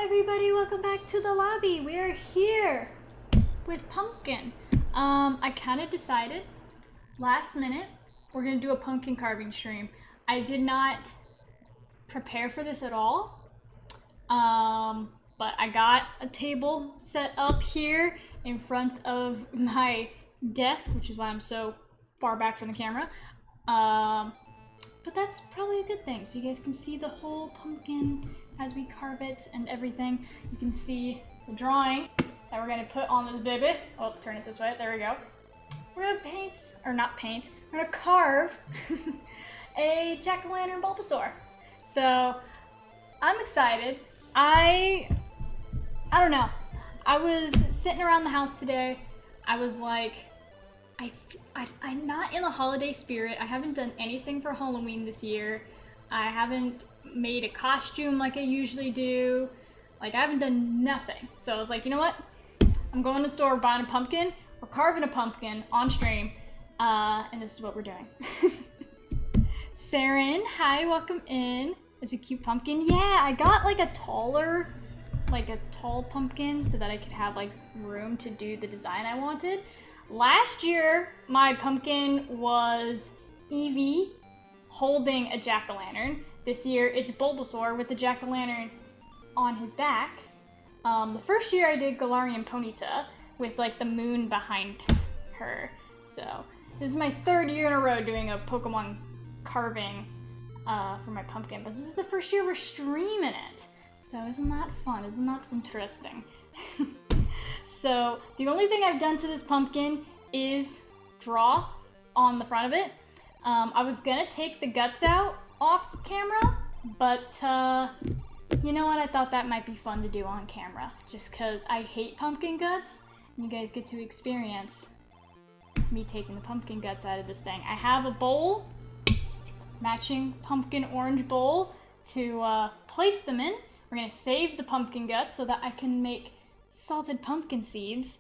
Everybody, welcome back to the lobby. We are here with Pumpkin. I kind of decided last minute we're gonna do a pumpkin carving stream. I did not prepare for this at all, but I got a table set up here in front of my desk, which is why I'm so far back from the camera. But that's probably a good thing, so you guys can see the whole pumpkin as we carve it and everything. You can see the drawing that we're gonna put on this baby. Oh, turn it this way, there we go. We're gonna paint, or not paint, we're gonna carve a jack-o'-lantern Bulbasaur. So, I'm excited. I don't know. I was sitting around the house today. I was like, I'm not in the holiday spirit. I haven't done anything for Halloween this year. I haven't made a costume like I usually do. Like, I haven't done nothing. So I was like, you know what? I'm going to the store, buying a pumpkin. We're carving a pumpkin on stream. And this is what we're doing. Saren, hi, welcome in. It's a cute pumpkin. Yeah, I got like a tall pumpkin so that I could have like room to do the design I wanted. Last year, my pumpkin was Eevee holding a jack-o'-lantern. This year, it's Bulbasaur with the jack-o'-lantern on his back. The first year I did Galarian Ponyta with like the moon behind her. So this is my third year in a row doing a Pokemon carving for my pumpkin, but this is the first year we're streaming it. So isn't that fun? Isn't that interesting? So the only thing I've done to this pumpkin is draw on the front of it. I was gonna take the guts out off camera, but you know what? I thought that might be fun to do on camera, just because I hate pumpkin guts. And you guys get to experience me taking the pumpkin guts out of this thing. I have a bowl, matching pumpkin orange bowl to place them in. We're gonna save the pumpkin guts so that I can make salted pumpkin seeds.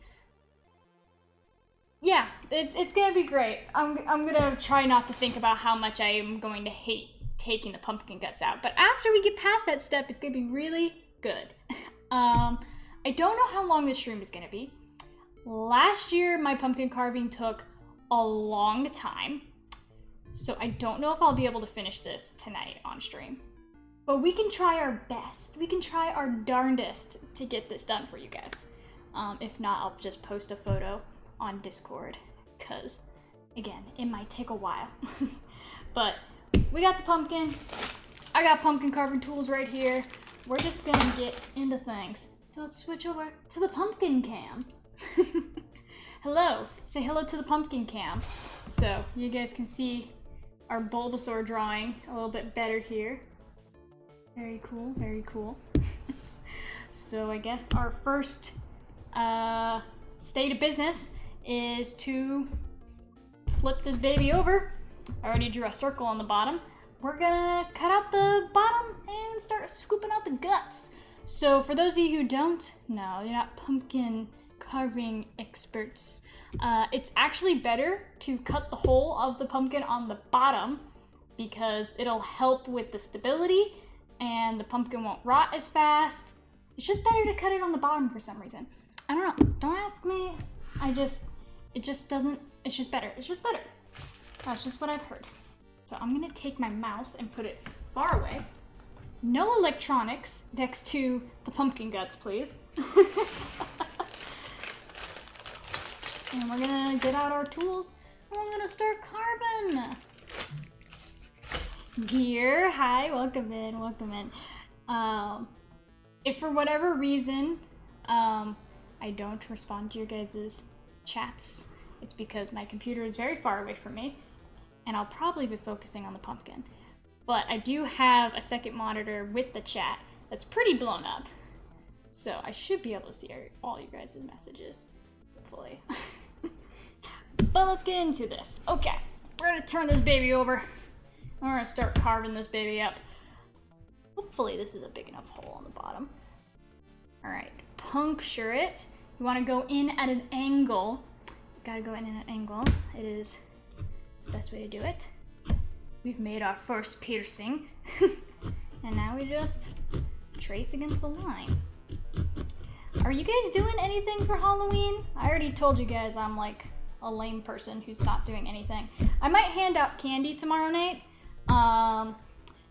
Yeah, it's gonna be great. I'm gonna try not to think about how much I am going to hate taking the pumpkin guts out. But after we get past that step, it's gonna be really good. I don't know how long this stream is gonna be. Last year, my pumpkin carving took a long time. So I don't know if I'll be able to finish this tonight on stream. But we can try our best. We can try our darndest to get this done for you guys. If not, I'll just post a photo on Discord, because again, it might take a while. But we got the pumpkin. I got pumpkin carving tools right here. We're just gonna get into things. So let's switch over to the pumpkin cam. Hello, say hello to the pumpkin cam. So you guys can see our Bulbasaur drawing a little bit better here. Very cool, very cool. So I guess our first state of business is to flip this baby over. I already drew a circle on the bottom. We're gonna cut out the bottom and start scooping out the guts. So for those of you who don't know, you're not pumpkin carving experts, it's actually better to cut the hole of the pumpkin on the bottom because it'll help with the stability and the pumpkin won't rot as fast. It's just better to cut it on the bottom for some reason. I don't know, don't ask me. It's just better. It's just better. That's just what I've heard. So I'm gonna take my mouse and put it far away. No electronics next to the pumpkin guts, please. And we're gonna get out our tools and we're gonna start carving. Gear, hi, welcome in, welcome in. If for whatever reason, I don't respond to your guys' chats, it's because my computer is very far away from me and I'll probably be focusing on the pumpkin. But I do have a second monitor with the chat that's pretty blown up. So I should be able to see all you guys' messages, hopefully. But let's get into this. Okay, we're gonna turn this baby over. We're gonna start carving this baby up. Hopefully this is a big enough hole on the bottom. All right, puncture it. You wanna go in at an angle. Gotta go in at an angle. It is the best way to do it. We've made our first piercing. And now we just trace against the line. Are you guys doing anything for Halloween? I already told you guys I'm like a lame person who's not doing anything. I might hand out candy tomorrow night.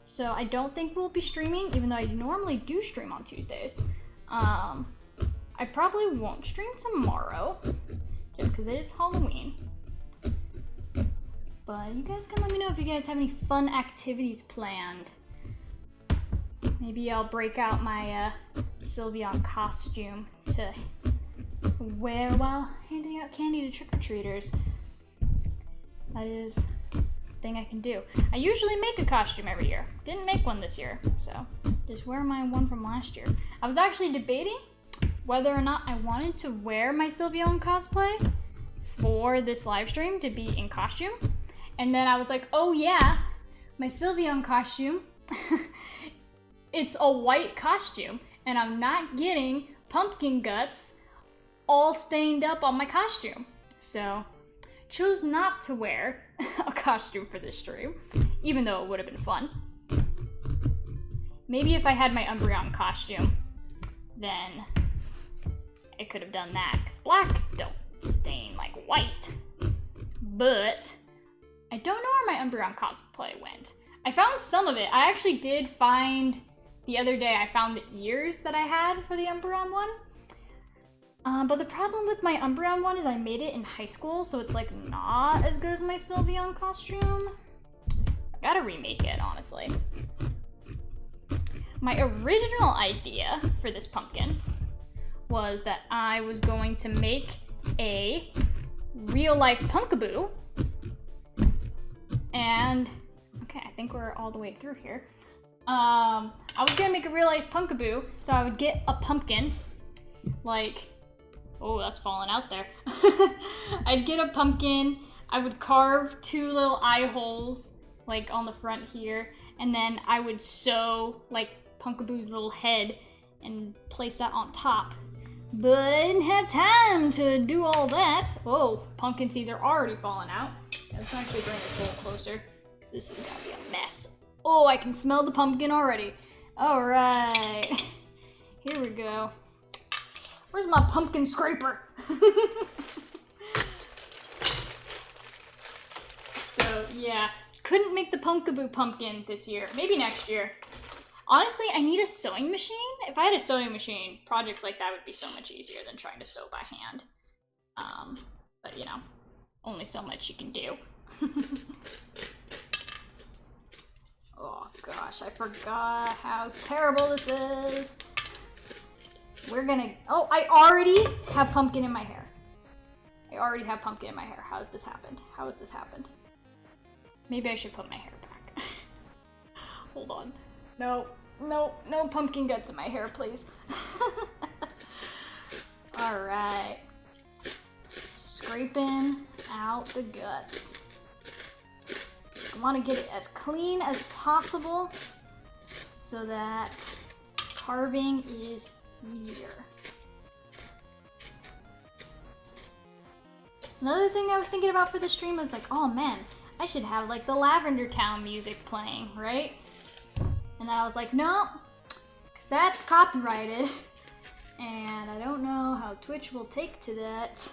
So I don't think we'll be streaming, even though I normally do stream on Tuesdays. I probably won't stream tomorrow, just because it is Halloween. But you guys can let me know if you guys have any fun activities planned. Maybe I'll break out my Sylveon costume to wear while handing out candy to trick-or-treaters. That is a thing I can do. I usually make a costume every year. Didn't make one this year, so just wear my one from last year. I was actually debating whether or not I wanted to wear my Sylveon cosplay for this live stream to be in costume. And then I was like, oh yeah, my Sylveon costume, it's a white costume, and I'm not getting pumpkin guts all stained up on my costume. So, chose not to wear a costume for this stream, even though it would have been fun. Maybe if I had my Umbreon costume, then I could have done that, because black don't stain like white. But I don't know where my Umbreon cosplay went. I found some of it. I actually did find, the other day, I found the ears that I had for the Umbreon one. But the problem with my Umbreon one is I made it in high school, so it's like not as good as my Sylveon costume. I gotta remake it, honestly. My original idea for this pumpkin was that I was going to make a real-life Punkaboo. And, okay, I think we're all the way through here. I was gonna make a real-life Punkaboo, so I would get a pumpkin, like, oh, that's falling out there. I'd get a pumpkin, I would carve 2 little eye holes, like on the front here, and then I would sew, like, Punkaboo's little head and place that on top. But I didn't have time to do all that. Oh, pumpkin seeds are already falling out. Let's actually bring this bowl closer, because this is gonna be a mess. Oh, I can smell the pumpkin already. All right, here we go. Where's my pumpkin scraper? So yeah, couldn't make the Pumpkaboo pumpkin this year. Maybe next year. Honestly, I need a sewing machine. If I had a sewing machine, projects like that would be so much easier than trying to sew by hand. But you know, only so much you can do. Oh gosh, I forgot how terrible this is. We're gonna, oh, I already have pumpkin in my hair. I already have pumpkin in my hair. How has this happened? How has this happened? Maybe I should put my hair back. Hold on. No, no, no pumpkin guts in my hair, please. All right. Scraping out the guts. I want to get it as clean as possible so that carving is easier. Another thing I was thinking about for the stream was like, oh man, I should have like the Lavender Town music playing, right? And then I was like, no, because that's copyrighted. And I don't know how Twitch will take to that.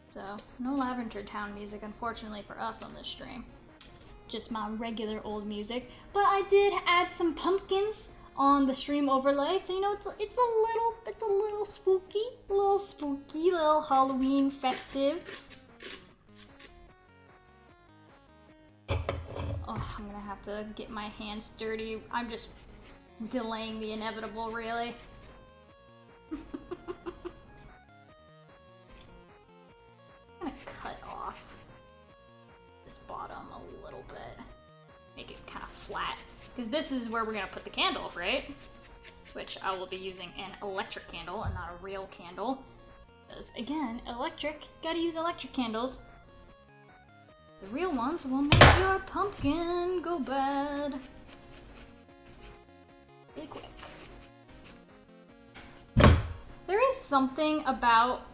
So, no Lavender Town music, unfortunately for us on this stream. Just my regular old music. But I did add some pumpkins on the stream overlay, so you know it's a little spooky, little Halloween festive. Oh, I'm gonna have to get my hands dirty. I'm just delaying the inevitable, really. I'm gonna cut off this bottom a little bit, make it kind of flat, because this is where we're gonna put the candle, right? Which I will be using an electric candle and not a real candle, because again, electric, gotta use electric candles. The real ones will make your pumpkin go bad really quick. There is something about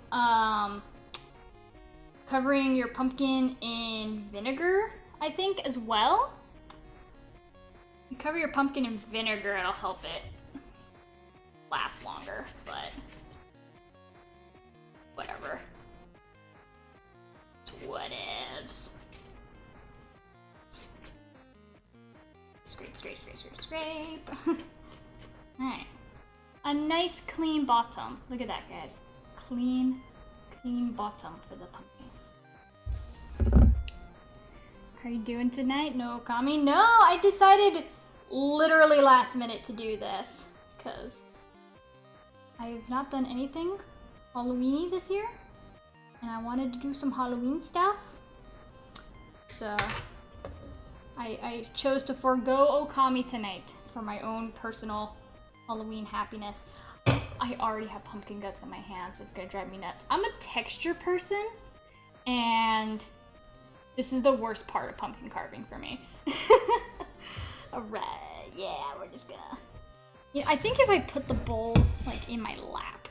covering your pumpkin in vinegar, I think, as well. You cover your pumpkin in vinegar, it'll help it last longer, but whatever. It's whatevs. Scrape, scrape, scrape, scrape, scrape. Alright. A nice clean bottom. Look at that, guys. Clean bottom for the pumpkin. How are you doing tonight? No, Kami? No, I decided literally last minute to do this because I have not done anything Halloween-y this year and I wanted to do some Halloween stuff. So I chose to forego Okami tonight for my own personal Halloween happiness. I already have pumpkin guts in my hands. It's gonna drive me nuts. I'm a texture person, and this is the worst part of pumpkin carving for me. Alright, yeah, we're just gonna... Yeah, I think if I put the bowl, like, in my lap,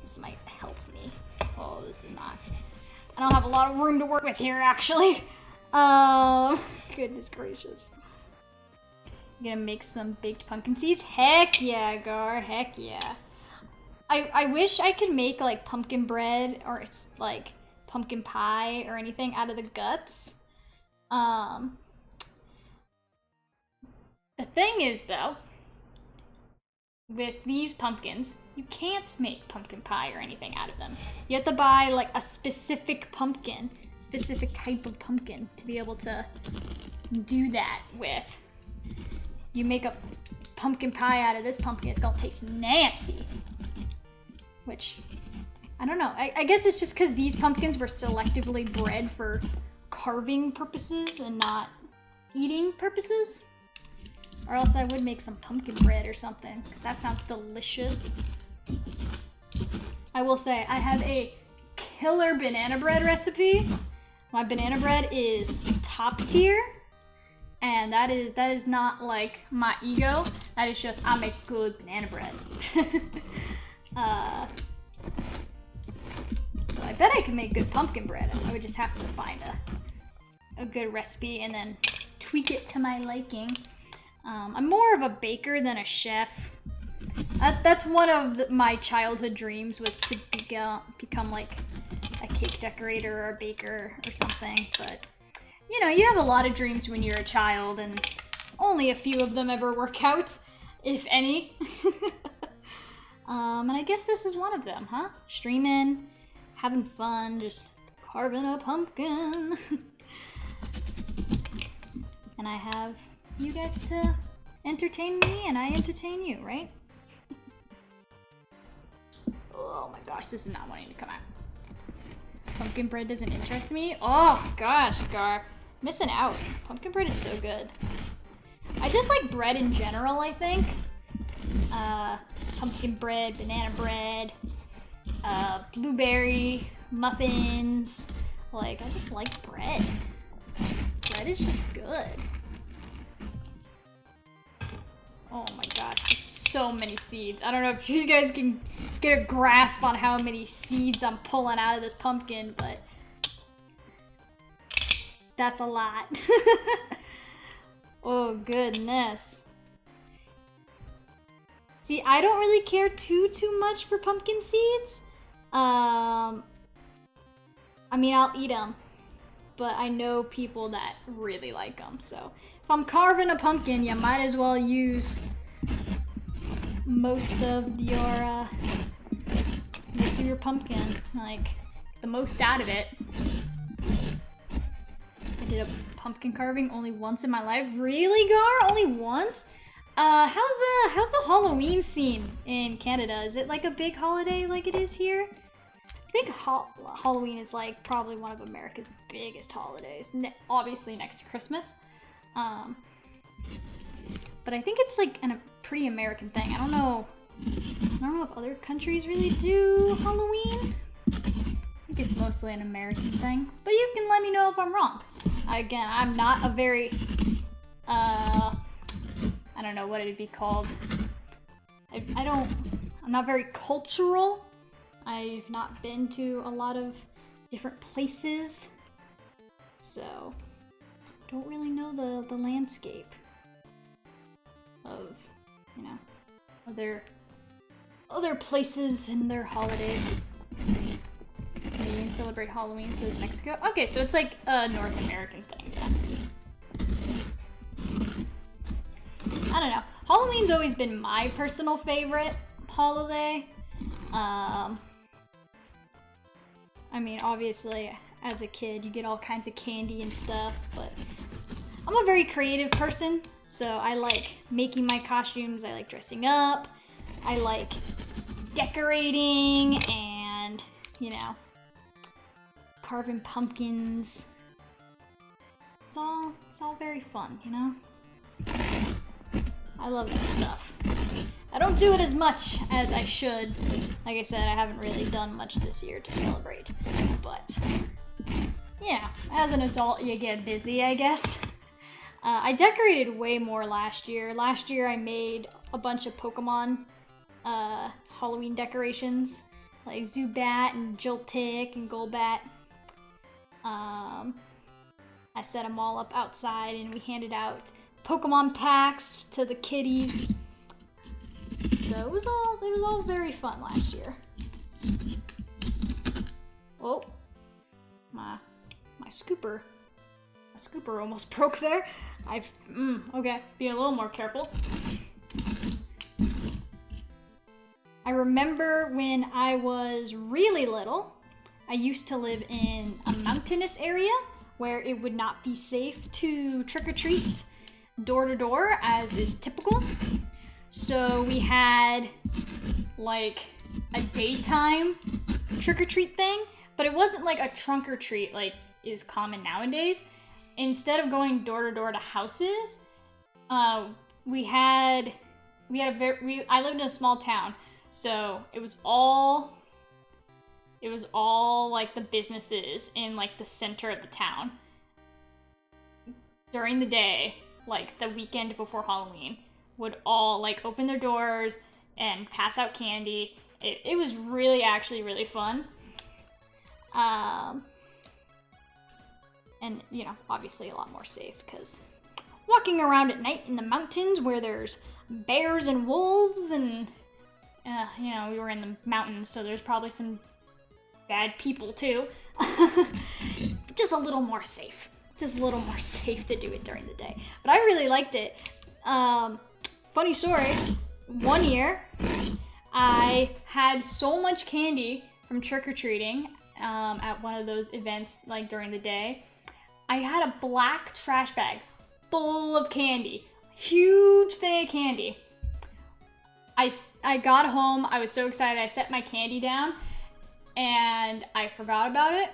this might help me. Oh, this is not... I don't have a lot of room to work with here, actually. Goodness gracious. You gonna make some baked pumpkin seeds? Heck yeah, Gar, heck yeah. I wish I could make like pumpkin bread or like pumpkin pie or anything out of the guts. The thing is though, with these pumpkins, you can't make pumpkin pie or anything out of them. You have to buy like a specific pumpkin, specific type of pumpkin to be able to do that with. You make a pumpkin pie out of this pumpkin, it's gonna taste nasty. Which, I don't know. I guess it's just because these pumpkins were selectively bred for carving purposes and not eating purposes. Or else I would make some pumpkin bread or something, because that sounds delicious. I will say, I have a killer banana bread recipe. My banana bread is top tier. And that is not like my ego. That is just, I make good banana bread. So I bet I can make good pumpkin bread. I would just have to find a good recipe and then tweak it to my liking. I'm more of a baker than a chef. That's one of my childhood dreams, was to become like a cake decorator or a baker or something. But, you know, you have a lot of dreams when you're a child, and only a few of them ever work out, if any. And I guess this is one of them, huh? Streaming, having fun, just carving a pumpkin. And I have you guys to entertain me, and I entertain you, right? Oh my gosh, this is not wanting to come out. Pumpkin bread doesn't interest me? Oh gosh, Gar. Missing out. Pumpkin bread is so good. I just like bread in general, I think. Pumpkin bread, banana bread, blueberry, muffins. Like, I just like bread. Bread is just good. Oh my gosh, there's so many seeds. I don't know if you guys can get a grasp on how many seeds I'm pulling out of this pumpkin, but that's a lot. Oh goodness. See, I don't really care too much for pumpkin seeds. I mean, I'll eat them, but I know people that really like them. So if I'm carving a pumpkin, you might as well use most of your pumpkin, like the most out of it. I did a pumpkin carving only once in my life. Really, Gar? Only once? How's the Halloween scene in Canada? Is it like a big holiday like it is here? I think Halloween is like probably one of America's biggest holidays, obviously next to Christmas. But I think it's like a pretty American thing. I don't know if other countries really do Halloween. I think it's mostly an American thing, but you can let me know if I'm wrong. Again, I'm not a very, I don't know what it'd be called. I'm not very cultural. I've not been to a lot of different places, so don't really know the landscape of, you know, other places and their holidays. Canadians celebrate Halloween, so is Mexico. Okay, so it's like a North American thing then. I don't know. Halloween's always been my personal favorite holiday. I mean, obviously, as a kid, you get all kinds of candy and stuff, but I'm a very creative person, so I like making my costumes, I like dressing up, I like decorating, and, you know, carving pumpkins. It's all very fun, you know? I love that stuff. I don't do it as much as I should. Like I said, I haven't really done much this year to celebrate. But, yeah, as an adult, you get busy, I guess. I decorated way more last year. Last year, I made a bunch of Pokemon Halloween decorations, like Zubat and Joltik and Golbat. I set them all up outside, and we handed out Pokemon packs to the kiddies. So it was all very fun last year. Oh, my scooper almost broke there. Okay, being a little more careful. I remember when I was really little, I used to live in a mountainous area where it would not be safe to trick-or-treat door to door, as is typical. So we had like a daytime trick-or-treat thing, but it wasn't like a trunk-or-treat like is common nowadays. Instead of going door to door to houses, I lived in a small town, so it was all like the businesses in like the center of the town during the day, like the weekend before Halloween, would all like open their doors and pass out candy, It was really, actually really fun. And, you know, obviously a lot more safe, because walking around at night in the mountains where there's bears and wolves and, you know, we were in the mountains, so there's probably some bad people too. Just a little more safe. Just a little more safe to do it during the day. But I really liked it. Funny story, one year I had so much candy from trick-or-treating at one of those events, like during the day. I had a black trash bag full of candy. Huge thing of candy. I got home, I was so excited, I set my candy down, and I forgot about it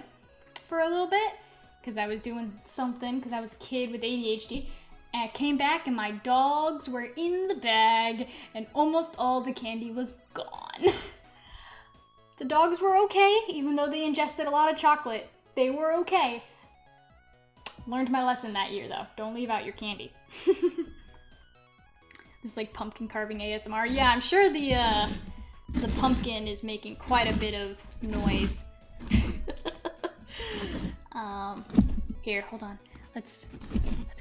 for a little bit, because I was doing something, because I was a kid with ADHD, and I came back and my dogs were in the bag, and almost all the candy was gone. The dogs were okay, even though they ingested a lot of chocolate. They were okay. Learned my lesson that year, though. Don't leave out your candy. It's like pumpkin carving ASMR. Yeah, I'm sure the pumpkin is making quite a bit of noise. Here, hold on. Let's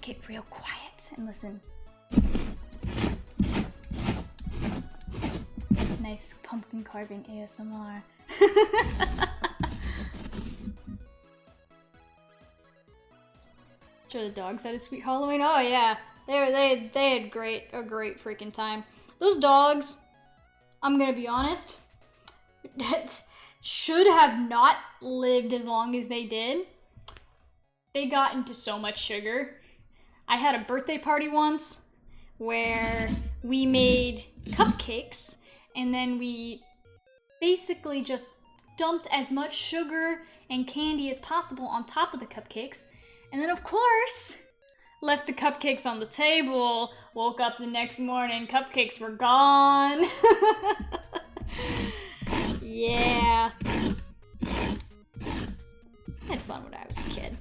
get real quiet and listen. Nice pumpkin carving ASMR. Sure, the dogs had a sweet Halloween. Oh yeah, they had a great freaking time. Those dogs, I'm gonna be honest, should have not lived as long as they did. They got into so much sugar. I had a birthday party once where we made cupcakes, and then we basically just dumped as much sugar and candy as possible on top of the cupcakes. And then, of course, left the cupcakes on the table. Woke up the next morning, cupcakes were gone. Yeah. I had fun when I was a kid.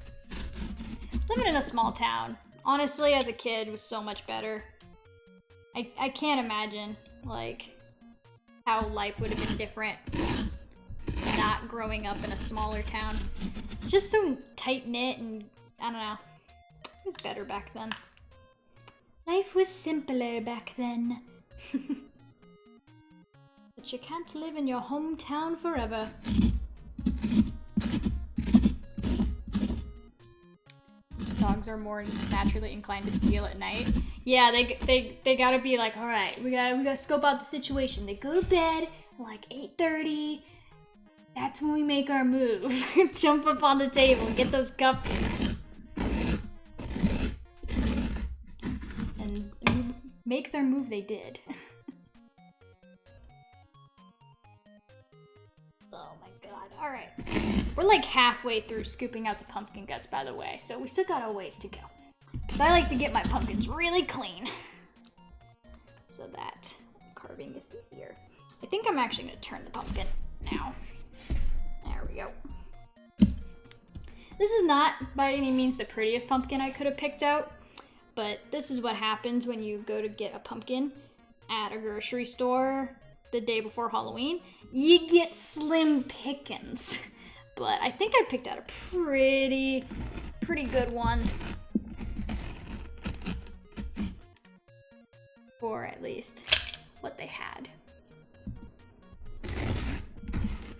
Living in a small town, honestly, as a kid, was so much better. I can't imagine, like, how life would have been different not growing up in a smaller town. Just so tight-knit, and I don't know. It was better back then. Life was simpler back then. But you can't live in your hometown forever. Dogs are more naturally inclined to steal at night. Yeah, they gotta be like, all right, we gotta scope out the situation. They go to bed at like 8:30. That's when we make our move. Jump up on the table and get those cupcakes. And make their move they did. Oh my god, alright. We're like halfway through scooping out the pumpkin guts, by the way, so we still got a ways to go. Because I like to get my pumpkins really clean, so that carving is easier. I think I'm actually going to turn the pumpkin now. There we go. This is not by any means the prettiest pumpkin I could have picked out, but this is what happens when you go to get a pumpkin at a grocery store the day before Halloween. You get slim pickings. But I think I picked out a pretty good one. For at least what they had.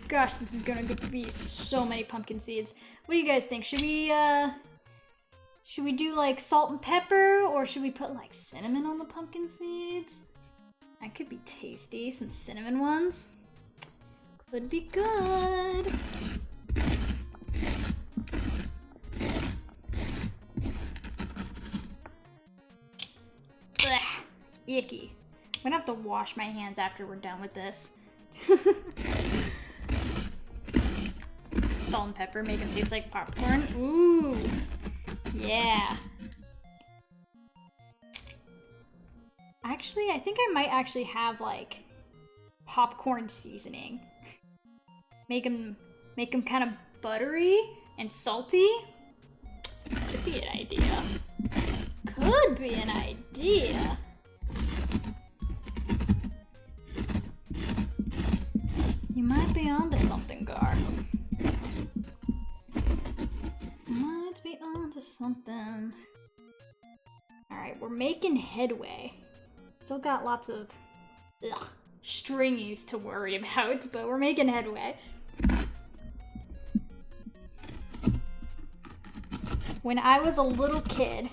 Gosh, this is gonna be so many pumpkin seeds. What do you guys think? Should we do like salt and pepper, or should we put like cinnamon on the pumpkin seeds? That could be tasty, some cinnamon ones. Could be good. Blech, icky. I'm gonna have to wash my hands after we're done with this. Salt and pepper, make them taste like popcorn. Ooh, yeah. Actually, I think I might actually have like popcorn seasoning. Make them kind of buttery and salty. Could be an idea. Could be an idea. You might be onto something, Gar. Might be onto something. Alright, we're making headway. Still got lots of stringies to worry about, but we're making headway. When I was a little kid,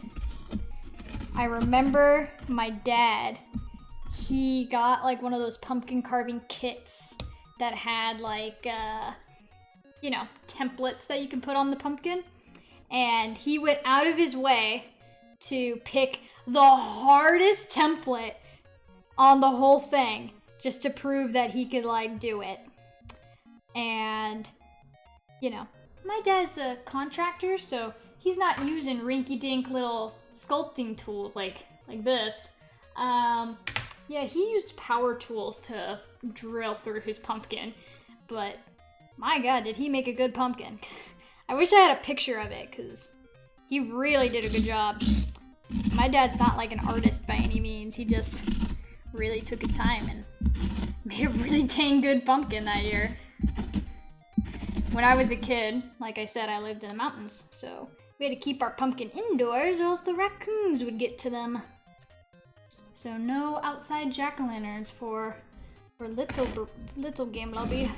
I remember my dad, he got like one of those pumpkin carving kits that had like, you know, templates that you can put on the pumpkin. And he went out of his way to pick the hardest template on the whole thing just to prove that he could like do it. And, you know, my dad's a contractor, so he's not using rinky-dink little sculpting tools like this. Yeah, he used power tools to drill through his pumpkin, but my God, did he make a good pumpkin. I wish I had a picture of it, because he really did a good job. My dad's not like an artist by any means. He just really took his time and made a really dang good pumpkin that year. When I was a kid, like I said, I lived in the mountains, so we had to keep our pumpkin indoors or else the raccoons would get to them. So no outside jack-o'-lanterns for little game lobby.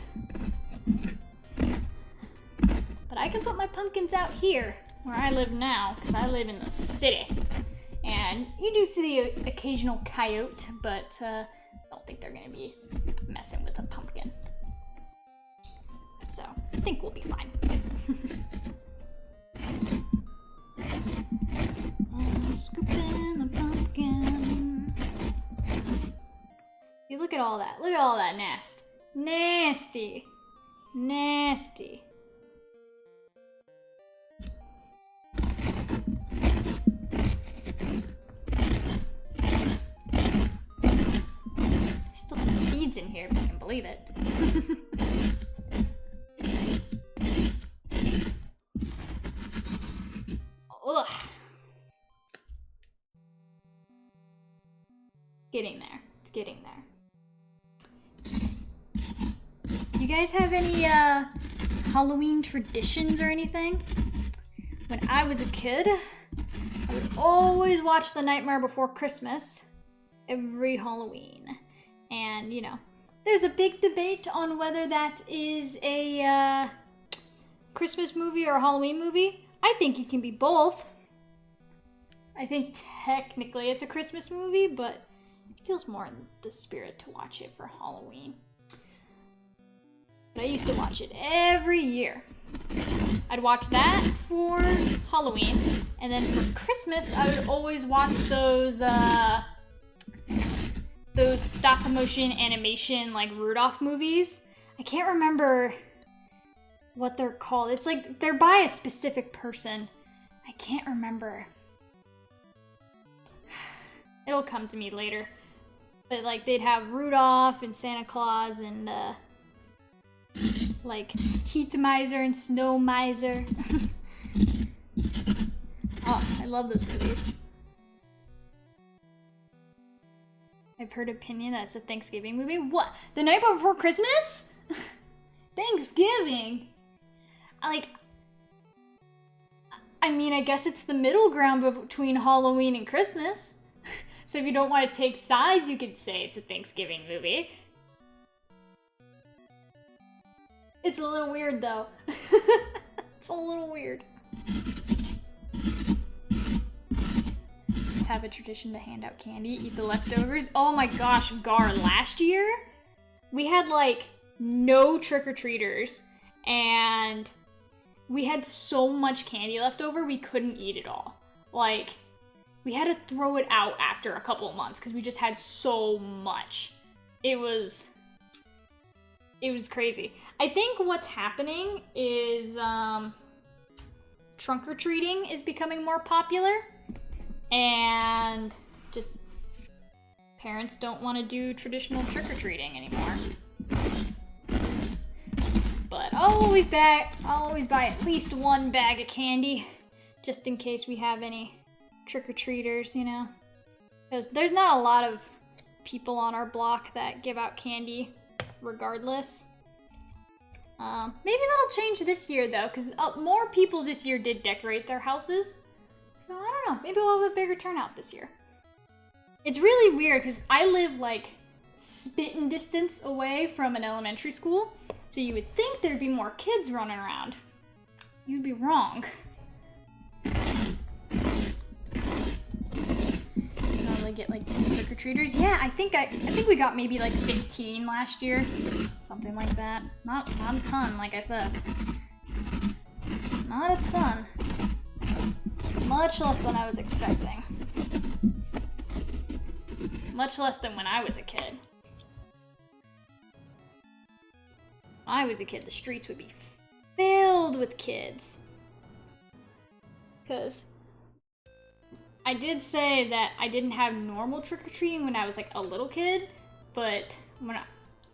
But I can put my pumpkins out here, where I live now, because I live in the city. And you do see the occasional coyote, but I don't think they're going to be messing with a pumpkin. So, I think we'll be fine. Scooping the pumpkin. You look at all that. Look at all that nest. Nasty. Nasty. Still some seeds in here, if you can believe it. Ugh. Getting there. It's getting there. You guys have any Halloween traditions or anything? When I was a kid, I would always watch The Nightmare Before Christmas every Halloween. And, you know, there's a big debate on whether that is a Christmas movie or a Halloween movie. I think it can be both. I think technically it's a Christmas movie, but it feels more in the spirit to watch it for Halloween. But I used to watch it every year. I'd watch that for Halloween, and then for Christmas, I would always watch those stop motion animation like Rudolph movies. I can't remember what they're called. It's like they're by a specific person. I can't remember. It'll come to me later. But like they'd have Rudolph and Santa Claus and like Heat Miser and Snow Miser. Oh, I love those movies. I've heard opinion that it's a Thanksgiving movie. What? The Night Before Christmas? Thanksgiving? I mean, I guess it's the middle ground between Halloween and Christmas. So if you don't want to take sides, you could say it's a Thanksgiving movie. It's a little weird, though. It's a little weird. Just have a tradition to hand out candy, eat the leftovers. Oh my gosh, Gar, last year, we had, like, no trick-or-treaters, and we had so much candy left over, we couldn't eat it all. Like, we had to throw it out after a couple of months because we just had so much. It was crazy. I think what's happening is trunk-or-treating is becoming more popular, and just parents don't want to do traditional trick-or-treating anymore. But I'll always buy at least one bag of candy, just in case we have any trick-or-treaters, you know? Because there's not a lot of people on our block that give out candy regardless. Maybe that'll change this year though, because more people this year did decorate their houses. So I don't know, maybe we'll have a bigger turnout this year. It's really weird because I live like spitting distance away from an elementary school, so you would think there'd be more kids running around. You'd be wrong. Probably get like trick-or-treaters. Yeah, I think we got maybe like 15 last year, something like that. Not a ton, like I said. Not a ton. Much less than I was expecting. Much less than when I was a kid. When I was a kid, the streets would be filled with kids. Because I did say that I didn't have normal trick-or-treating when I was like a little kid, but when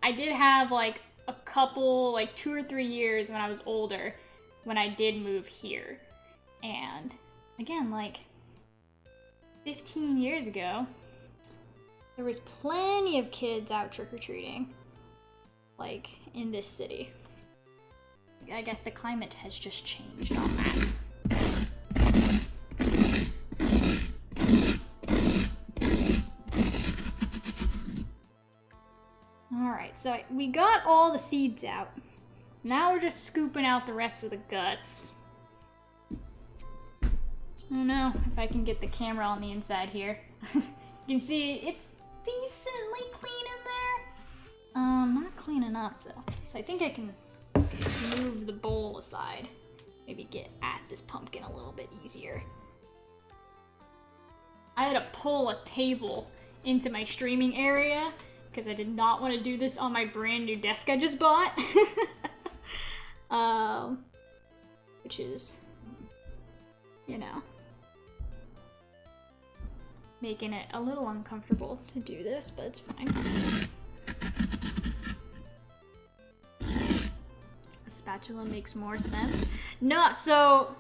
I did have like a couple, like 2 or 3 years when I was older, when I did move here. And again, like 15 years ago, there was plenty of kids out trick-or-treating, like in this city. I guess the climate has just changed on that. Alright, so we got all the seeds out. Now we're just scooping out the rest of the guts. I don't know if I can get the camera on the inside here. You can see it's decently clean in there. Not clean enough though. So I think I can move the bowl aside. Maybe get at this pumpkin a little bit easier. I had to pull a table into my streaming area because I did not want to do this on my brand new desk I just bought. Which is, you know, making it a little uncomfortable to do this, but it's fine. A spatula makes more sense. No, so,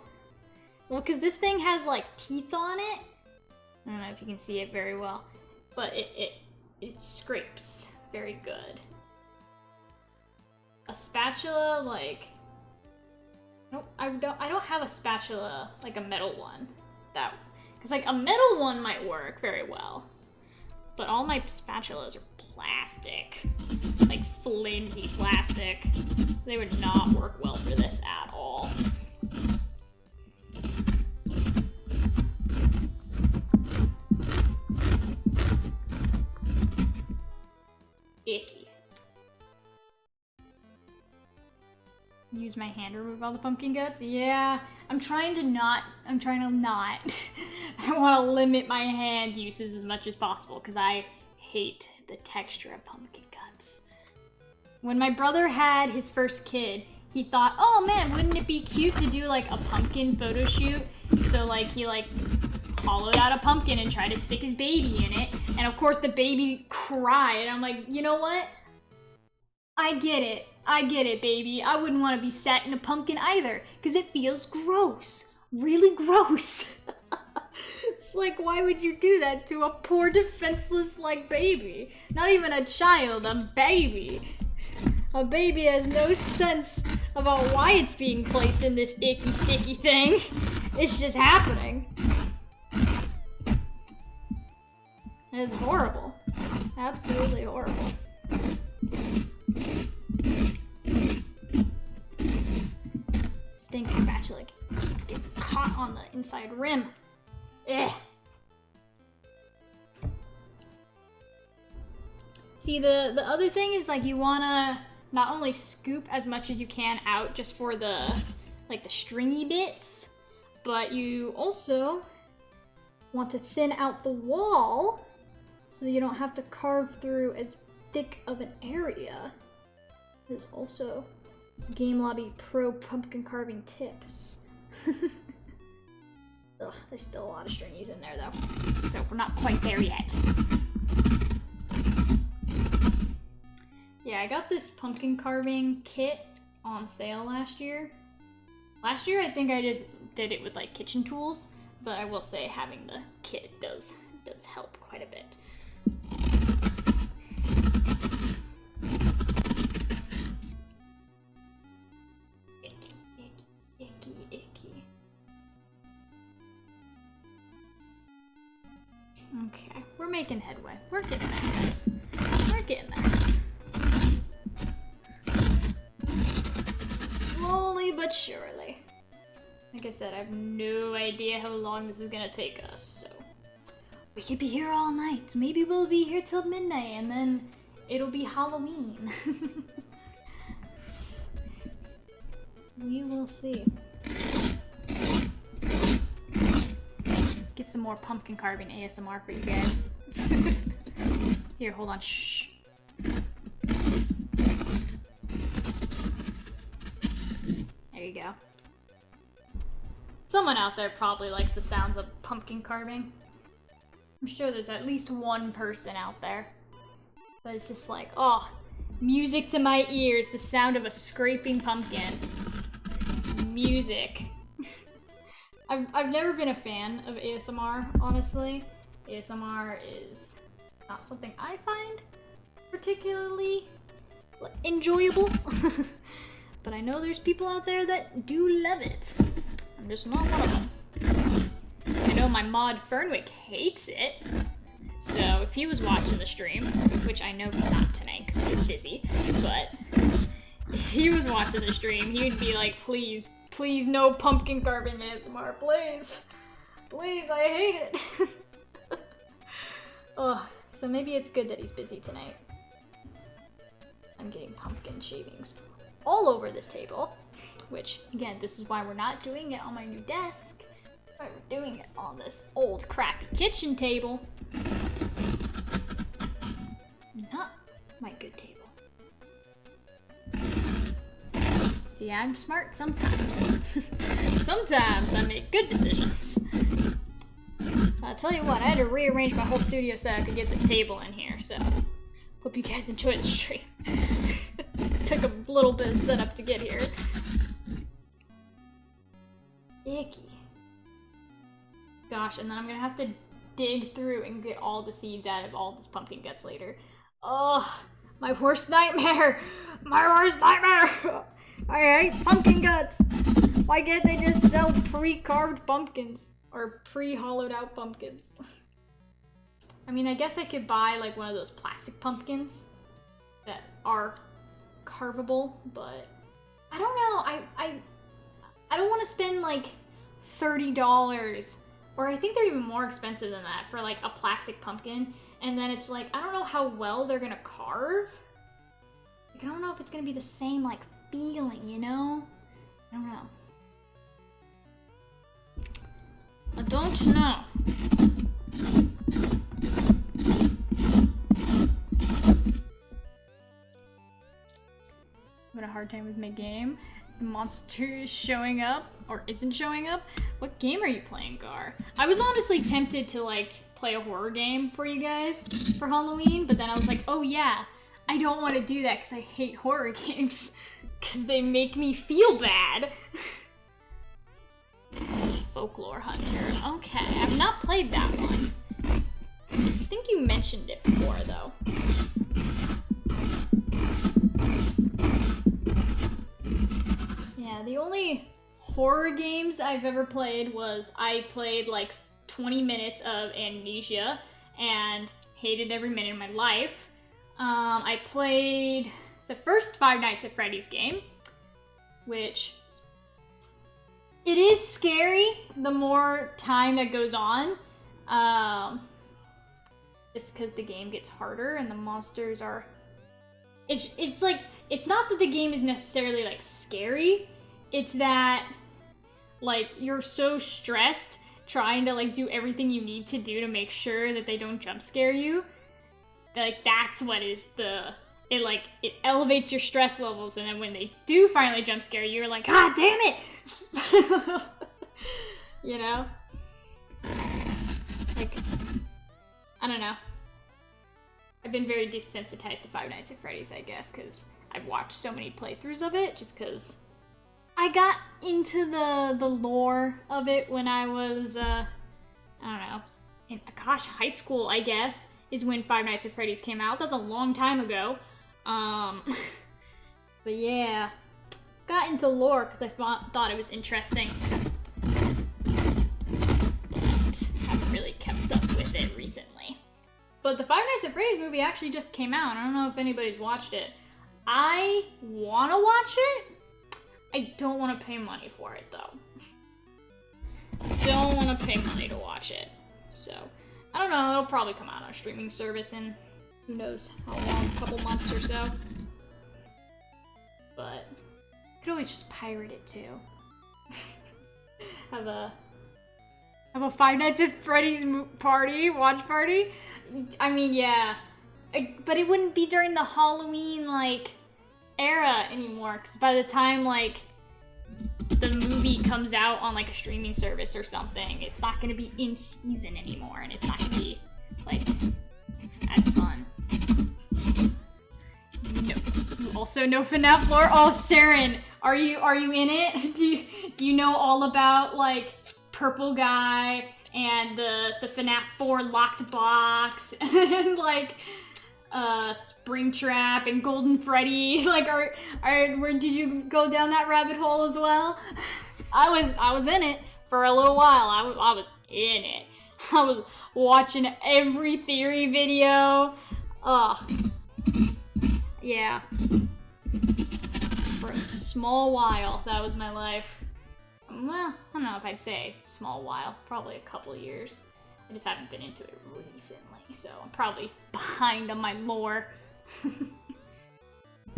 well, because this thing has like teeth on it. I don't know if you can see it very well, but it scrapes very good. A spatula, like, nope, I don't have a spatula, like a metal one. Because like a metal one might work very well, but all my spatulas are plastic, like flimsy plastic. They would not work well for this at all. Icky. Use my hand to remove all the pumpkin guts? Yeah, I'm trying to not. I want to limit my hand uses as much as possible because I hate the texture of pumpkin guts. When my brother had his first kid, he thought, oh man, wouldn't it be cute to do like a pumpkin photo shoot? So like he like hollowed out a pumpkin and tried to stick his baby in it. And of course the baby cried. I'm like, you know what? I get it, baby. I wouldn't want to be sat in a pumpkin either, because it feels gross. Really gross. It's like, why would you do that to a poor, defenseless, like, baby? Not even a child, a baby. A baby has no sense about why it's being placed in this icky, sticky thing. It's just happening. It's horrible. Absolutely horrible. Stinks spatula keeps getting caught on the inside rim. Ugh. See, the other thing is like you wanna not only scoop as much as you can out just for the like the stringy bits, but you also want to thin out the wall so that you don't have to carve through as thick of an area. There's also Game Lobby Pro pumpkin carving tips. Ugh, there's still a lot of stringies in there though, so we're not quite there yet. Yeah, I got this pumpkin carving kit on sale last year. Last year I think I just did it with like kitchen tools, but I will say having the kit does help quite a bit. Okay, we're making headway. We're getting there, guys. We're getting there. Slowly but surely. Like I said, I have no idea how long this is gonna take us, so... We could be here all night. Maybe we'll be here till midnight, and then it'll be Halloween. We will see. Get some more pumpkin carving ASMR for you guys. Here, hold on. Shh. There you go. Someone out there probably likes the sounds of pumpkin carving. I'm sure there's at least one person out there. But it's just like, oh, music to my ears, the sound of a scraping pumpkin. Music. I've never been a fan of ASMR, honestly. ASMR is not something I find particularly enjoyable. But I know there's people out there that do love it. I'm just not one of them. I know my mod Fernwick hates it. So if he was watching the stream, which I know he's not tonight because he's busy, but if he was watching the stream, he would be like, please, please no pumpkin carving ASMR, please. Please, I hate it. Oh, so maybe it's good that he's busy tonight. I'm getting pumpkin shavings all over this table, which, again, this is why we're not doing it on my new desk. Why we're doing it on this old crappy kitchen table. Not my good table. See, I'm smart sometimes. Sometimes I make good decisions. I'll tell you what, I had to rearrange my whole studio so I could get this table in here, so hope you guys enjoyed the stream. Took a little bit of setup to get here. Icky. Gosh, and then I'm gonna have to dig through and get all the seeds out of all this pumpkin guts later. Oh, my worst nightmare! My worst nightmare! I hate pumpkin guts! Why can't they just sell pre-carved pumpkins? Or pre-hollowed out pumpkins? I mean, I guess I could buy like one of those plastic pumpkins that are carvable, but I don't know. I don't want to spend like $30, or I think they're even more expensive than that for like a plastic pumpkin, and then it's like, I don't know how well they're gonna carve. Like, I don't know if it's gonna be the same like feeling, you know? I don't know. I don't know. I'm having a hard time with my game. The monster is showing up, or isn't showing up. What game are you playing, Gar? I was honestly tempted to like play a horror game for you guys for Halloween, but then I was like, oh yeah, I don't want to do that because I hate horror games because they make me feel bad. Folklore Hunter. Okay, I've not played that one. I think you mentioned it before, though. Yeah, the only horror games I've ever played was I played like 20 minutes of Amnesia and hated every minute of my life. I played the first Five Nights at Freddy's game, which it is scary the more time that goes on. Just because the game gets harder and the monsters are... It's like, it's not that the game is necessarily like scary, it's that like you're so stressed trying to like do everything you need to do to make sure that they don't jump scare you. Like that's what is the... It elevates your stress levels, and then when they do finally jump scare you, you're like, ah, damn it! You know? Like, I don't know. I've been very desensitized to Five Nights at Freddy's, I guess, because I've watched so many playthroughs of it, just because I got into the lore of it when I was, I don't know, in, gosh, high school, I guess, is when Five Nights at Freddy's came out. That's a long time ago. But yeah, got into lore because I thought it was interesting, but haven't really kept up with it recently. But the Five Nights at Freddy's movie actually just came out. I don't know if anybody's watched it. I want to watch it. I don't want to pay money for it, though. Don't want to pay money to watch it. So, I don't know. It'll probably come out on a streaming service in who knows how long, a couple months or so. But I could always just pirate it, too. Have a Five Nights at Freddy's watch party. I mean, yeah, but it wouldn't be during the Halloween like era anymore. Because by the time like the movie comes out on like a streaming service or something, it's not gonna be in season anymore, and it's not gonna be like as fun. No. You also know FNAF lore. Oh, Saren, are you in it? Do you know all about like Purple Guy and the FNAF 4 locked box and like Springtrap and Golden Freddy? Like, where did you go down that rabbit hole as well? I was in it for a little while. I was in it. I was watching every theory video. Yeah. For a small while, that was my life. Well, I don't know if I'd say small while, probably a couple years. I just haven't been into it recently, so I'm probably behind on my lore.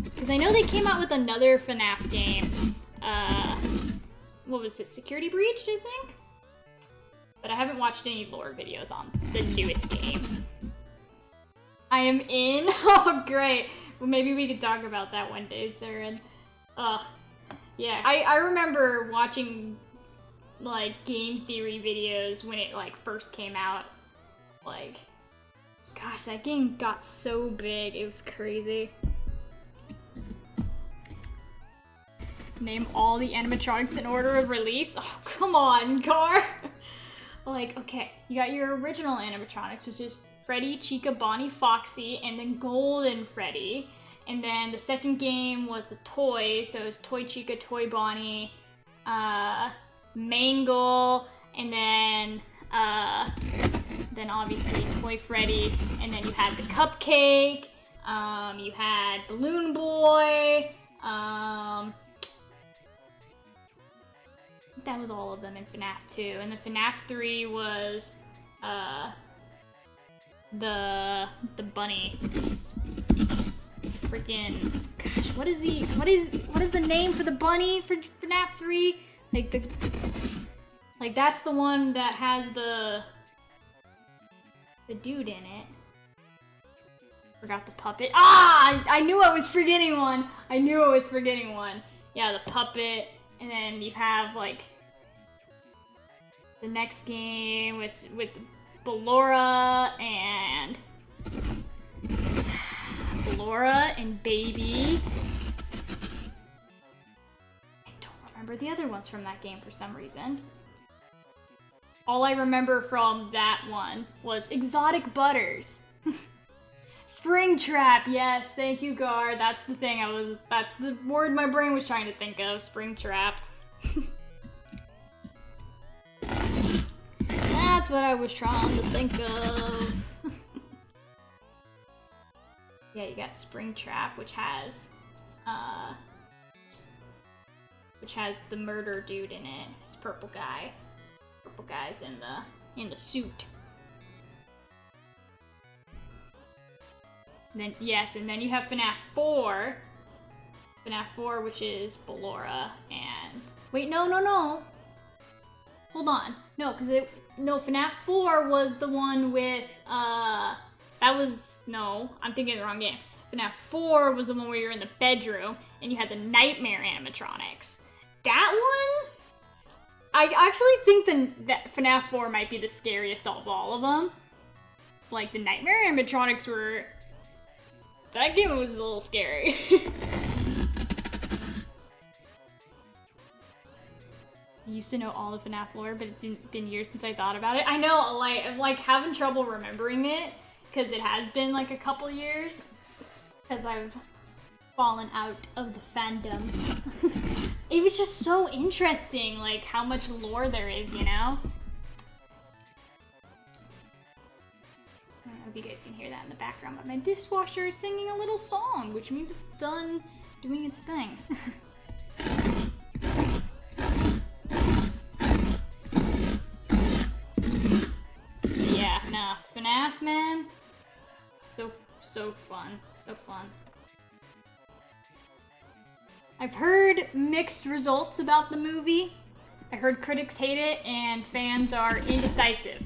Because I know they came out with another FNAF game. What was this, Security Breach, I think? But I haven't watched any lore videos on the newest game. I am in? Oh, great. Well, maybe we could talk about that one day, Saren. Yeah, I remember watching, like, game theory videos when it, like, first came out. Like, gosh, that game got so big, it was crazy. Name all the animatronics in order of release? Oh, come on, Gar! Like, okay, you got your original animatronics, which is Freddy, Chica, Bonnie, Foxy, and then Golden Freddy. And then the second game was the toys, so it was Toy Chica, Toy Bonnie, Mangle, and then obviously Toy Freddy, and then you had the Cupcake, you had Balloon Boy, that was all of them in FNAF 2, and then FNAF 3 was the bunny. Freaking gosh, what is the name for the bunny for FNAF 3? Like that's the one that has the dude in it. Forgot the puppet. I knew I was forgetting one. Yeah, the puppet, and then you have like the next game with Ballora and Baby. I don't remember the other ones from that game for some reason. All I remember from that one was Exotic Butters. Springtrap, yes, thank you, Gar. That's the thing that's the word my brain was trying to think of, Springtrap. That's what I was trying to think of. Yeah, you got Springtrap, which has the murder dude in it. It's Purple Guy. Purple Guy's in the suit. And then and then you have FNAF 4. FNAF 4, which is Ballora and wait, no. Hold on. No, FNAF 4 was the one with I'm thinking of the wrong game. FNAF 4 was the one where you're in the bedroom and you had the nightmare animatronics. That one? I actually think that FNAF 4 might be the scariest of all of them. Like, the nightmare animatronics were... That game was a little scary. I used to know all the FNAF lore, but it's been years since I thought about it. I know, I'm like having trouble remembering it, because it has been like a couple years, because I've fallen out of the fandom. It was just so interesting, like how much lore there is, you know? if you guys can hear that in the background, but my dishwasher is singing a little song, which means it's done doing its thing. Yeah, nah, FNAF, man. So fun. So fun. I've heard mixed results about the movie. I heard critics hate it and fans are indecisive.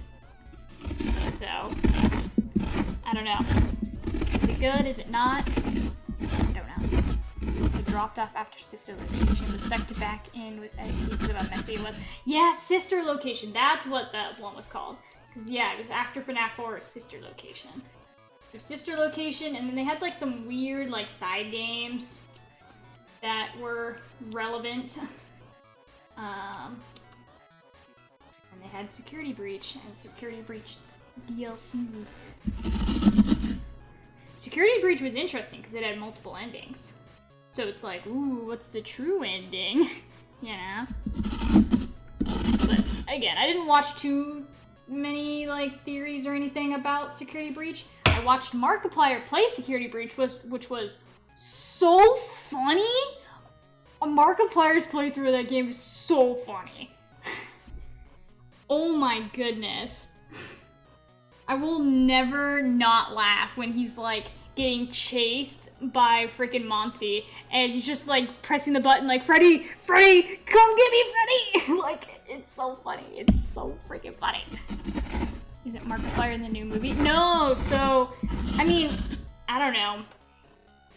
So, I don't know. Is it good? Is it not? I don't know. It dropped off after Sister Location, was sucked back in with SV because of how messy it was. Yeah, Sister Location. That's what that one was called. Because, yeah, it was after FNAF 4 Sister Location. There's Sister Location, and then they had, like, some weird, like, side games that were relevant. And they had Security Breach and Security Breach DLC. Security Breach was interesting because it had multiple endings. So it's like, ooh, what's the true ending? You know? But again, I didn't watch too many like theories or anything about Security Breach. I watched Markiplier play Security Breach, which was so funny. Markiplier's playthrough of that game is so funny. Oh my goodness. I will never not laugh when he's like getting chased by freaking Monty and he's just like pressing the button like, Freddy, come get me, Freddy! Like, it's so funny. It's so freaking funny. Isn't Markiplier in the new movie? No, so, I mean, I don't know.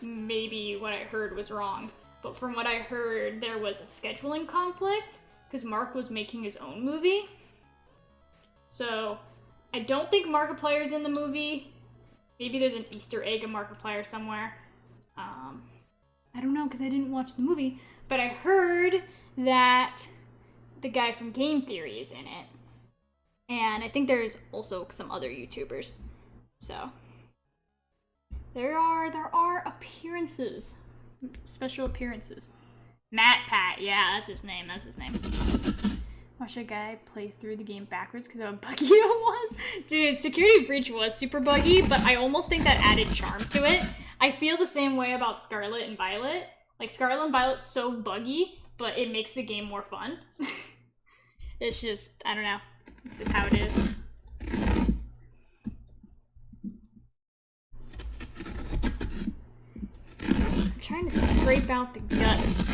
Maybe what I heard was wrong. But from what I heard, there was a scheduling conflict because Mark was making his own movie. So, I don't think Markiplier's in the movie. Maybe there's an Easter egg of Markiplier somewhere. I don't know because I didn't watch the movie. But I heard that the guy from Game Theory is in it. And I think there's also some other YouTubers. So, there are appearances. Special appearances. MatPat, yeah, that's his name. Watch a guy play through the game backwards because of how buggy it was. Dude, Security Breach was super buggy, but I almost think that added charm to it. I feel the same way about Scarlet and Violet. Like, Scarlet and Violet's so buggy, but it makes the game more fun. It's just, I don't know. It's just how it is. I'm trying to scrape out the guts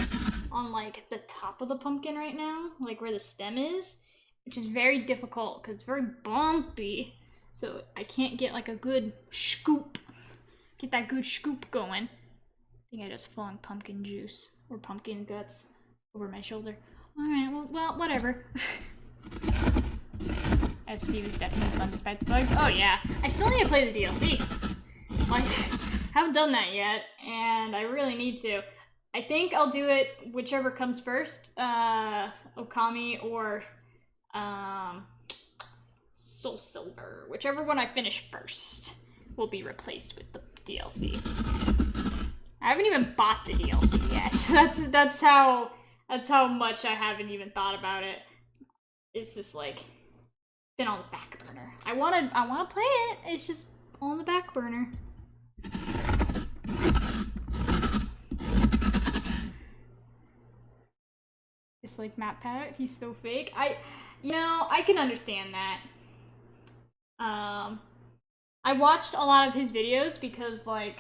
on like the top of the pumpkin right now, like where the stem is, which is very difficult because it's very bumpy. So I can't get like a good scoop, get that good scoop going. I think I just flung pumpkin juice or pumpkin guts over my shoulder. All right, well, whatever. SV was definitely fun despite the bugs. Oh yeah, I still need to play the DLC. Like, haven't done that yet, and I really need to. I think I'll do it whichever comes first, Okami or Soul Silver. Whichever one I finish first will be replaced with the DLC. I haven't even bought the DLC yet. That's how much I haven't even thought about it. It's just like been on the back burner. I wanna play it. It's just on the back burner. It's like MatPat, he's so fake. I can understand that. I watched a lot of his videos because like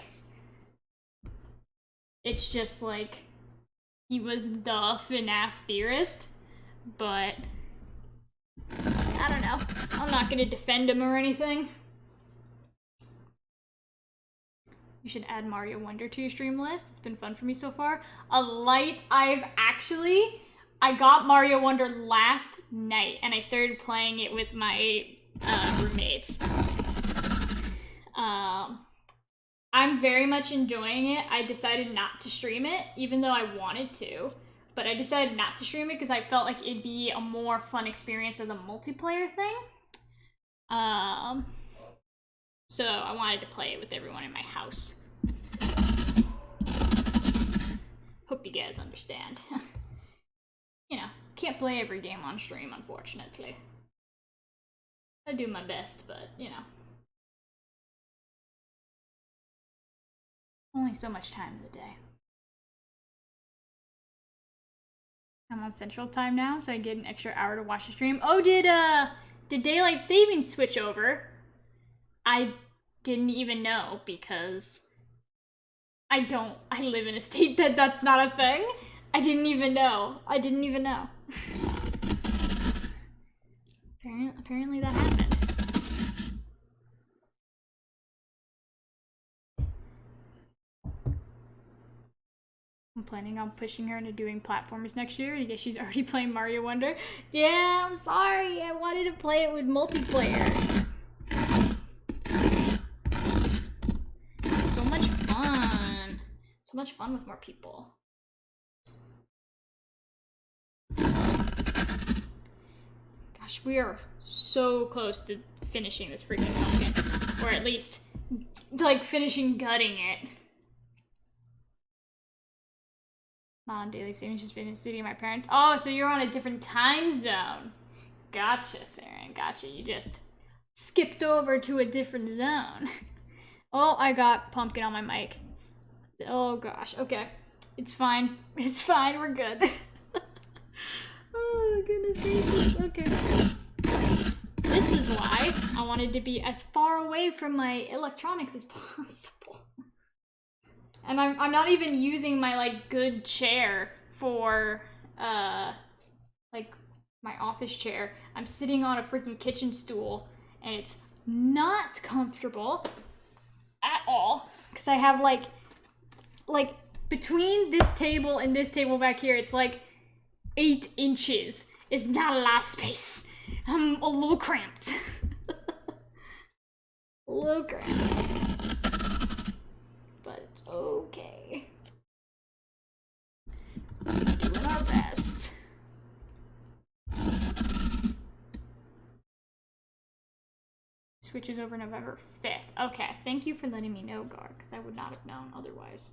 it's just like he was the FNAF theorist, but I don't know. I'm not gonna defend him or anything. You should add Mario Wonder to your stream list. It's been fun for me so far. I got Mario Wonder last night and I started playing it with my roommates. I'm very much enjoying it. I decided not to stream it, even though I wanted to. But I decided not to stream it because I felt like it'd be a more fun experience as a multiplayer thing. So I wanted to play it with everyone in my house. Hope you guys understand. You know, can't play every game on stream, unfortunately. I do my best, but, you know. Only so much time in the day. I'm on Central Time now, so I get an extra hour to watch the stream. Oh, did daylight savings switch over? I didn't even know because I live in a state that's not a thing. I didn't even know. Apparently that happened. I'm planning on pushing her into doing platformers next year. I guess she's already playing Mario Wonder. Yeah, I'm sorry. I wanted to play it with multiplayer. It's so much fun. So much fun with more people. Gosh, we are so close to finishing this freaking pumpkin. Or at least, like, finishing gutting it. On daily savings, just been in the city of my parents. Oh, so you're on a different time zone. Gotcha, Saren. Gotcha. You just skipped over to a different zone. Oh, I got Pumpkin on my mic. Oh gosh. Okay. It's fine. It's fine. We're good. Oh goodness gracious. Okay. This is why I wanted to be as far away from my electronics as possible. And I'm not even using my, like, good chair for, like, my office chair. I'm sitting on a freaking kitchen stool, and it's not comfortable at all. Because I have, like, between this table and this table back here, it's, like, 8 inches. It's not a lot of space. I'm a little cramped. A little cramped. But it's okay. Doing our best. Switches over November 5th. Okay, thank you for letting me know, Gar, because I would not have known otherwise.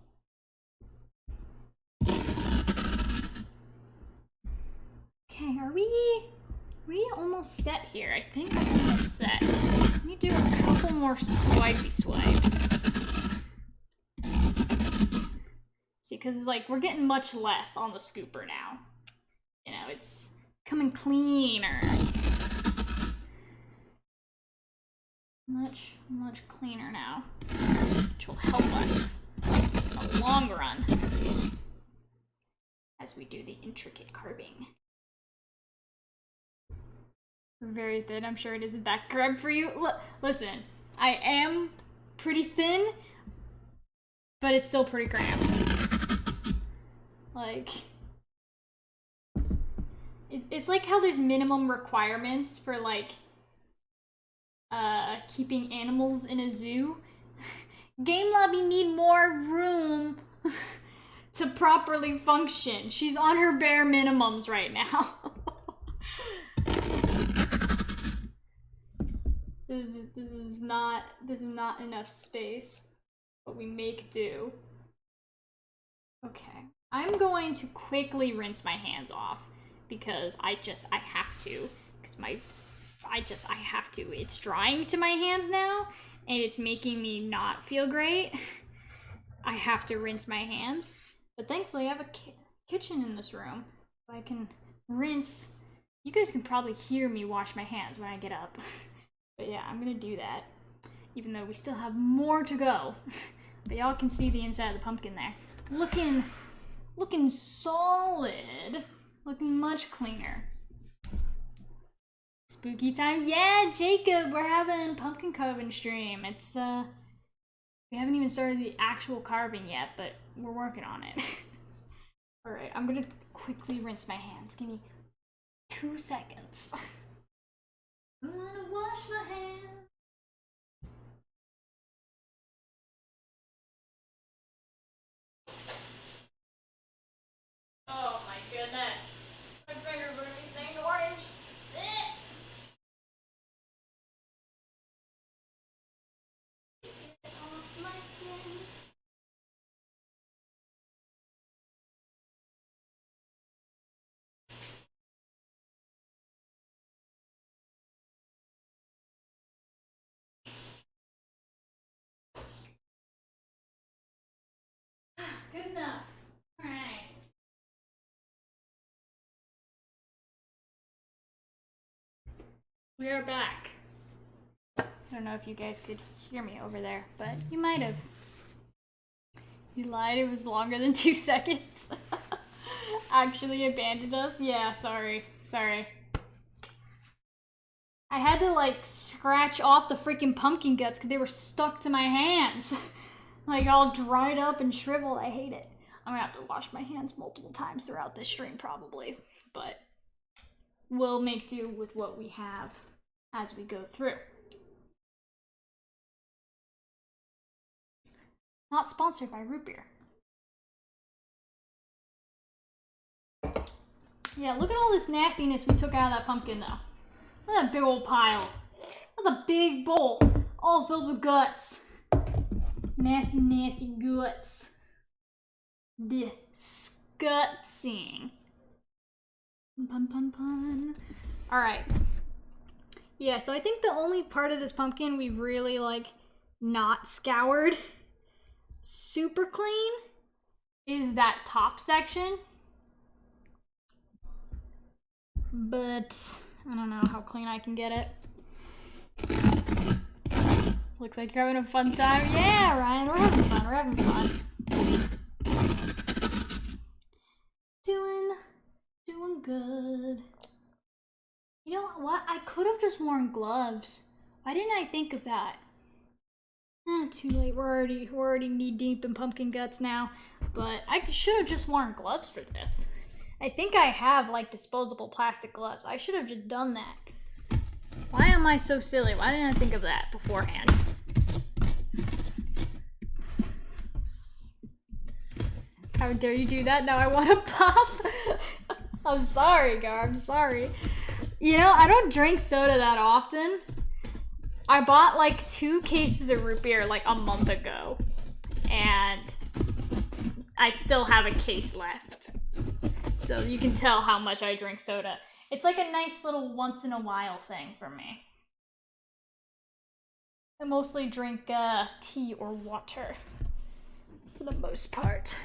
Okay, are we almost set here? I think I'm almost set. Let me do a couple more swipey swipes. See, because, like, we're getting much less on the scooper now. You know, it's coming cleaner. Much cleaner now. Which will help us in the long run as we do the intricate carving. We're very thin. I'm sure it isn't that correct for you. Listen, I am pretty thin, but it's still pretty cramped. Like, it's like how there's minimum requirements for, like, keeping animals in a zoo. Game Lobby need more room to properly function. She's on her bare minimums right now. This is not enough space, but we make do. Okay, I'm going to quickly rinse my hands off because I have to, because I have to. It's drying to my hands now, and it's making me not feel great. I have to rinse my hands, but thankfully I have a kitchen in this room, so I can rinse. You guys can probably hear me wash my hands when I get up. But yeah, I'm gonna do that, even though we still have more to go. But y'all can see the inside of the pumpkin there. Looking solid. Looking much cleaner. Spooky time? Yeah, Jacob, we're having pumpkin carving stream. It's, we haven't even started the actual carving yet, but we're working on it. Alright, I'm gonna quickly rinse my hands. Give me 2 seconds. I'm gonna wash my hands. Oh my goodness. My finger's gonna be stained orange. Off my skin. good enough? Alright. We are back. I don't know if you guys could hear me over there, but you might have. You lied, it was longer than 2 seconds. Actually abandoned us? Yeah, sorry. I had to like scratch off the freaking pumpkin guts because they were stuck to my hands. Like all dried up and shriveled. I hate it. I'm gonna have to wash my hands multiple times throughout this stream probably, but we'll make do with what we have as we go through. Not sponsored by root beer. Yeah, look at all this nastiness we took out of that pumpkin though. Look at that big old pile. That's a big bowl, all filled with guts. Nasty, nasty guts. Disgusting. Pun, pun, pun. All right. Yeah, so I think the only part of this pumpkin we've really like not scoured super clean is that top section. But I don't know how clean I can get it. Looks like you're having a fun time. Yeah, Ryan, we're having fun. Doing good. You know what? I could have just worn gloves. Why didn't I think of that? Too late. We're already knee deep in pumpkin guts now. But I should have just worn gloves for this. I think I have like disposable plastic gloves. I should have just done that. Why am I so silly? Why didn't I think of that beforehand? How dare you do that? Now I want to pop. I'm sorry, Gar. I'm sorry. You know, I don't drink soda that often. I bought like 2 cases of root beer like a month ago. And I still have a case left. So you can tell how much I drink soda. It's like a nice little once in a while thing for me. I mostly drink tea or water for the most part.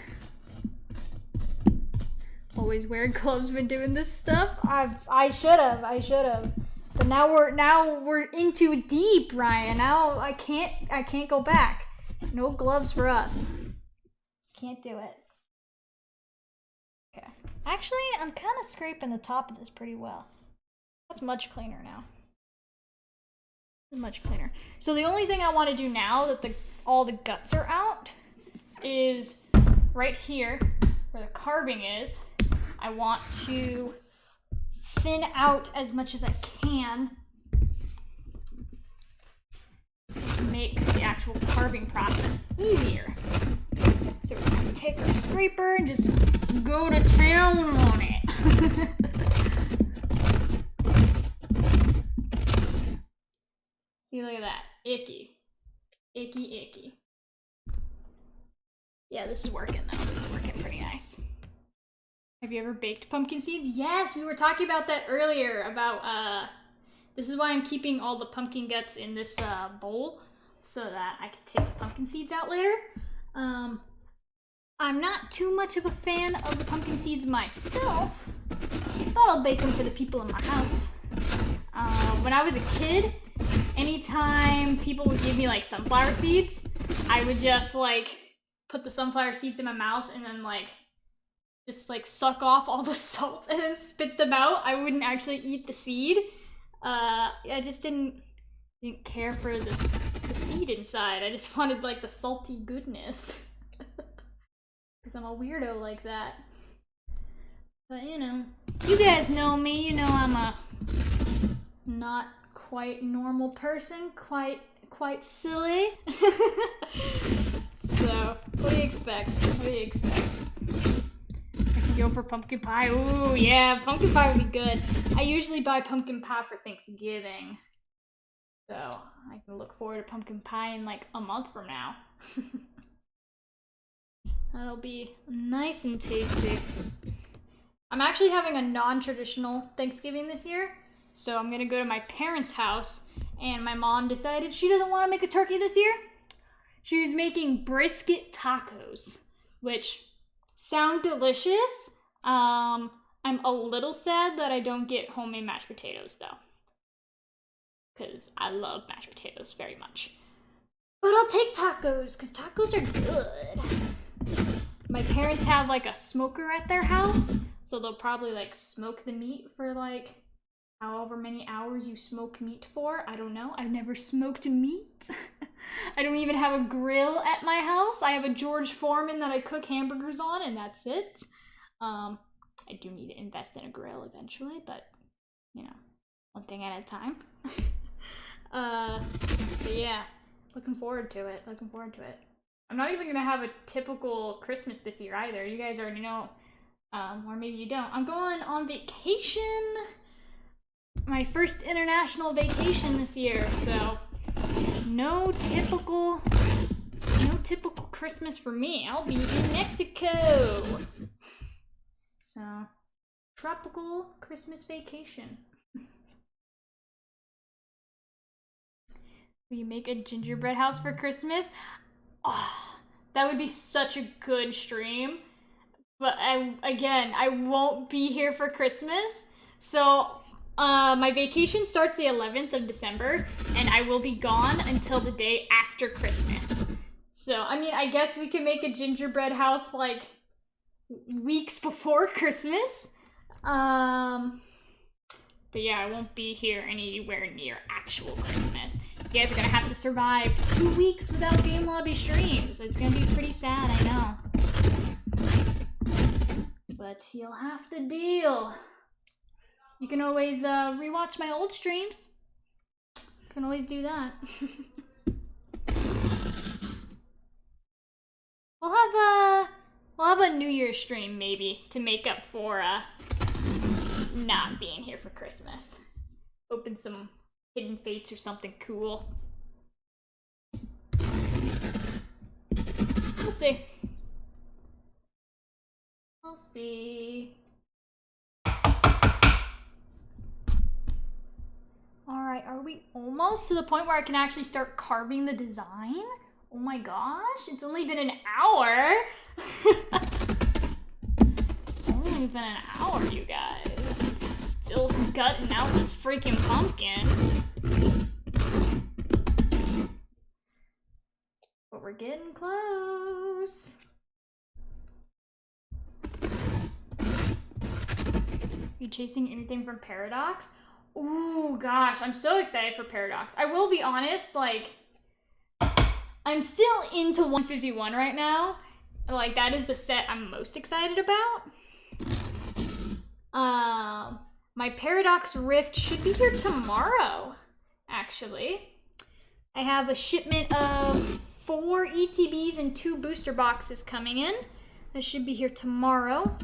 Always wear gloves when doing this stuff. I should have. But now we're into deep, Ryan. Now I can't go back. No gloves for us. Can't do it. Okay. Actually, I'm kind of scraping the top of this pretty well. That's much cleaner now. Much cleaner. So the only thing I want to do now that all the guts are out is right here where the carving is. I want to thin out as much as I can to make the actual carving process easier. So we're going to take our scraper and just go to town on it. See, look at that. Icky. Icky. Yeah, this is working though. This is working pretty nice. Have you ever baked pumpkin seeds? Yes, we were talking about that earlier about, this is why I'm keeping all the pumpkin guts in this bowl so that I can take the pumpkin seeds out later. I'm not too much of a fan of the pumpkin seeds myself, but I'll bake them for the people in my house. When I was a kid, anytime people would give me like sunflower seeds, I would just like put the sunflower seeds in my mouth and then like just like suck off all the salt and then spit them out. I wouldn't actually eat the seed. I just didn't care for the seed inside. I just wanted like the salty goodness. Because I'm a weirdo like that. But you know, you guys know me. You know I'm a not quite normal person. Quite silly. So, what do you expect? I can go for pumpkin pie. Ooh, yeah, pumpkin pie would be good. I usually buy pumpkin pie for Thanksgiving. So, I can look forward to pumpkin pie in like a month from now. That'll be nice and tasty. I'm actually having a non-traditional Thanksgiving this year. So I'm gonna go to my parents' house, and my mom decided she doesn't want to make a turkey this year. She was making brisket tacos. which sound delicious. I'm a little sad that I don't get homemade mashed potatoes though, because I love mashed potatoes very much. But I'll take tacos, because tacos are good. My parents have like a smoker at their house, so they'll probably like smoke the meat for like however many hours you smoke meat for. I don't know. I've never smoked meat. I don't even have a grill at my house. I have a George Foreman that I cook hamburgers on, and that's it. I do need to invest in a grill eventually, but you know, one thing at a time. But yeah, looking forward to it. I'm not even gonna have a typical Christmas this year either. You guys already know, or maybe you don't. I'm going on vacation. My first international vacation this year, so no typical Christmas for me. I'll be in Mexico. So, tropical Christmas vacation. Will you make a gingerbread house for Christmas? Oh, that would be such a good stream. But I won't be here for Christmas. So, my vacation starts the 11th of December, and I will be gone until the day after Christmas. So, I mean, I guess we can make a gingerbread house, like, weeks before Christmas. But yeah, I won't be here anywhere near actual Christmas. You guys are gonna have to survive 2 weeks without Game Lobby streams. It's gonna be pretty sad, I know. But you'll have to deal. You can always rewatch my old streams. You can always do that. We'll have a New Year's stream maybe to make up for not being here for Christmas. Open some Hidden Fates or something cool. We'll see. We'll see. Alright, are we almost to the point where I can actually start carving the design? Oh my gosh, it's only been an hour. It's only been an hour, you guys. Still gutting out this freaking pumpkin. But we're getting close. You chasing anything from Paradox? Ooh, gosh, I'm so excited for Paradox. I will be honest, like, I'm still into 151 right now. Like, that is the set I'm most excited about. My Paradox Rift should be here tomorrow, actually. I have a shipment of 4 ETBs and 2 booster boxes coming in. That should be here tomorrow.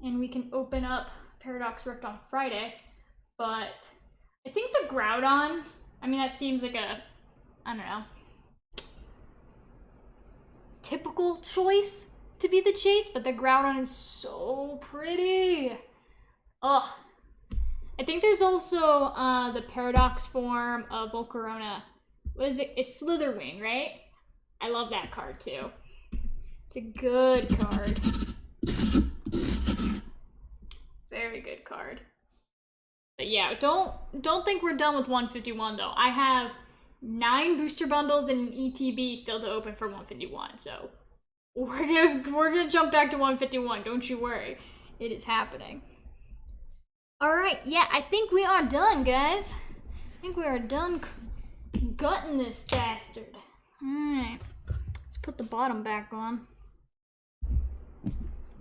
And we can open up Paradox Rift on Friday. But I think the Groudon, I mean, that seems like a, I don't know, typical choice to be the chase, but the Groudon is so pretty. Ugh. I think there's also the Paradox form of Volcarona. What is it? It's Slitherwing, right? I love that card too. It's a good card. Very good card. But yeah, don't think we're done with 151 though. I have 9 booster bundles and an ETB still to open for 151, so we're gonna jump back to 151. Don't you worry, it is happening. All right, yeah, I think we are done, guys. I think we are done gutting this bastard. All right, let's put the bottom back on.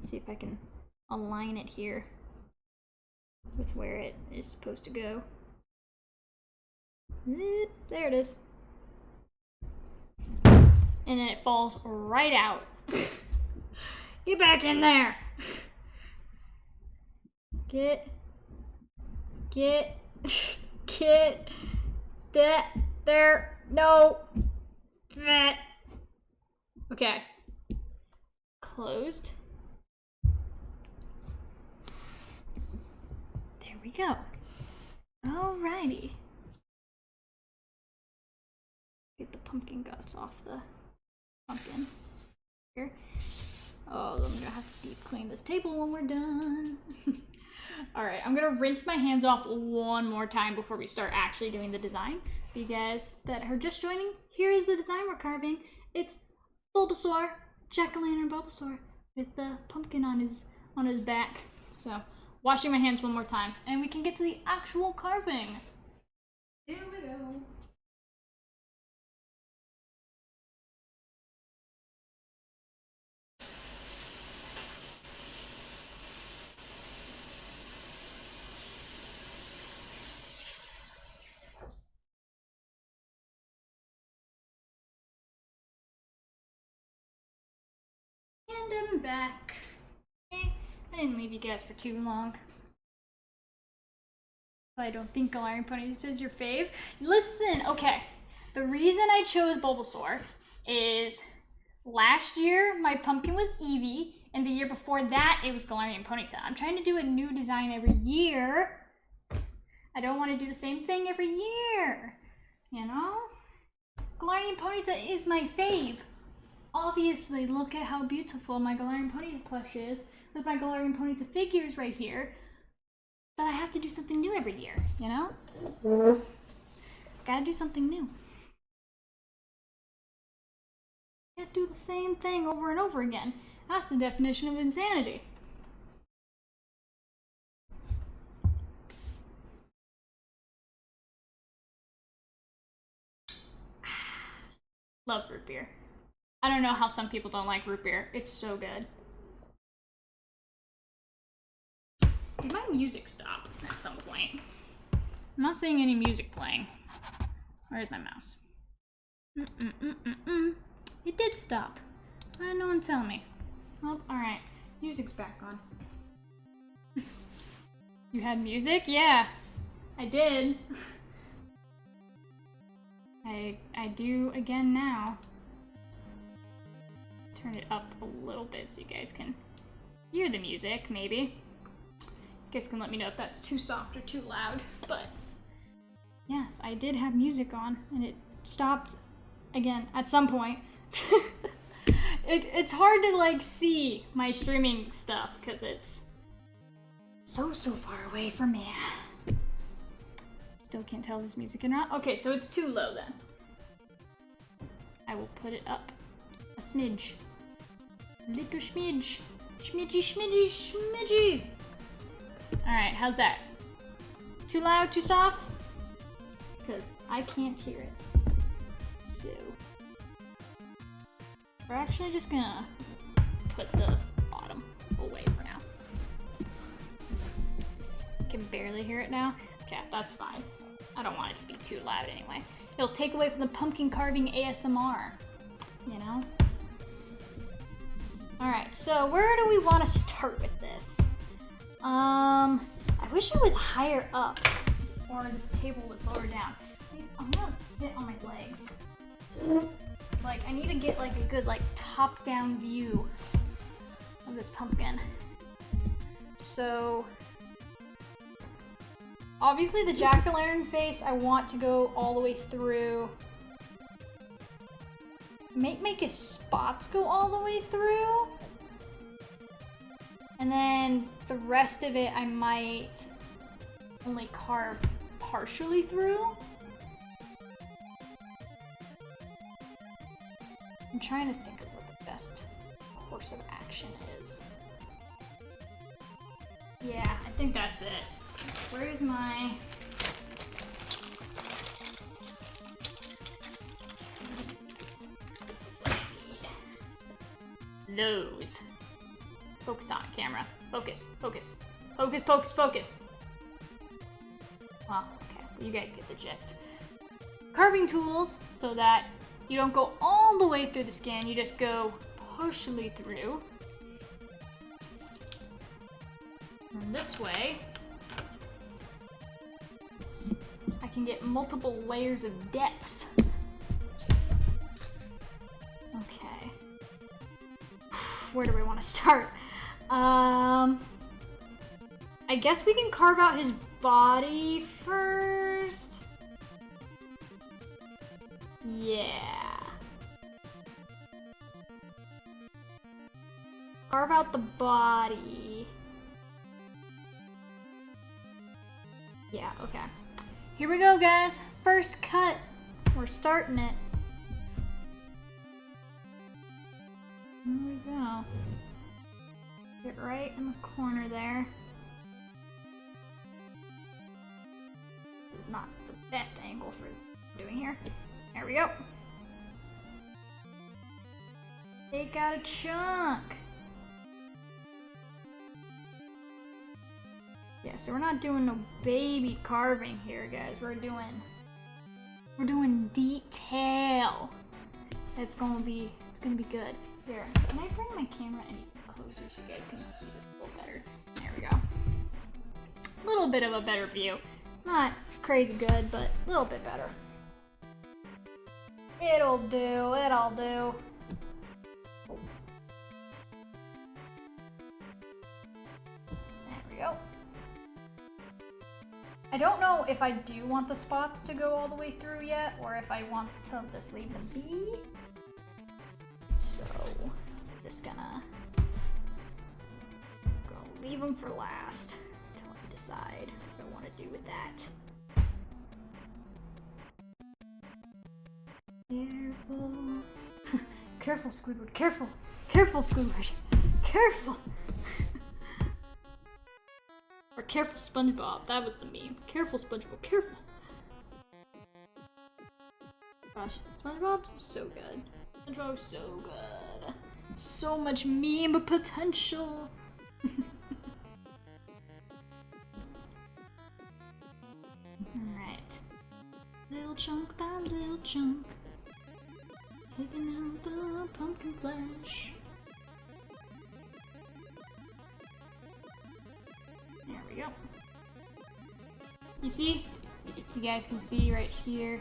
See if I can align it here with where it is supposed to go. There it is. And then it falls right out. Get back in there. Get that there. No. That. Okay. Closed. There we go. Alrighty. Get the pumpkin guts off the pumpkin. here. Oh, I'm gonna have to deep clean this table when we're done. All right, I'm gonna rinse my hands off one more time before we start actually doing the design. For you guys that are just joining, here is the design we're carving. It's Bulbasaur, Jack-o'-lantern Bulbasaur, with the pumpkin on his back. So, washing my hands one more time, and we can get to the actual carving. Here we go. And I'm back. I didn't leave you guys for too long. I don't think Galarian Ponyta is your fave. Listen, okay. The reason I chose Bulbasaur is last year my pumpkin was Eevee, and the year before that it was Galarian Ponyta. I'm trying to do a new design every year. I don't want to do the same thing every year, you know? Galarian Ponyta is my fave. Obviously, look at how beautiful my Galarian Ponyta plush is with my Galarian Ponyta figures right here. But I have to do something new every year, you know? Gotta do something new. Can't do the same thing over and over again. That's the definition of insanity. Love root beer. I don't know how some people don't like root beer. It's so good. Did my music stop at some point? I'm not seeing any music playing. Where's my mouse? It did stop. Why did no one tell me? Oh, alright. Music's back on. You had music? Yeah, I did. I do again now. Turn it up a little bit so you guys can hear the music, maybe. You guys can let me know if that's too soft or too loud, but yes, I did have music on and it stopped again at some point. It's hard to like see my streaming stuff because it's so far away from me. Still can't tell if there's music or not. Okay, so it's too low then. I will put it up a smidge. Little smidge. Smidgy. Alright, how's that? Too loud, too soft? Because I can't hear it. So, we're actually just gonna put the bottom away for now. Can barely hear it now? Okay, that's fine. I don't want it to be too loud anyway. It'll take away from the pumpkin carving ASMR, you know? Alright, so where do we want to start with this? I wish it was higher up, or this table was lower down. I'm gonna sit on my legs. Like, I need to get like a good like top-down view of this pumpkin. So, obviously the jack-o'-lantern face I want to go all the way through. Make his spots go all the way through. And then the rest of it I might only carve partially through. I'm trying to think of what the best course of action is. Yeah, I think that's it. Where's my... This is what I need. Those. Focus on it, camera. Focus. Focus. Focus. Well, okay. You guys get the gist. Carving tools so that you don't go all the way through the skin, you just go partially through. And this way, I can get multiple layers of depth. Okay. Where do we want to start? I guess we can carve out his body first. Yeah. Carve out the body. Yeah, okay. Here we go, guys. First cut. We're starting it. Here we go. Get right in the corner there. This is not the best angle for doing here. There we go. Take out a chunk. Yeah, so we're not doing no baby carving here, guys. We're doing detail. It's gonna be good. Here, can I bring my camera any closer so you guys can see this a little better? There we go. A little bit of a better view. Not crazy good, but a little bit better. It'll do, it'll do. There we go. I don't know if I do want the spots to go all the way through yet, or if I want to just leave them be. So, I'm just gonna leave them for last until I decide what I want to do with that. Careful. Careful, Squidward, careful. Careful, Squidward. Careful. Or careful, SpongeBob. That was the meme. Careful, SpongeBob, careful. Gosh, SpongeBob's so good. SpongeBob's so good. So much meme potential. Alright. Little chunk by little chunk. Taking out the pumpkin flesh. There we go. You see? You guys can see right here.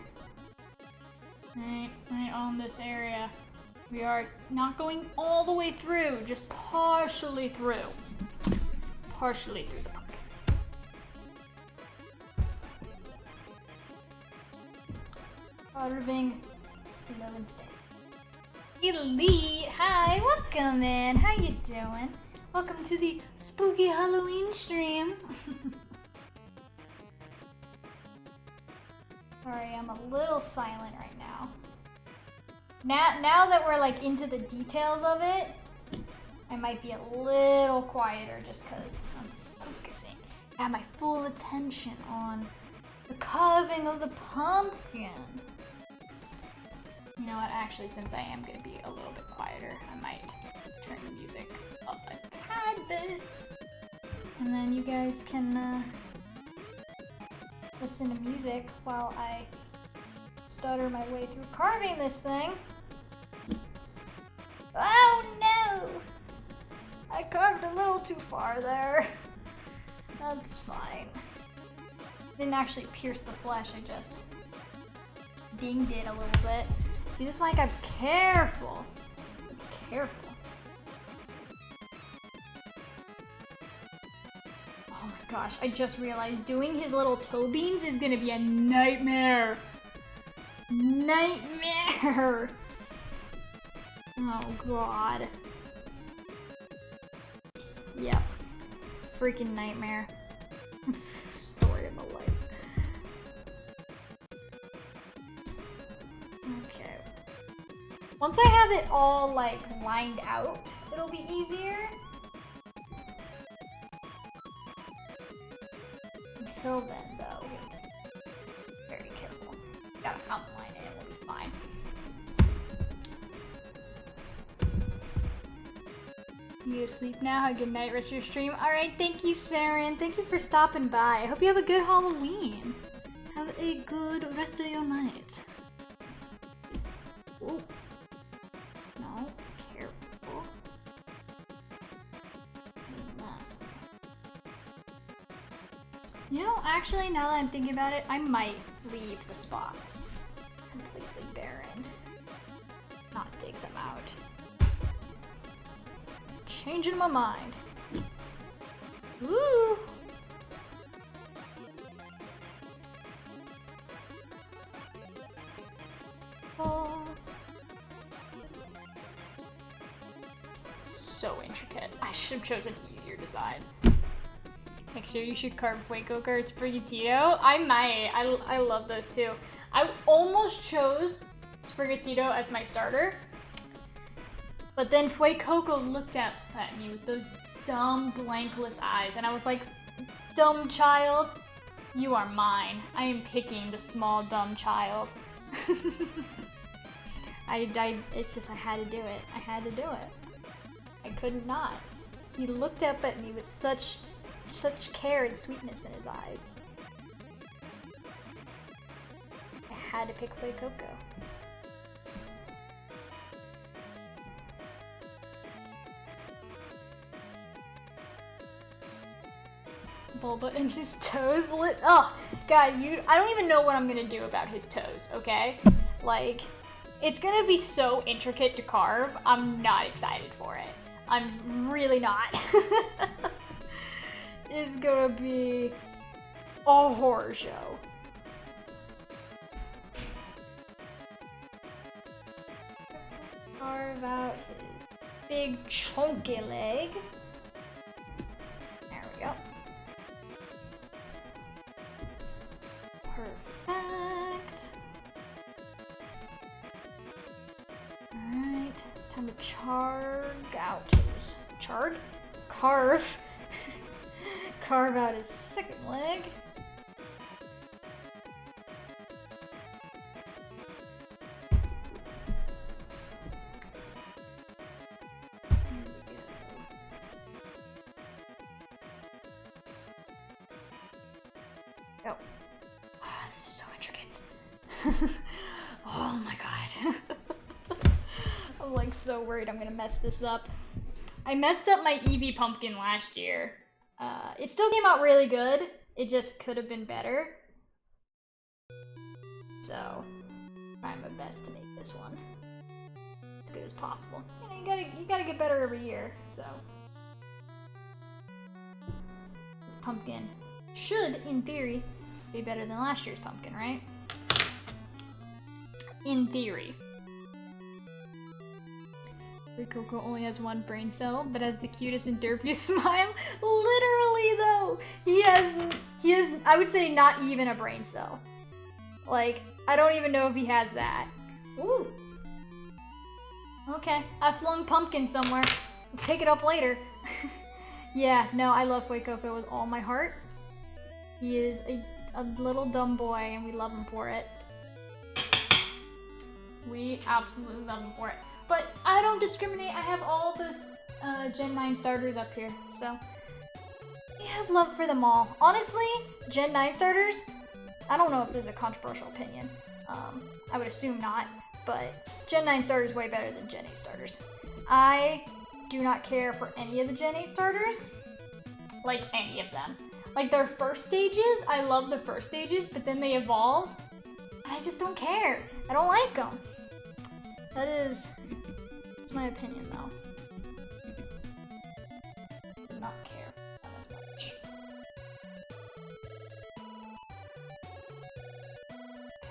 Right on this area. We are not going all the way through, just partially through. Partially through the pumpkin. Carving slow and steady. Elite, hi, welcome in. How you doing? Welcome to the spooky Halloween stream. Sorry, I'm a little silent right now. Now that we're like into the details of it, I might be a little quieter just because I'm focusing. I have my full attention on the carving of the pumpkin. You know what, actually, since I am going to be a little bit quieter, I might turn the music up a tad bit. And then you guys can listen to music while I stutter my way through carving this thing. Oh no! I carved a little too far there. That's fine. Didn't actually pierce the flesh, I just dinged it a little bit. See, this one I gotta be careful. Be careful. Oh my gosh, I just realized doing his little toe beans is gonna be a nightmare. Nightmare! Oh god. Yep. Freaking nightmare. Story of my life. Okay. Once I have it all like lined out, it'll be easier. Until then though, we have to be very careful. Gotta outline it, we'll be fine. You asleep now? Have a good night, rest of your stream. Alright, thank you, Saren. Thank you for stopping by. I hope you have a good Halloween. Have a good rest of your night. Ooh. No, careful. You know, actually, now that I'm thinking about it, I might leave the spots completely barren. Not dig them out. Changing my mind. Ooh. Oh. so intricate. I should have chosen an easier design. Next year you should carve Fuecoco or Sprigatito. I might. I love those too. I almost chose Sprigatito as my starter, but then Fuecoco looked at me with those dumb, blankless eyes, and I was like, dumb child, you are mine. I am picking the small, dumb child. It's just, I had to do it. I had to do it. I couldn't not. He looked up at me with such care and sweetness in his eyes. I had to pick Fuecoco. Bulba and his toes oh, guys, I don't even know what I'm gonna do about his toes, okay? Like, it's gonna be so intricate to carve, I'm not excited for it. I'm really not. It's gonna be a horror show. Carve out his big chunky leg. There we go. Perfect. Alright, time to carve out his second leg. Go. Oh, this is so intricate. Oh my god. I'm like so worried I'm gonna mess this up. I messed up my Eevee pumpkin last year. It still came out really good. It just could have been better. So, trying my best to make this one as good as possible. You know, you gotta get better every year, so. This pumpkin should, in theory, be better than last year's pumpkin, right? In theory. Fuecoco only has one brain cell, but has the cutest and derpiest smile. Literally, though, he has, I would say, not even a brain cell. Like, I don't even know if he has that. Ooh. Okay, I flung pumpkin somewhere. I'll pick it up later. Yeah, no, I love Fuecoco with all my heart. He is a little dumb boy, and we love him for it. We absolutely love him for it. But I don't discriminate. I have all those Gen 9 starters up here, so we have love for them all. Honestly, Gen 9 starters, I don't know if this is a controversial opinion. I would assume not, but Gen 9 starters way better than Gen 8 starters. I do not care for any of the Gen 8 starters, like any of them. Like their first stages, I love the first stages, but then they evolve, and I just don't care. I don't like them. That's my opinion, though. Do not care as much.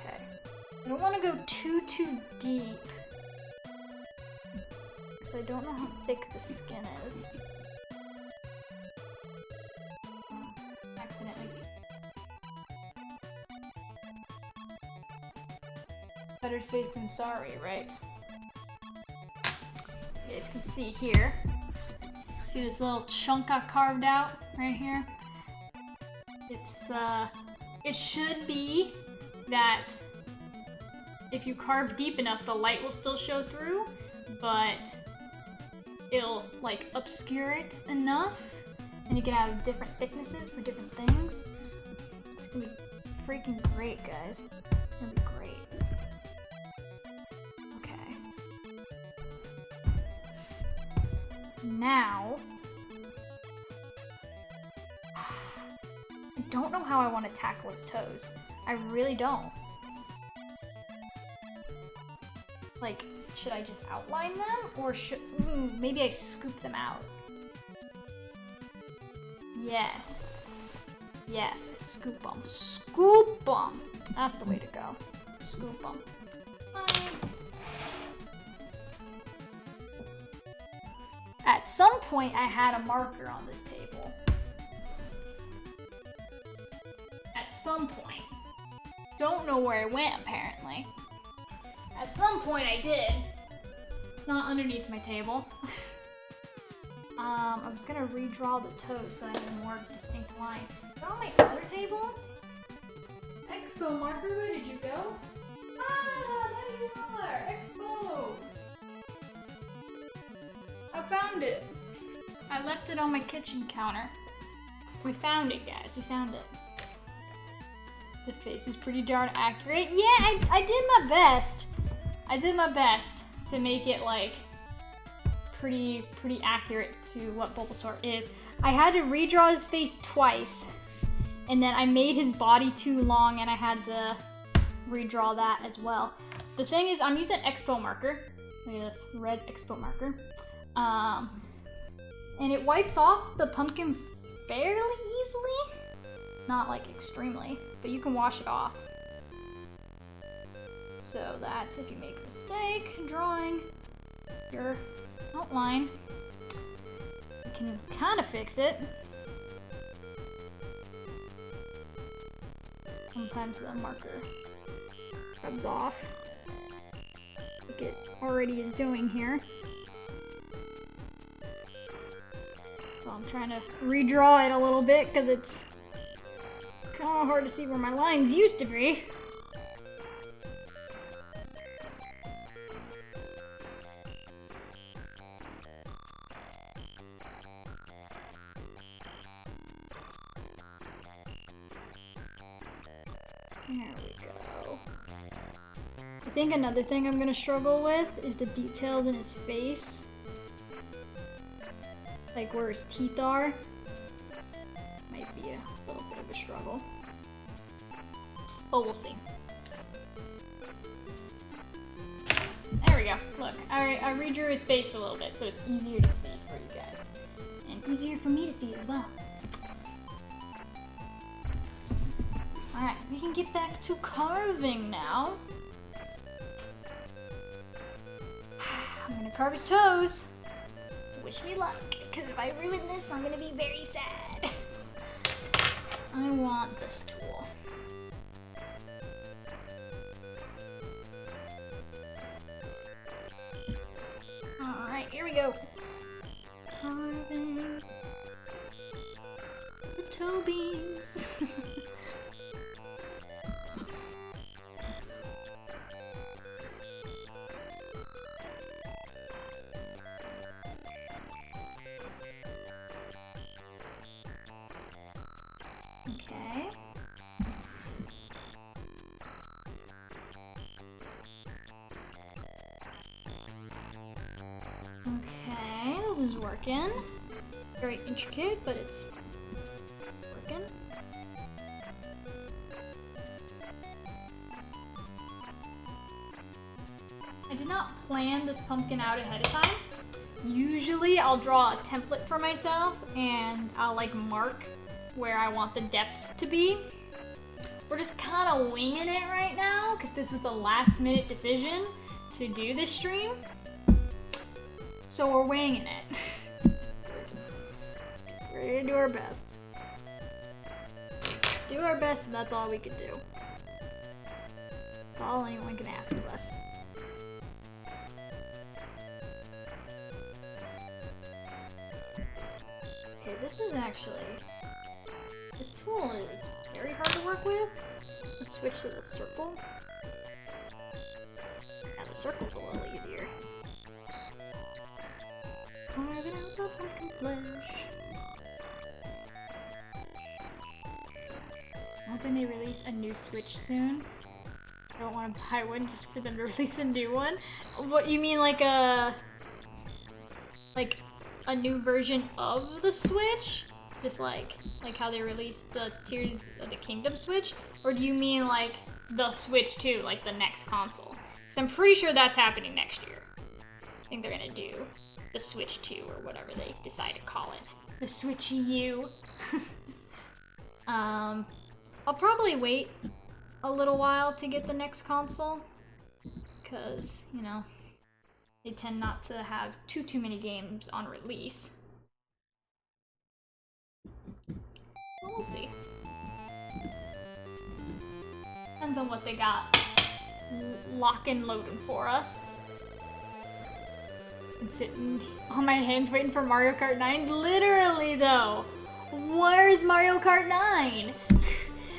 Okay. I don't want to go too deep. Because I don't know how thick the skin is. Accidentally. Better safe than sorry, right? You guys can see here. See this little chunk I carved out right here? It should be that if you carve deep enough, the light will still show through, but it'll like obscure it enough, and you can have different thicknesses for different things. It's gonna be freaking great, guys. It's gonna be great. Now, I don't know how I want to tackle his toes. I really don't. Like, should I just outline them? Or should, maybe I scoop them out. Yes. Yes, scoop them. Scoop them! That's the way to go. Scoop them. At some point, I had a marker on this table. At some point. Don't know where it went, apparently. At some point, I did. It's not underneath my table. I'm just gonna redraw the toes so I have a more distinct line. Is that on my other table? Expo marker, where did you go? Ah, there you are! Expo! I found it! I left it on my kitchen counter. We found it, guys. We found it. The face is pretty darn accurate. Yeah, I did my best. I did my best to make it like pretty accurate to what Bulbasaur is. I had to redraw his face twice, and then I made his body too long and I had to redraw that as well. The thing is, I'm using Expo marker. Look at this, red Expo marker. And it wipes off the pumpkin fairly easily. Not like extremely, but you can wash it off. So that's if you make a mistake drawing your outline, you can kind of fix it. Sometimes the marker rubs off, like it already is doing here. So I'm trying to redraw it a little bit because it's kind of hard to see where my lines used to be. There we go. I think another thing I'm gonna struggle with is the details in his face. Like where his teeth are. Might be a little bit of a struggle. But we'll see. There we go. Look, I redrew his face a little bit so it's easier to see for you guys. And easier for me to see as well. Alright, we can get back to carving now. I'm gonna carve his toes. Wish me luck, because if I ruin this, I'm gonna be very sad. I want this tool. Alright, here we go. Carving the toe beams. Okay. Okay, this is working. Very intricate, but it's working. I did not plan this pumpkin out ahead of time. Usually I'll draw a template for myself and I'll like mark where I want the depth to be. We're just kind of winging it right now because this was a last minute decision to do this stream. So we're winging it. We're gonna do our best. Do our best, and that's all we can do. That's all anyone can ask of us. Okay, this is actually... This tool is very hard to work with. Let's switch to the circle. Now the circle's a little easier. Carving out the pumpkin flesh. I'm hoping they release a new Switch soon. I don't want to buy one just for them to release a new one. What, you mean like a new version of the Switch? Just like how they released the Tears of the Kingdom Switch? Or do you mean like the Switch 2, like the next console? Because I'm pretty sure that's happening next year. I think they're gonna do the Switch 2 or whatever they decide to call it. The Switchy U. I'll probably wait a little while to get the next console. Because, you know, They tend not to have too many games on release. Well, we'll see. Depends on what they got lock and loading for us. I'm sitting on my hands waiting for Mario Kart 9. Literally though, where's Mario Kart 9?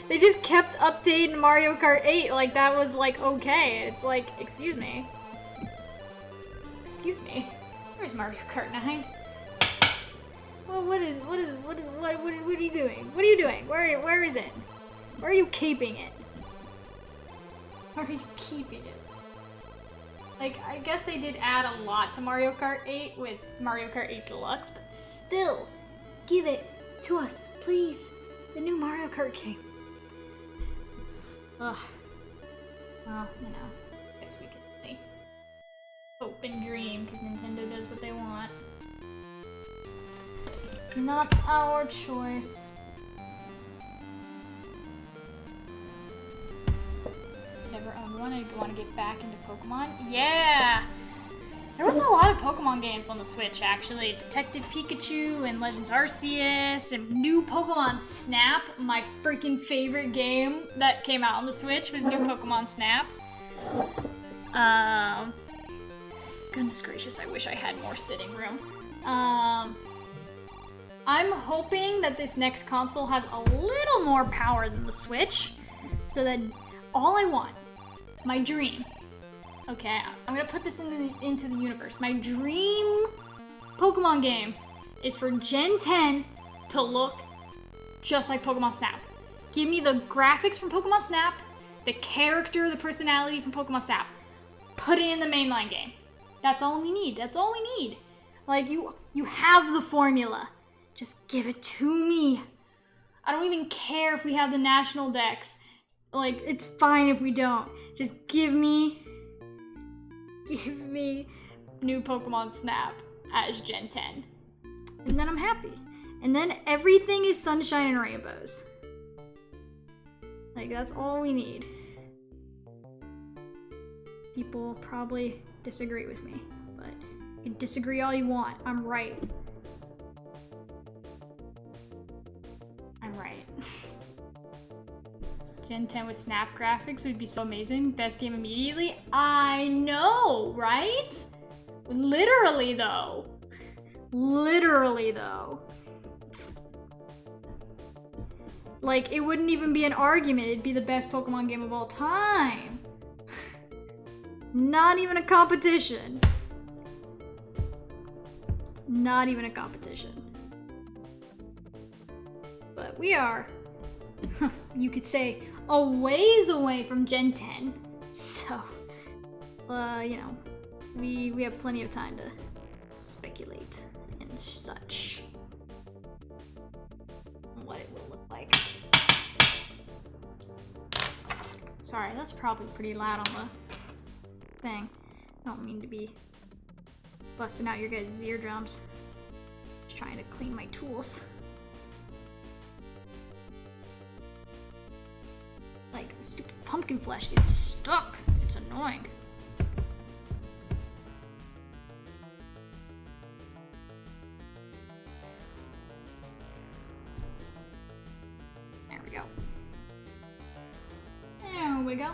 They just kept updating Mario Kart 8 like that was like okay. It's like, excuse me. Excuse me. Where's Mario Kart 9? Well, what are you doing? What are you doing? Where is it? Where are you keeping it? Where are you keeping it? Like, I guess they did add a lot to Mario Kart 8 with Mario Kart 8 Deluxe, but still, give it to us, please. The new Mario Kart game. Ugh. Well, you know, I guess we can really hope and dream, because Nintendo does what they want. It's not our choice. Never owned one. I want to get back into Pokemon. Yeah! There was a lot of Pokemon games on the Switch, actually. Detective Pikachu and Legends Arceus and new Pokemon Snap. My freaking favorite game that came out on the Switch was new Pokemon Snap. Goodness gracious, I wish I had more sitting room. I'm hoping that this next console has a little more power than the Switch, so that all I want, my dream, okay, I'm gonna put this into the universe. My dream Pokemon game is for Gen 10 to look just like Pokemon Snap. Give me the graphics from Pokemon Snap, the character, the personality from Pokemon Snap. Put it in the mainline game. That's all we need. That's all we need. Like, you have the formula. Just give it to me. I don't even care if we have the national decks. Like, it's fine if we don't. Just give me new Pokemon Snap as Gen 10. And then I'm happy. And then everything is sunshine and rainbows. Like, that's all we need. People probably disagree with me, but you can disagree all you want. I'm right. I'm right. Gen 10 with Snap graphics would be so amazing. Best game immediately. I know, right? Literally though. Literally though. Like, it wouldn't even be an argument. It'd be the best Pokemon game of all time. Not even a competition. Not even a competition. But we are, you could say, a ways away from Gen 10. So, you know, we have plenty of time to speculate and such on what it will look like. Sorry, that's probably pretty loud on the thing. I don't mean to be busting out your guys' eardrums. Just trying to clean my tools. Like, the stupid pumpkin flesh gets stuck. It's annoying. There we go. There we go.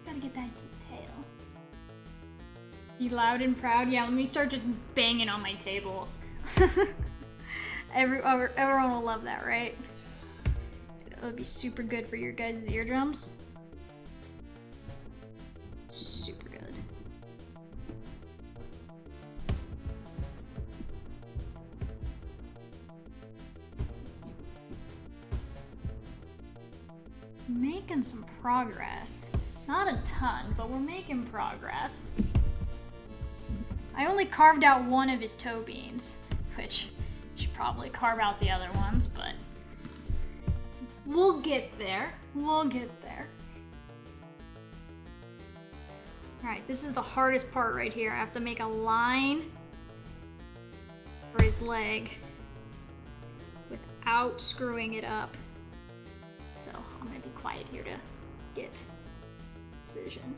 Gotta get that detail. Be loud and proud? Yeah, let me start just banging on my tables. Everyone will love that, right? It would be super good for your guys' eardrums. Super good. Making some progress. Not a ton, but we're making progress. I only carved out one of his toe beans, which I should probably carve out the other ones, but we'll get there. We'll get there. Alright, this is the hardest part right here. I have to make a line for his leg without screwing it up. So I'm gonna be quiet here to get precision.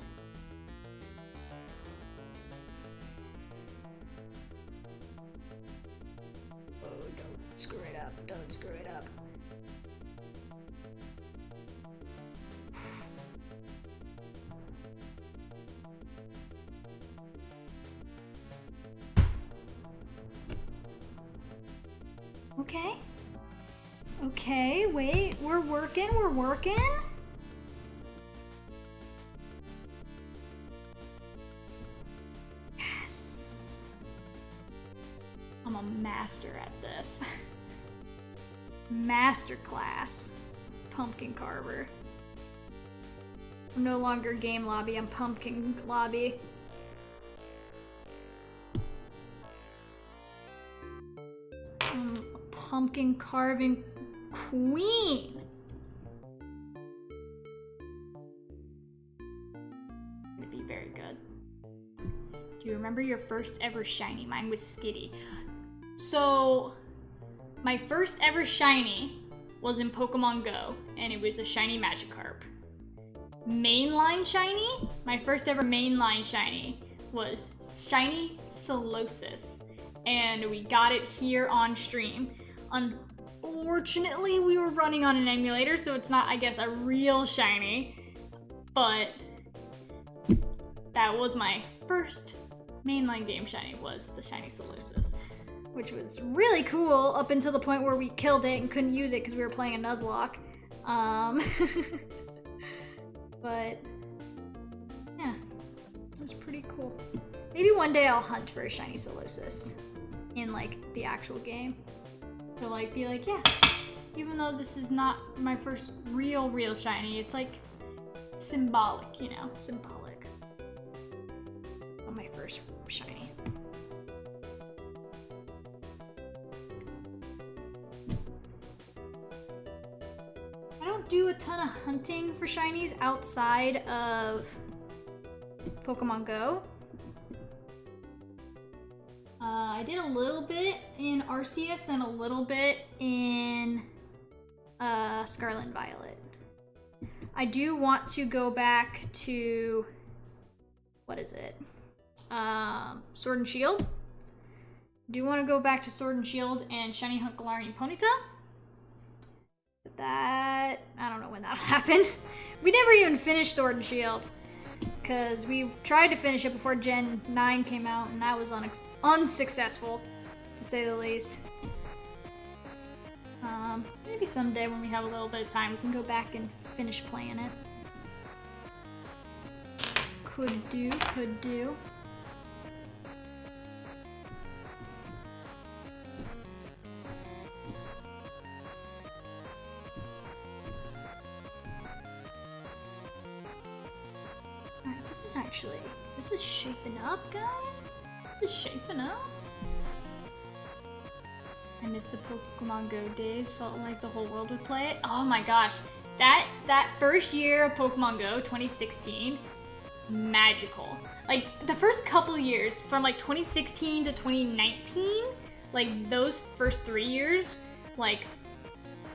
Don't screw it up. Okay. Okay, wait, we're working. Yes. I'm a master at this. Masterclass. Pumpkin carver. I'm no longer game lobby, I'm pumpkin lobby. Pumpkin carving queen. It'd be very good. Do you remember your first ever shiny? Mine was Skitty. So, my first ever shiny was in Pokemon Go, and it was a shiny Magikarp. Mainline shiny? My first ever mainline shiny was shiny Solosis, and we got it here on stream. Unfortunately, we were running on an emulator, so it's not, I guess, a real shiny, but that was my first mainline game shiny, was the shiny Solosis, which was really cool up until the point where we killed it and couldn't use it because we were playing a Nuzlocke. But yeah, it was pretty cool. Maybe one day I'll hunt for a shiny Solosis in like the actual game. To like be like, yeah, even though this is not my first real shiny, it's like symbolic, you know, symbolic of my first shiny. I don't do a ton of hunting for shinies outside of Pokemon Go. I did a little bit in Arceus and a little bit in Scarlet and Violet. I do want to go back to, what is it? Sword and Shield. Do want to go back to Sword and Shield and shiny hunt Galarian Ponyta. But that, I don't know when that'll happen. We never even finished Sword and Shield, because we tried to finish it before Gen 9 came out, and that was unsuccessful, to say the least. Maybe someday when we have a little bit of time, we can go back and finish playing it. Could do. This is shaping up, guys. This is shaping up. I miss the Pokemon Go days. Felt like the whole world would play it. Oh my gosh. That first year of Pokemon Go, 2016, magical. Like, the first couple years, from like 2016 to 2019, like those first 3 years, like,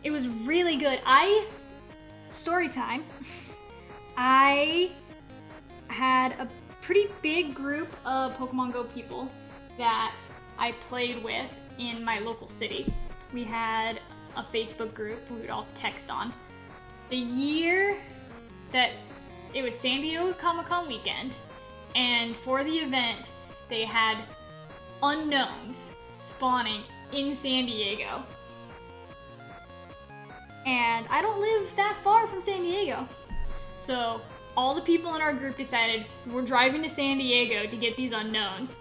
it was really good. Story time. I had a pretty big group of Pokemon Go people that I played with in my local city. We had a Facebook group we would all text on. The year that it was San Diego Comic-Con weekend, and for the event, they had unknowns spawning in San Diego. And I don't live that far from San Diego. So all the people in our group decided we're driving to San Diego to get these unknowns.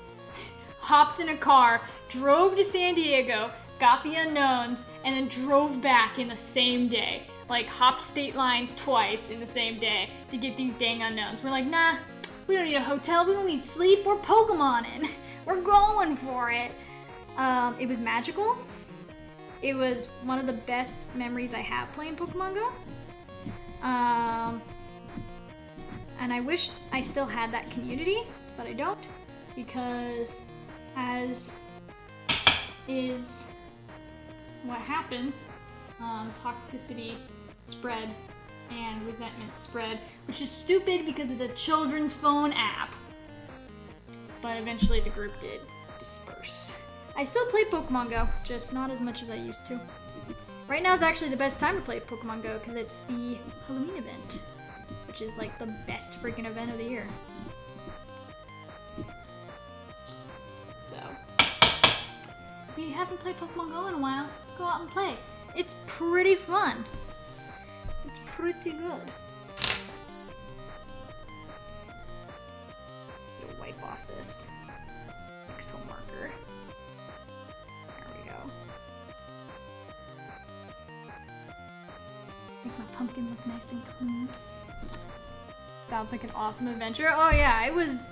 Hopped in a car, drove to San Diego, got the unknowns, and then drove back in the same day. Like, hopped state lines twice in the same day to get these dang unknowns. We're like, nah, we don't need a hotel, we don't need sleep, we're Pokemonin'. We're going for it. It was magical. It was one of the best memories I have playing Pokemon Go. And I wish I still had that community, but I don't, because as is what happens, toxicity spread and resentment spread, which is stupid because it's a children's phone app. But eventually the group did disperse. I still play Pokemon Go, just not as much as I used to. Right now is actually the best time to play Pokemon Go because it's the Halloween event, which is like the best freaking event of the year. So, if you haven't played Pokemon Go in a while, go out and play. It's pretty fun. It's pretty good. Wipe off this expo marker. There we go. Make my pumpkin look nice and clean. Sounds like an awesome adventure. Oh yeah, it was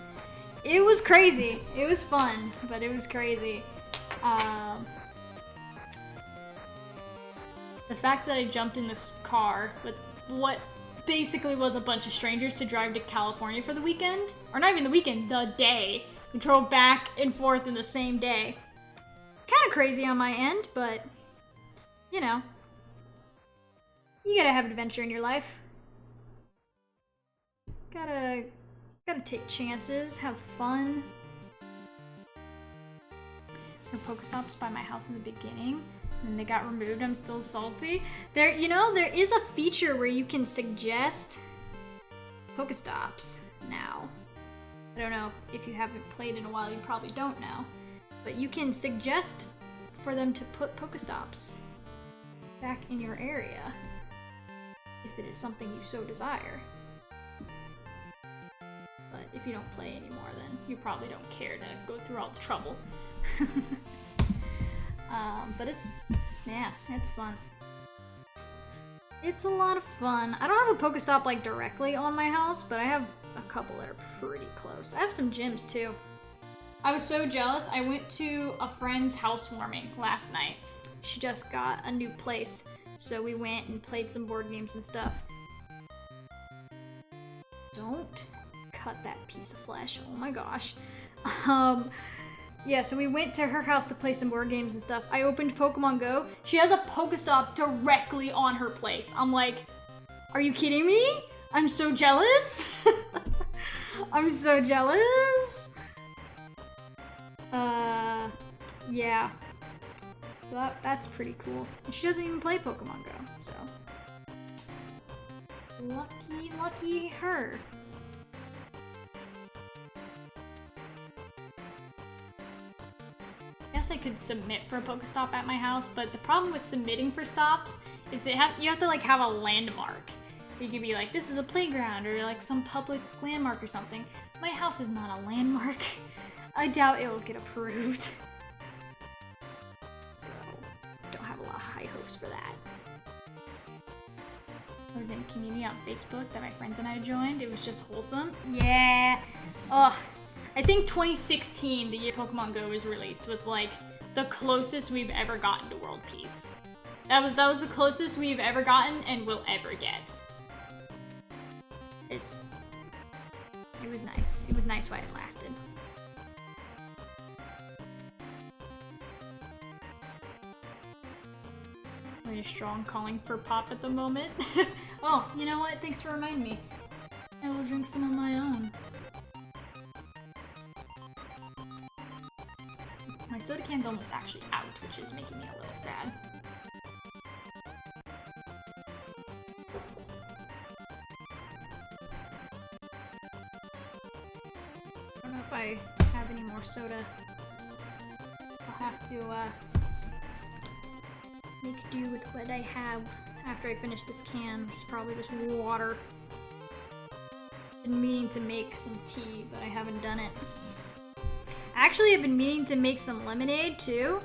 crazy. It was fun, but it was crazy. The fact that I jumped in this car with what basically was a bunch of strangers to drive to California for the weekend, or not even the weekend, the day. We drove back and forth in the same day. Kind of crazy on my end, but you know, you gotta have adventure in your life. Gotta take chances, have fun. The Pokestops by my house in the beginning, and they got removed. I'm still salty. There is a feature where you can suggest Pokestops now. I don't know if you haven't played in a while, you probably don't know. But you can suggest for them to put Pokestops back in your area if it is something you so desire. But if you don't play anymore, then you probably don't care to go through all the trouble. But it's fun. It's a lot of fun. I don't have a Pokestop like directly on my house, but I have a couple that are pretty close. I have some gyms too. I was so jealous. I went to a friend's housewarming last night. She just got a new place, so we went and played some board games and stuff. Don't cut that piece of flesh. Oh my gosh. Yeah, so we went to her house to play some board games and stuff. I opened Pokemon Go. She has a Pokestop directly on her place. I'm like, are you kidding me? I'm so jealous. I'm so jealous. Yeah. So that's pretty cool. And she doesn't even play Pokemon Go, so. Lucky her. I guess I could submit for a Pokestop at my house, but the problem with submitting for stops is you have to like have a landmark. You could be like, this is a playground or like some public landmark or something. My house is not a landmark. I doubt it will get approved. So, don't have a lot of high hopes for that. I was in a community on Facebook that my friends and I joined. It was just wholesome. Yeah. Ugh. I think 2016, the year Pokemon Go was released, was like the closest we've ever gotten to world peace. That was the closest we've ever gotten and will ever get. It was nice. It was nice while it lasted. Really strong calling for pop at the moment. Oh, you know what? Thanks for reminding me. I will drink some of my own. My soda can's almost actually out, which is making me a little sad. I don't know if I have any more soda. I'll have to make do with what I have after I finish this can, which is probably just water. Been meaning to make some tea, but I haven't done it. Actually, I've been meaning to make some lemonade too,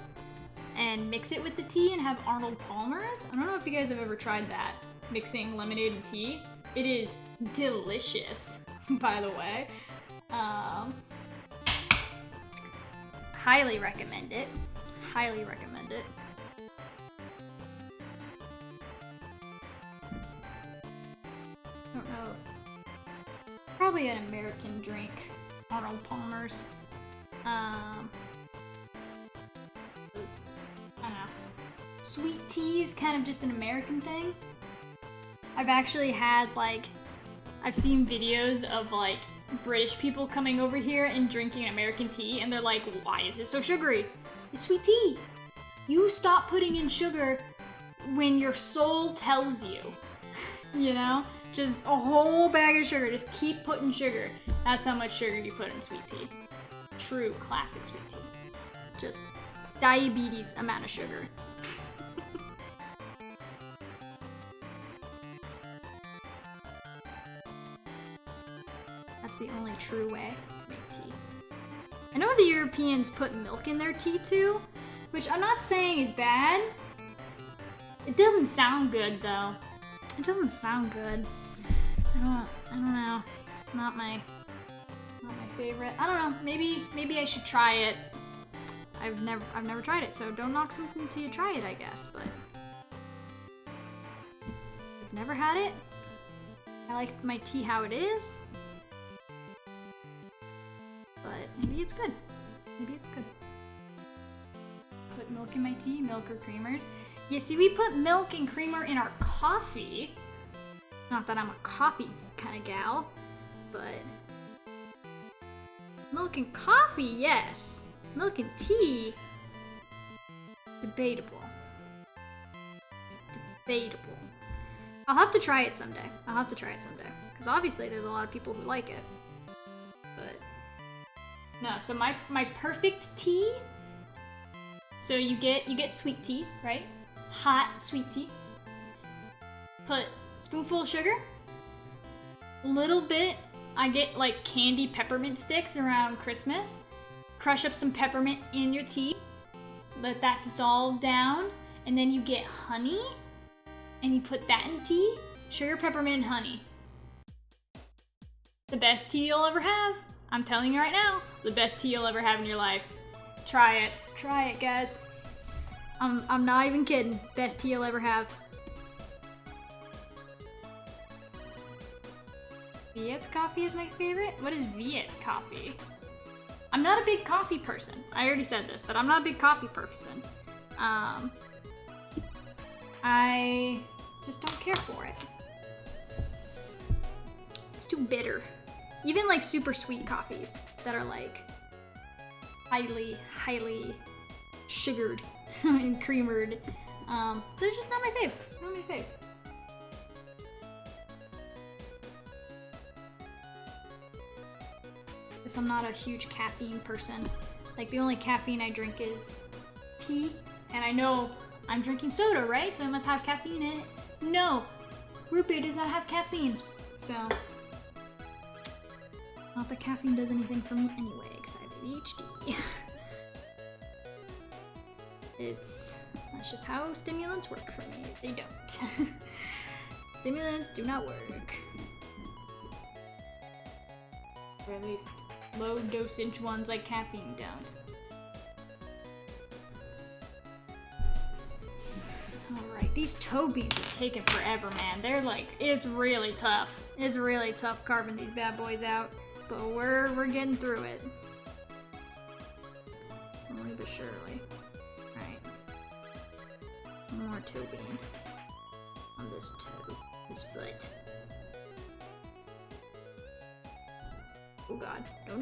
and mix it with the tea and have Arnold Palmer's. I don't know if you guys have ever tried that, mixing lemonade and tea. It is delicious, by the way. Highly recommend it. Highly recommend it. I don't know. Probably an American drink, Arnold Palmer's. I don't know. Sweet tea is kind of just an American thing. I've actually had like, I've seen videos of like British people coming over here and drinking American tea, and they're like, why is it so sugary? It's sweet tea. You stop putting in sugar when your soul tells you, you know? Just a whole bag of sugar. Just keep putting sugar. That's how much sugar you put in sweet tea. True classic sweet tea. Just diabetes amount of sugar. That's the only true way to make tea. I know the Europeans put milk in their tea too, which I'm not saying is bad. It doesn't sound good though. It doesn't sound good. I don't know. Not my favorite. I don't know. Maybe I should try it. I've never tried it, so don't knock something till you try it, I guess. But I've never had it. I like my tea how it is. But maybe it's good. Maybe it's good. Put milk in my tea, milk or creamers. Yeah, see, we put milk and creamer in our coffee. Not that I'm a coffee kind of gal, but milk and coffee, yes. Milk and tea, debatable. Debatable. I'll have to try it someday. Because obviously there's a lot of people who like it. But no, so my perfect tea. So you get sweet tea, right? Hot sweet tea. Put spoonful of sugar. Little bit. I get like candy peppermint sticks around Christmas. Crush up some peppermint in your tea. Let that dissolve down. And then you get honey. And you put that in tea. Sugar, peppermint, and honey. The best tea you'll ever have. I'm telling you right now. The best tea you'll ever have in your life. Try it. Try it, guys. I'm not even kidding. Best tea you'll ever have. Viet coffee is my favorite? What is Viet coffee? I'm not a big coffee person. I already said this, but I'm not a big coffee person. I just don't care for it. It's too bitter. Even like super sweet coffees that are like highly sugared and creamered. They're just not my fave. Not my fave. Guess I'm not a huge caffeine person. Like the only caffeine I drink is tea, and I know I'm drinking soda, right? So it must have caffeine in it. No, root beer does not have caffeine. So, not that caffeine does anything for me anyway, because I have ADHD. That's just how stimulants work for me. They don't. Stimulants do not work. Or at least low dosage ones like caffeine don't. Alright, these toe beans are taking forever, man. They're like, it's really tough. It's really tough carving these bad boys out. But we're getting through it. Slowly but surely. Alright. One more toe bean. On this toe. This foot. Oh god. No.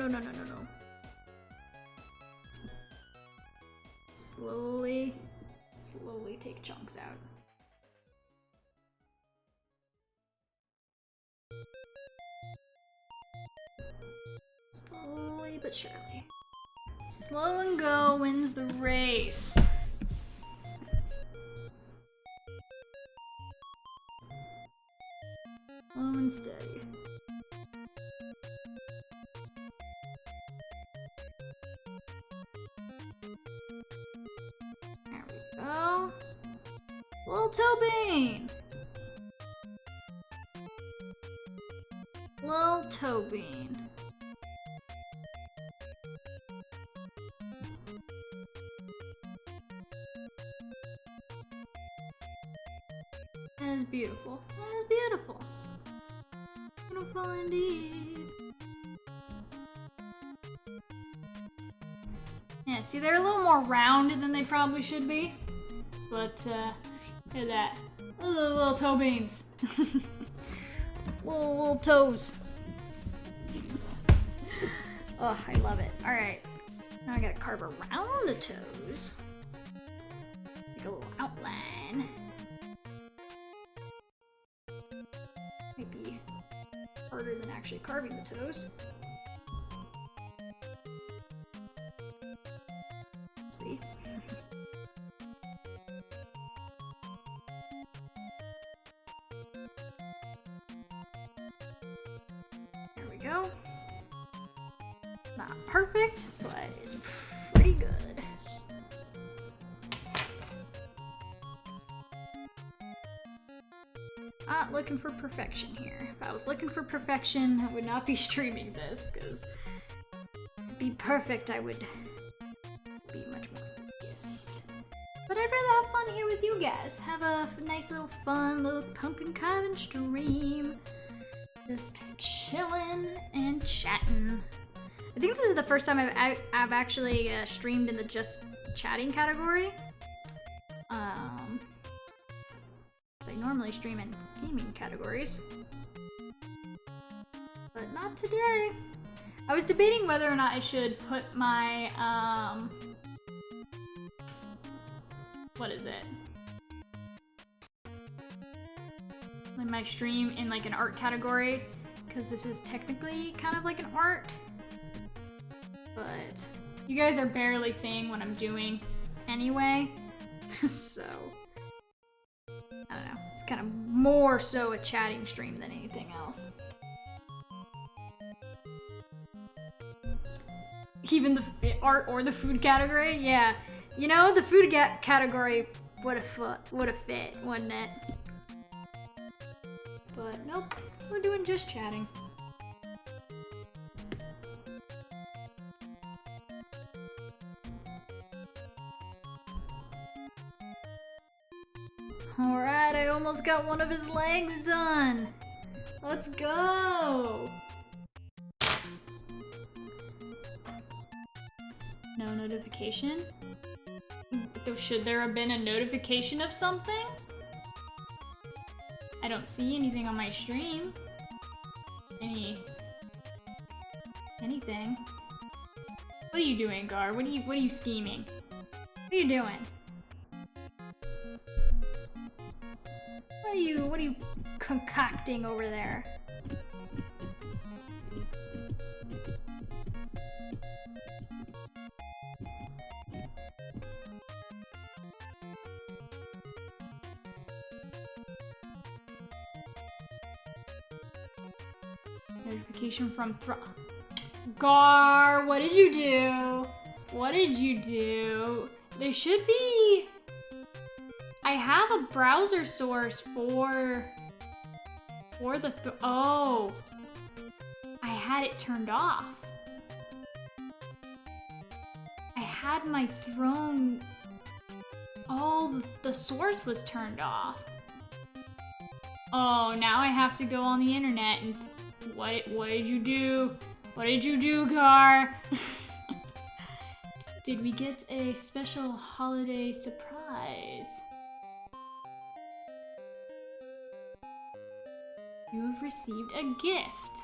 Slowly take chunks out. Slowly but surely. Slow and go wins the race. Slow and steady. There we go. Little toe bean. Little toe bean. That is beautiful. That is beautiful. Beautiful indeed. Yeah, see, they're a little more rounded than they probably should be. But, look at that. Little toe beans. little toes. Oh, I love it. Alright. Now I gotta carve around the toes. Make a little outline. harder than actually carving the toes. Let's see. There we go. Not perfect, but it's pretty good. Not looking for perfection here. If I was looking for perfection, I would not be streaming this, because to be perfect, I would be much more focused. But I'd rather have fun here with you guys. Have a nice little fun little pumpkin carving stream. Just chilling and chatting. I think this is the first time I've actually streamed in the just chatting category. I normally stream in gaming categories, but not today. I was debating whether or not I should put my, what is it? My stream in like an art category, because this is technically kind of like an art, but you guys are barely seeing what I'm doing anyway, so I don't know. It's kind of more so a chatting stream than anything else. Even the art or the food category? Yeah. You know, the food category would have fit, wouldn't it? But nope, we're doing just chatting. Alright, I almost got one of his legs done. Let's go. No notification? Should there have been a notification of something? I don't see anything on my stream. Anything. What are you doing, Gar? What are you scheming? What are you doing? What are you concocting over there? Notification from Gar, what did you do? What did you do? There should be... I have a browser source for the oh, I had it turned off. I had my throne. Oh, the source was turned off. Oh, now I have to go on the internet and what did you do? What did you do, Gar? Did we get a special holiday surprise? You have received a gift.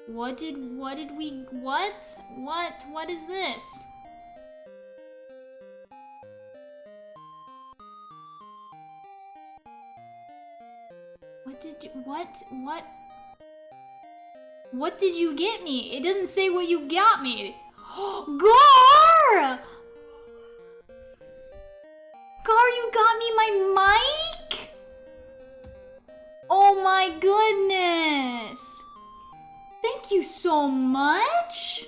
What is this? What did you get me? It doesn't say what you got me. Gar! Gar, you got me my mic? Oh my goodness! Thank you so much!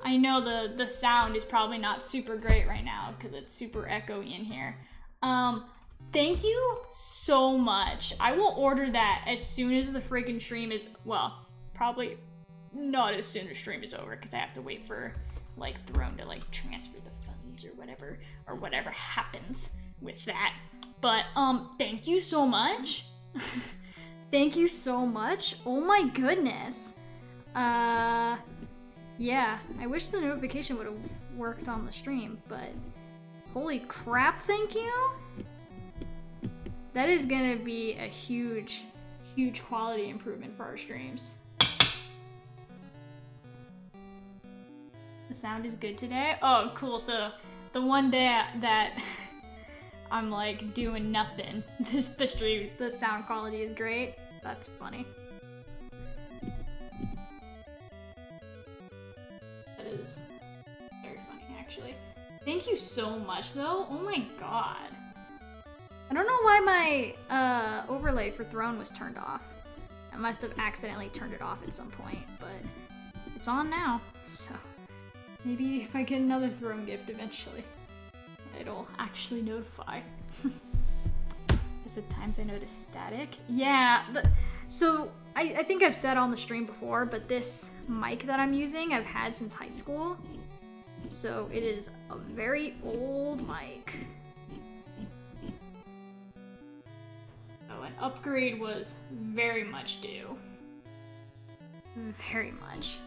I know the sound is probably not super great right now because it's super echoey in here. Thank you so much. I will order that as soon as the freaking stream is, well, probably not as soon as stream is over because I have to wait for like Throne to like transfer the funds or whatever happens with that. But thank you so much. Thank you so much. Oh my goodness. Yeah, I wish the notification would have worked on the stream, but holy crap, thank you. That is gonna be a huge quality improvement for our streams. The sound is good today? Oh, cool. So the one day that I'm like doing nothing, the sound quality is great. That's funny. actually. Thank you so much, though. Oh my god. I don't know why my overlay for Throne was turned off. I must have accidentally turned it off at some point, but it's on now. So maybe if I get another Throne gift eventually, it'll actually notify. Is it times I notice static? Yeah, so I think I've said on the stream before, but this mic that I'm using I've had since high school. So it is a very old mic. So an upgrade was very much due. Very much.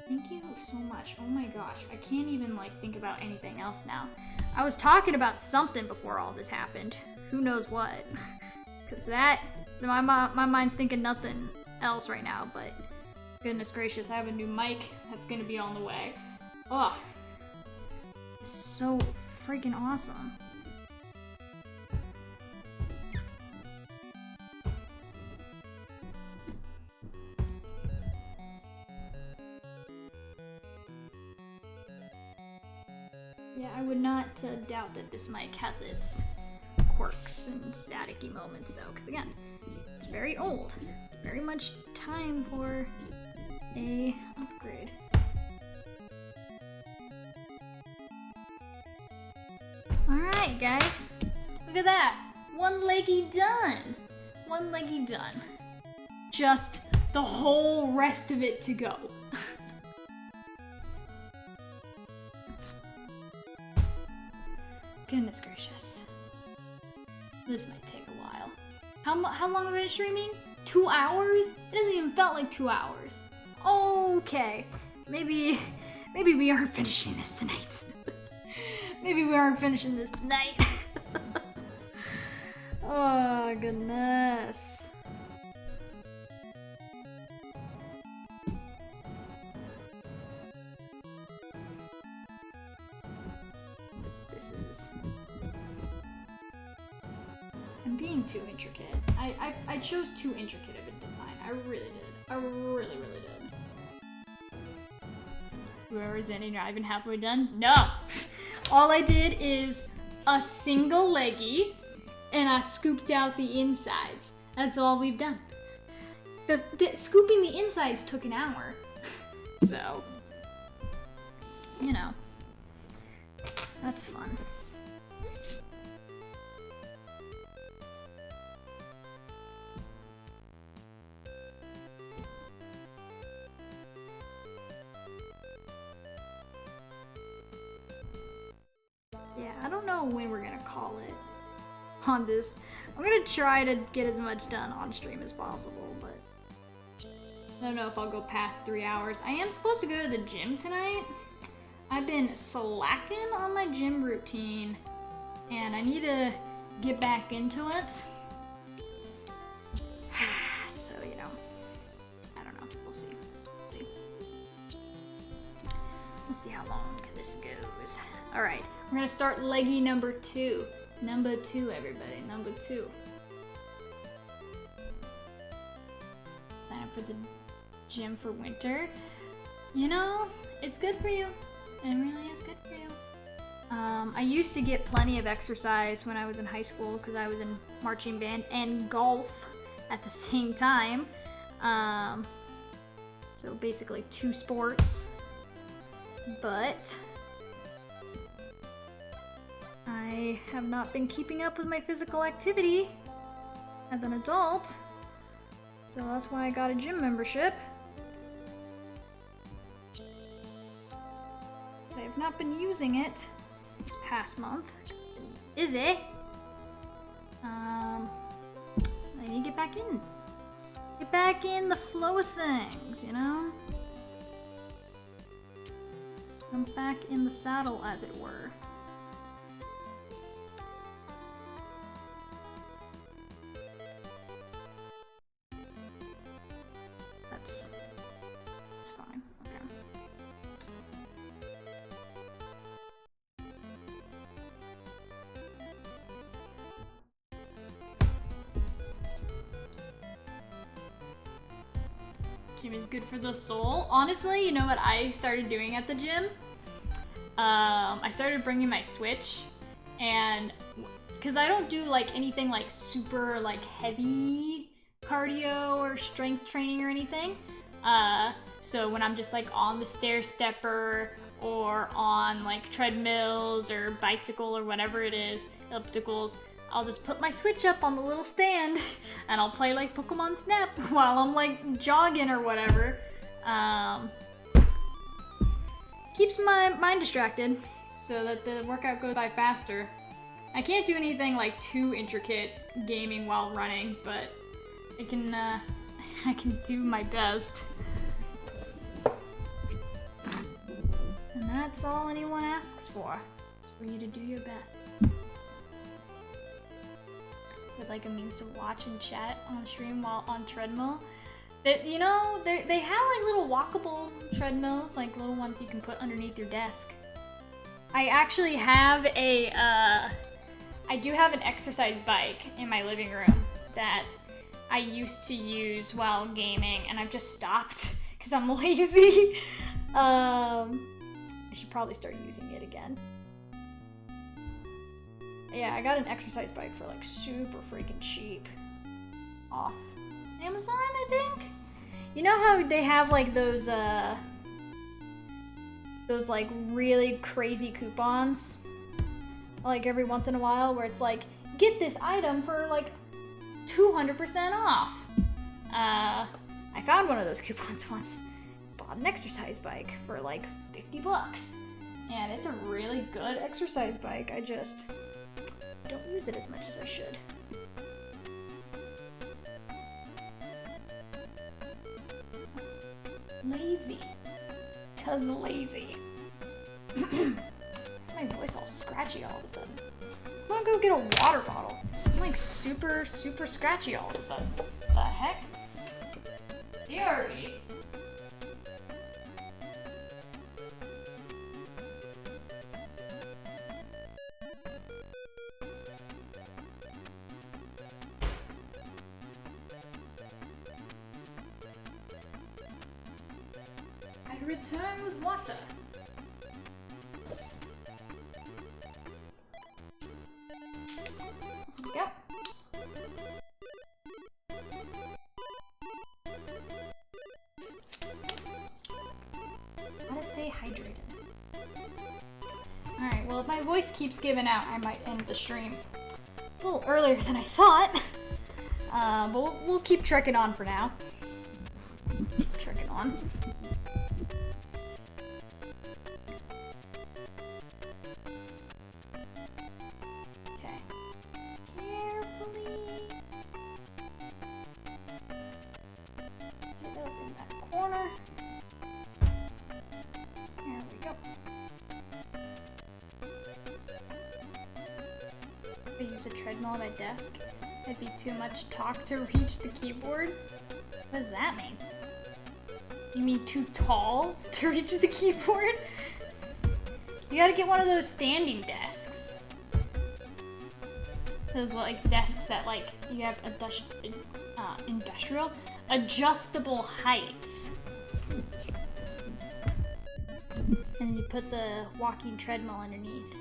Thank you so much. Oh my gosh, I can't even like think about anything else now. I was talking about something before all this happened. Who knows what? Cause my mind's thinking nothing else right now, but goodness gracious, I have a new mic that's gonna be on the way. Ugh. It's so freaking awesome. Yeah, I would not doubt that this mic has its quirks and staticky moments though, because again, it's very old. Very much time for a upgrade. Alright guys, look at that. One leggy done. One leggy done. Just the whole rest of it to go. Goodness gracious. This might take a while. How long have I been streaming? 2 hours? It doesn't even felt like 2 hours. Okay. Maybe we aren't finishing this tonight. Maybe we aren't finishing this tonight. Oh, goodness. This is... I'm being too intricate. I chose too intricate of a design. I really did. I really did. 2 hours in and you're not even halfway done? No! All I did is a single leggy and I scooped out the insides. That's all we've done. Because scooping the insides took an hour. So, you know, that's fun. Yeah, I don't know when we're gonna call it on this. I'm gonna try to get as much done on stream as possible, but I don't know if I'll go past 3 hours. I am supposed to go to the gym tonight. I've been slacking on my gym routine, and I need to get back into it. So, you know, I don't know. We'll see. We'll see how long this goes. All right, we're gonna start leggy number 2. Number 2, everybody, number 2. Sign up for the gym for winter. You know, it's good for you. It really is good for you. I used to get plenty of exercise when I was in high school because I was in marching band and golf at the same time. So basically 2 sports. But I have not been keeping up with my physical activity as an adult. So that's why I got a gym membership. But I have not been using it this past month. Is it? I need to get back in. Get back in the flow of things, you know? I'm back in the saddle, as it were. That's fine. Okay. Gym is good for the soul. Honestly, you know what I started doing at the gym? I started bringing my Switch, and because I don't do like anything like super like heavy cardio or strength training or anything. So when I'm just like on the stair stepper or on like treadmills or bicycle or whatever it is, ellipticals, I'll just put my Switch up on the little stand and I'll play like Pokemon Snap while I'm like jogging or whatever. Keeps my mind distracted so that the workout goes by faster. I can't do anything like too intricate gaming while running, but I can do my best. And that's all anyone asks for, is for you to do your best. With like a means to watch and chat on stream while on treadmill. You know, they have like little walkable treadmills, like little ones you can put underneath your desk. I actually have I do have an exercise bike in my living room that I used to use while gaming, and I've just stopped because I'm lazy. I should probably start using it again. Yeah, I got an exercise bike for like super freaking cheap off Amazon, I think. You know how they have like those like really crazy coupons like every once in a while where it's like, get this item for like 200% off. I found one of those coupons once, bought an exercise bike for like $50, and it's a really good exercise bike. I just don't use it as much as I should. Lazy. 'Cause lazy. Why's my voice all scratchy all of a sudden? I'm gonna go get a water bottle. I'm like super scratchy all of a sudden. What the heck? Fury. I return with water. Yep. Gotta stay hydrated. Alright, well if my voice keeps giving out, I might end the stream a little earlier than I thought. But we'll keep trekking on for now. Keep trekking on. Use a treadmill at my desk. It'd be too much talk to reach the keyboard. What does that mean? You mean too tall to reach the keyboard? You gotta get one of those standing desks. Those like desks that like you have industrial adjustable heights. And then you put the walking treadmill underneath.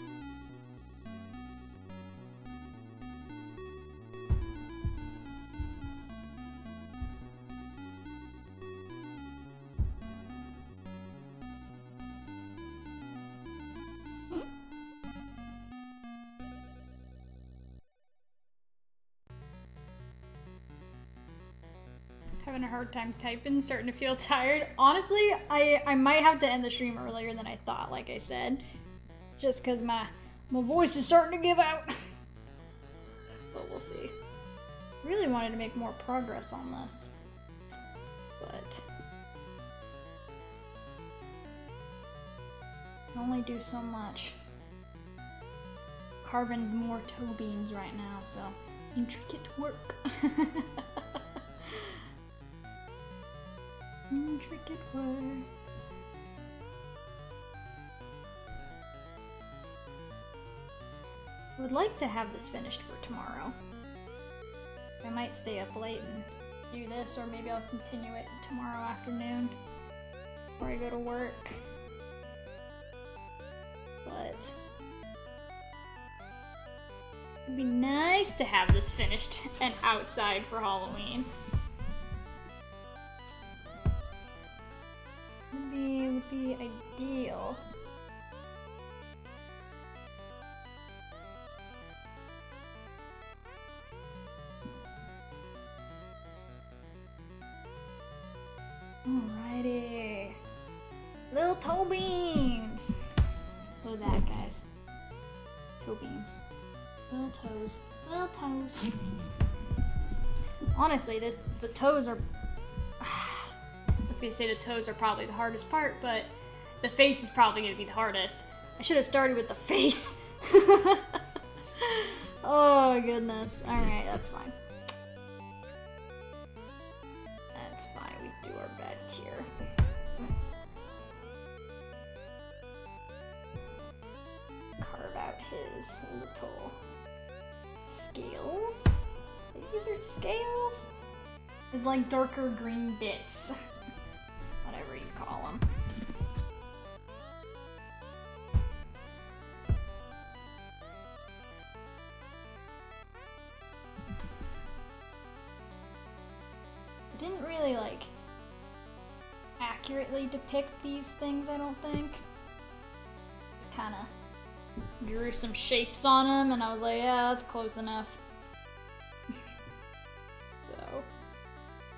Having a hard time typing, starting to feel tired. Honestly, I might have to end the stream earlier than I thought, like I said. Just because my voice is starting to give out. But we'll see. Really wanted to make more progress on this. But I can only do so much. Carving more toe beans right now, so intricate work. Intricate work. I would like to have this finished for tomorrow. I might stay up late and do this, or maybe I'll continue it tomorrow afternoon before I go to work. But it'd be nice to have this finished and outside for Halloween. Would be ideal. Alrighty. Little toe beans. Look at that, guys. Toe beans. Little toes. Little toes. Honestly, the toes are... I was gonna say the toes are probably the hardest part, but the face is probably gonna be the hardest. I should have started with the face. Oh, goodness. Alright, that's fine. That's fine. We do our best here. Carve out his little scales. These are scales? His like darker green bits. Whatever you call them. Didn't really like accurately depict these things, I don't think. Just kind of drew some shapes on them and I was like, yeah, that's close enough. So,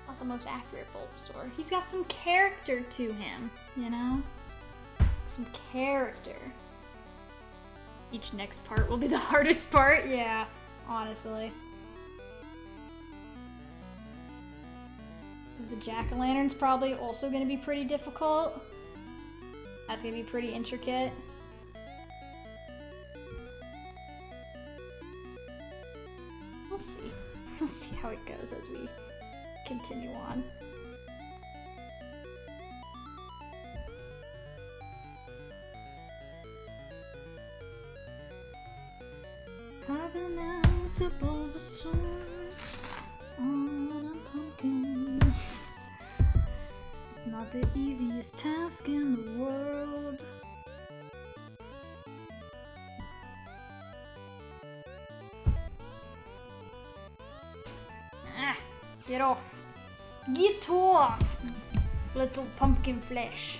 not the most accurate Bulbasaur. He's got some character to him, you know? Some character. Each next part will be the hardest part, yeah, honestly. The jack-o'-lantern's probably also going to be pretty difficult. That's going to be pretty intricate. We'll see. We'll see how it goes as we continue on. Carving out a Bulbasaur on a pumpkin. Not the easiest task in the world. Ah, get off. Get off, little pumpkin flesh.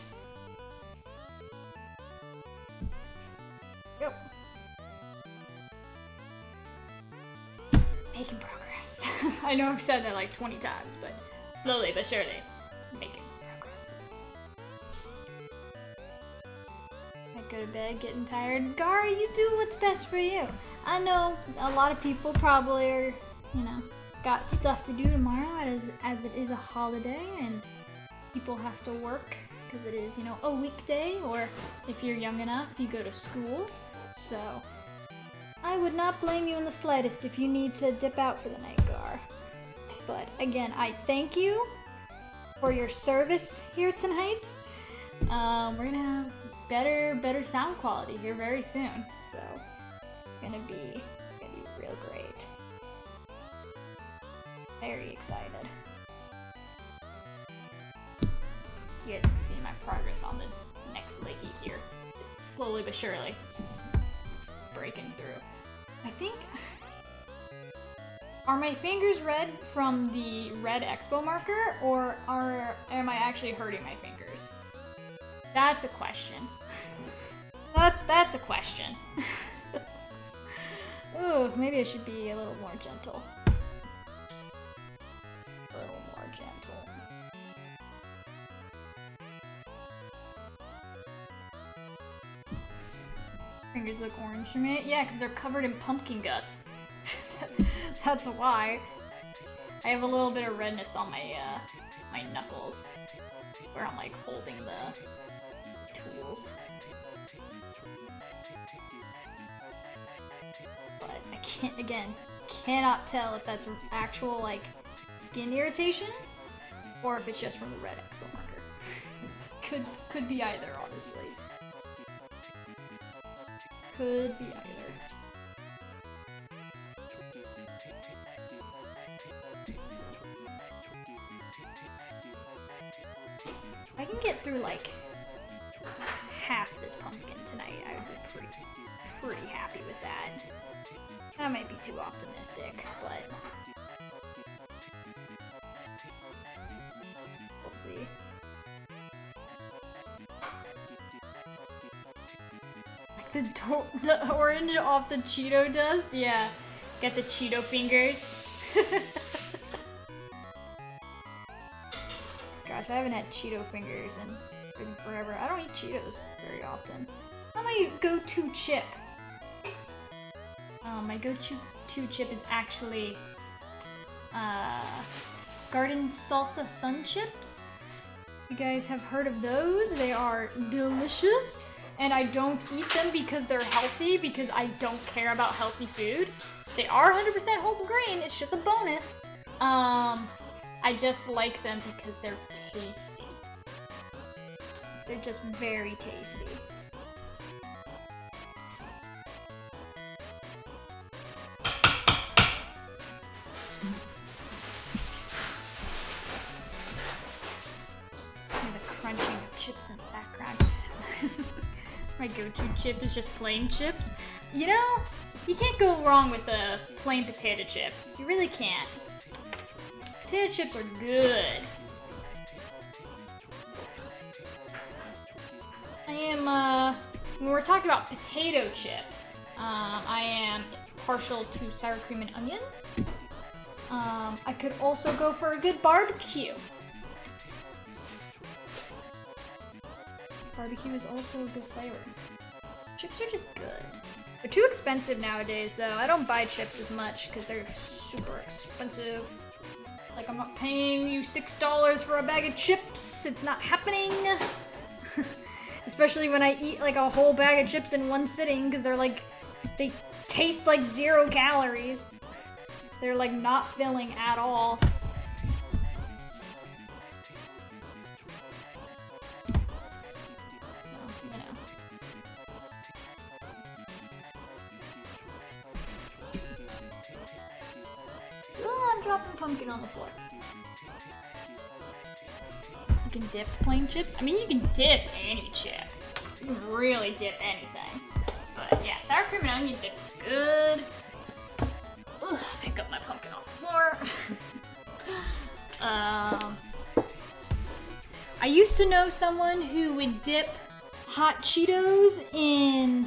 Yep. Making progress. I know I've said that like 20 times, but slowly but surely, making progress. I go to bed getting tired. Gara, you do what's best for you. I know a lot of people probably are, you know, got stuff to do tomorrow as it is a holiday and people have to work because it is, you know, a weekday, or if you're young enough, you go to school. So I would not blame you in the slightest if you need to dip out for the night, Gar. But again, I thank you for your service here tonight. We're gonna have better sound quality here very soon, so it's gonna be real great. Very excited. You guys can see my progress on this next leggy here. It's slowly but surely breaking through. I think... Are my fingers red from the red expo marker, or am I actually hurting my fingers? That's a question. That's a question. Ooh, maybe I should be a little more gentle. A little more gentle. Fingers look orange to me. Yeah, because they're covered in pumpkin guts. That's why. I have a little bit of redness on my my knuckles, where I'm like holding the tools. But I cannot tell if that's actual like skin irritation or if it's just from the red expo marker. Could be either, honestly. Could be either. I can get through like half this pumpkin tonight, I would be pretty happy with that. That might be too optimistic, but we'll see. Like the orange off the Cheeto dust? Yeah. Get the Cheeto fingers. Gosh, I haven't had Cheeto fingers in forever. I don't eat Cheetos very often. What's my go-to chip? My go-to chip is actually Garden Salsa Sun Chips. You guys have heard of those? They are delicious, and I don't eat them because they're healthy, because I don't care about healthy food. They are 100% whole grain, it's just a bonus. I just like them because they're tasty. They're just very tasty. And the crunching of chips in the background. My go-to chip is just plain chips. You know, you can't go wrong with a plain potato chip. You really can't. Potato chips are good. I am, when we're talking about potato chips, I am partial to sour cream and onion. I could also go for a good barbecue. Barbecue is also a good flavor. Chips are just good. They're too expensive nowadays, though. I don't buy chips as much because they're super expensive. Like, I'm not paying you $6 for a bag of chips. It's not happening. Especially when I eat like a whole bag of chips in one sitting, because they're like, they taste like 0 calories. They're like not filling at all. Dropping pumpkin on the floor. You can dip plain chips. I mean, you can dip any chip. You can really dip anything. But yeah, sour cream and onion dip is good. Ugh, pick up my pumpkin off the floor. I used to know someone who would dip hot Cheetos in,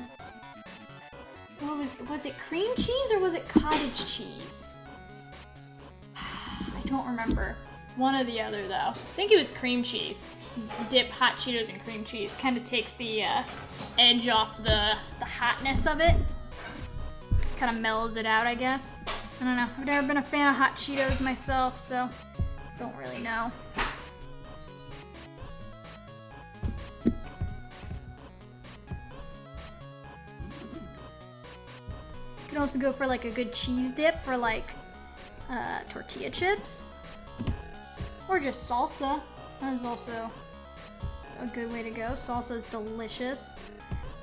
what was it cream cheese or was it cottage cheese? I don't remember. One or the other, though. I think it was cream cheese. Dip hot Cheetos in cream cheese. Kind of takes the edge off the hotness of it. Kind of mellows it out, I guess. I don't know. I've never been a fan of hot Cheetos myself, so don't really know. You can also go for like a good cheese dip for like tortilla chips, or just salsa. That is also a good way to go. Salsa is delicious.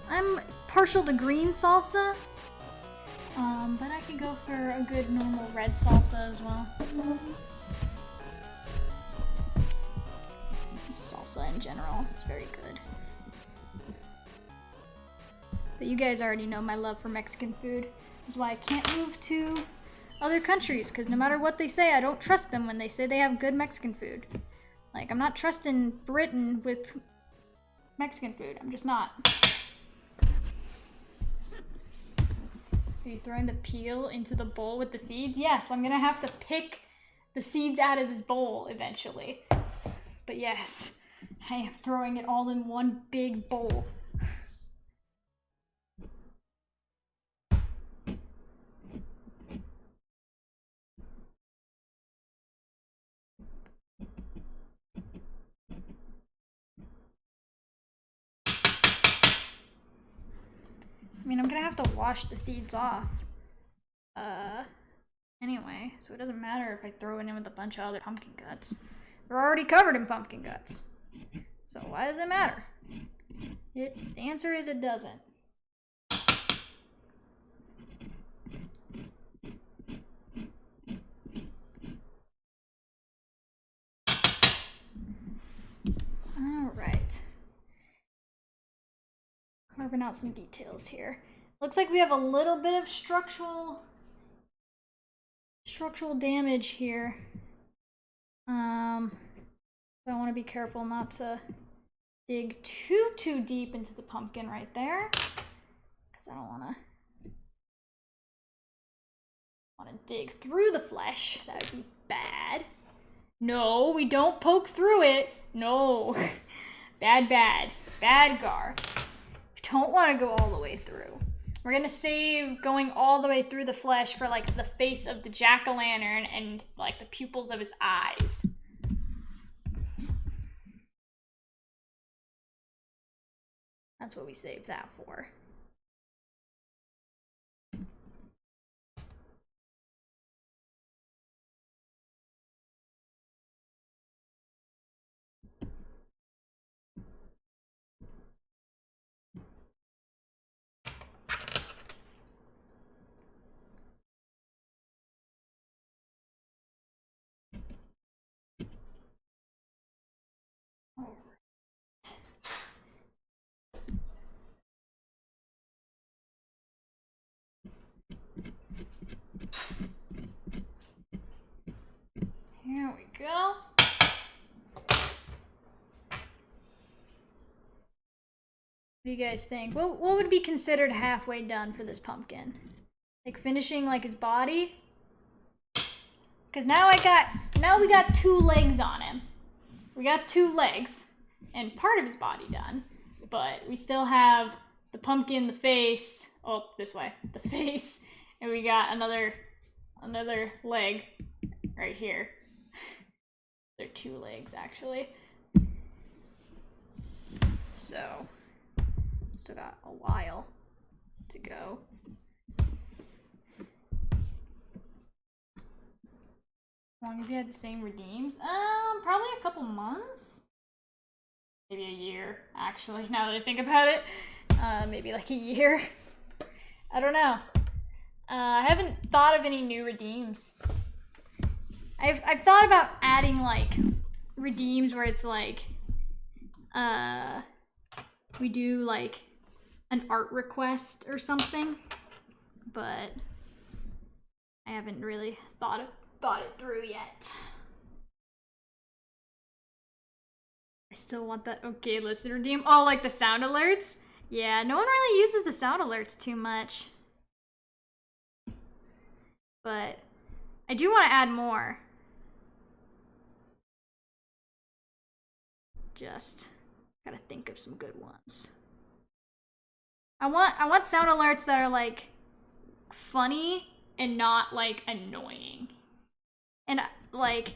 I'm partial to green salsa, but I could go for a good normal red salsa as well. Salsa in general is very good. But you guys already know my love for Mexican food. That's why I can't move to other countries, because no matter what they say, I don't trust them when they say they have good Mexican food. Like, I'm not trusting Britain with Mexican food. I'm just not. Are you throwing the peel into the bowl with the seeds? Yes, I'm gonna have to pick the seeds out of this bowl eventually. But yes, I am throwing it all in one big bowl. I mean, I'm gonna have to wash the seeds off. Anyway, so it doesn't matter if I throw it in with a bunch of other pumpkin guts. They're already covered in pumpkin guts. So why does it matter? The answer is it doesn't. carving out some details here. Looks like we have a little bit of structural damage here. So I want to be careful not to dig too deep into the pumpkin right there, because I don't want to dig through the flesh. That would be bad. No, we don't poke through it. No. Bad Gar. We don't want to go all the way through. We're gonna save going all the way through the flesh for like the face of the jack-o'-lantern and like the pupils of its eyes. That's what we saved that for. Here we go. What do you guys think? What would be considered halfway done for this pumpkin? Like finishing like his body? Because now we got 2 legs on him. We got 2 legs and part of his body done, but we still have the pumpkin, the face. Oh, this way, the face, and we got another leg right here. They're 2 legs actually. So still got a while to go. How long have you had the same redeems? Probably a couple months. Maybe a year, actually, now that I think about it. Maybe like a year. I don't know. I haven't thought of any new redeems. I've thought about adding like redeems where it's like we do like an art request or something, but I haven't really thought it through yet. I still want that okay listen redeem. Oh, like the sound alerts? Yeah, no one really uses the sound alerts too much. But I do want to add more. Just gotta think of some good ones. I want sound alerts that are like funny and not like annoying. And like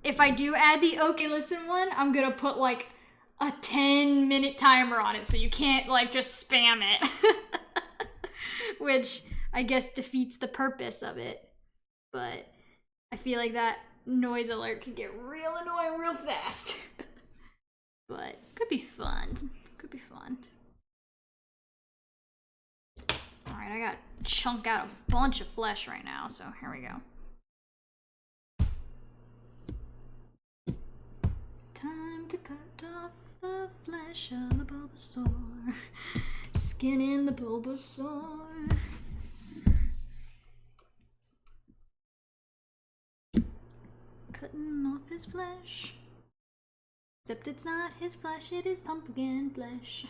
if I do add the okay listen one, I'm gonna put like a 10-minute timer on it so you can't like just spam it. Which I guess defeats the purpose of it. But I feel like that noise alert can get real annoying real fast. But could be fun. Could be fun. Alright, I gotta chunk out a bunch of flesh right now, so here we go. Time to cut off the flesh of the Bulbasaur. Skinning the Bulbasaur. Cutting off his flesh. Except it's not his flesh, it is pumpkin flesh.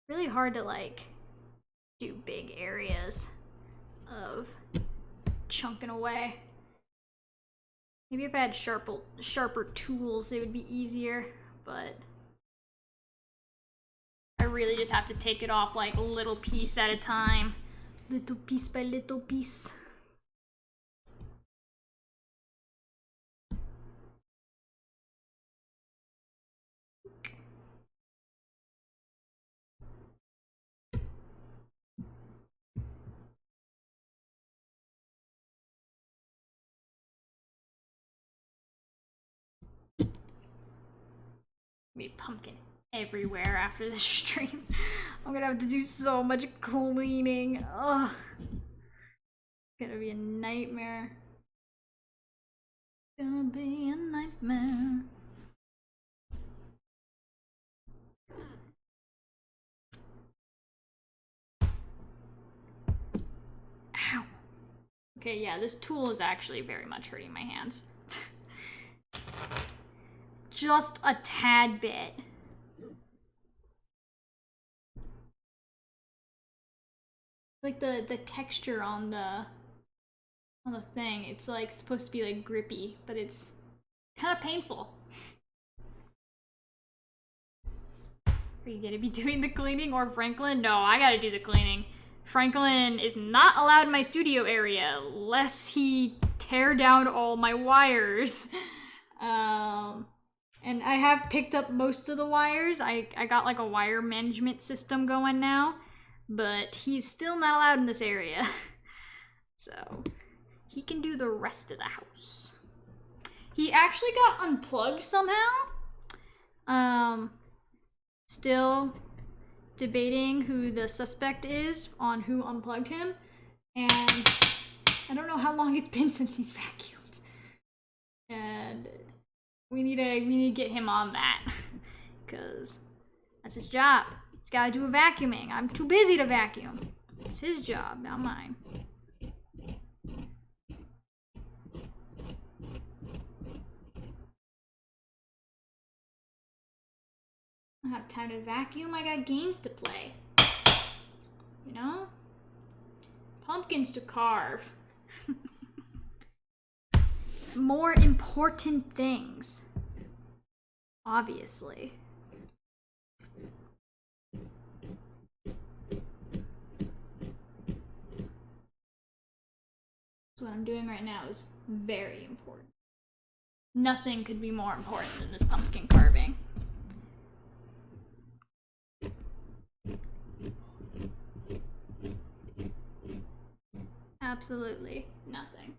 Really hard to like do big areas of chunking away. Maybe if I had sharper tools, it would be easier, but I really just have to take it off like a little piece at a time. Little piece by little piece. Maybe pumpkin everywhere after this stream. I'm gonna have to do so much cleaning. Ugh. It's gonna be a nightmare. Gonna be a nightmare. Ow. Okay, yeah, this tool is actually very much hurting my hands. Just a tad bit. Like the texture on the thing, it's like supposed to be like grippy, but it's kind of painful. Are you gonna be doing the cleaning or Franklin? No, I gotta do the cleaning. Franklin is not allowed in my studio area lest he tear down all my wires. And I have picked up most of the wires. I got like a wire management system going now, but he's still not allowed in this area. So he can do the rest of the house. He actually got unplugged somehow. Still debating who the suspect is on who unplugged him, and I don't know how long it's been since he's vacuumed, and we need to get him on that because that's his job. He's got to do a vacuuming. I'm too busy to vacuum. It's his job, not mine. I don't have time to vacuum. I got games to play. You know? Pumpkins to carve. More important things. Obviously. So what I'm doing right now is very important. Nothing could be more important than this pumpkin carving. Absolutely nothing.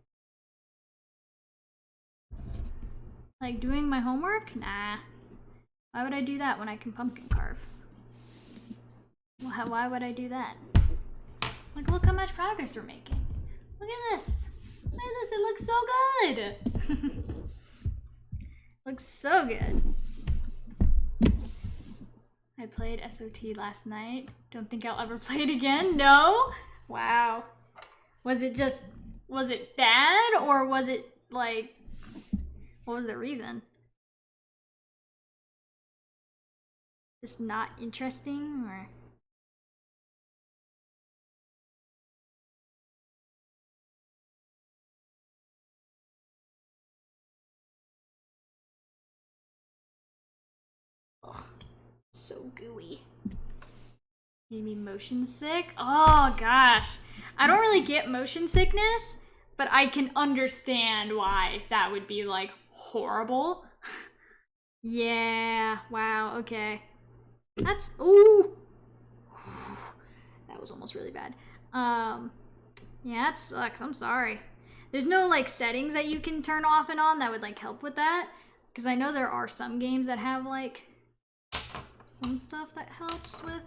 Like doing my homework? Nah. Why would I do that when I can pumpkin carve? Why would I do that? Like, look how much progress we're making. Look at this. Look at this. It looks so good. Looks so good. I played SOT last night. Don't think I'll ever play it again. No? Wow. Was it bad, or was it like, what was the reason? Just not interesting, or? Ugh, so gooey. Made me motion sick? Oh gosh. I don't really get motion sickness, but I can understand why that would be like horrible. Yeah, wow, okay. That's, ooh. That was almost really bad. Yeah, that sucks, I'm sorry. There's no like settings that you can turn off and on that would like help with that. Because I know there are some games that have like some stuff that helps with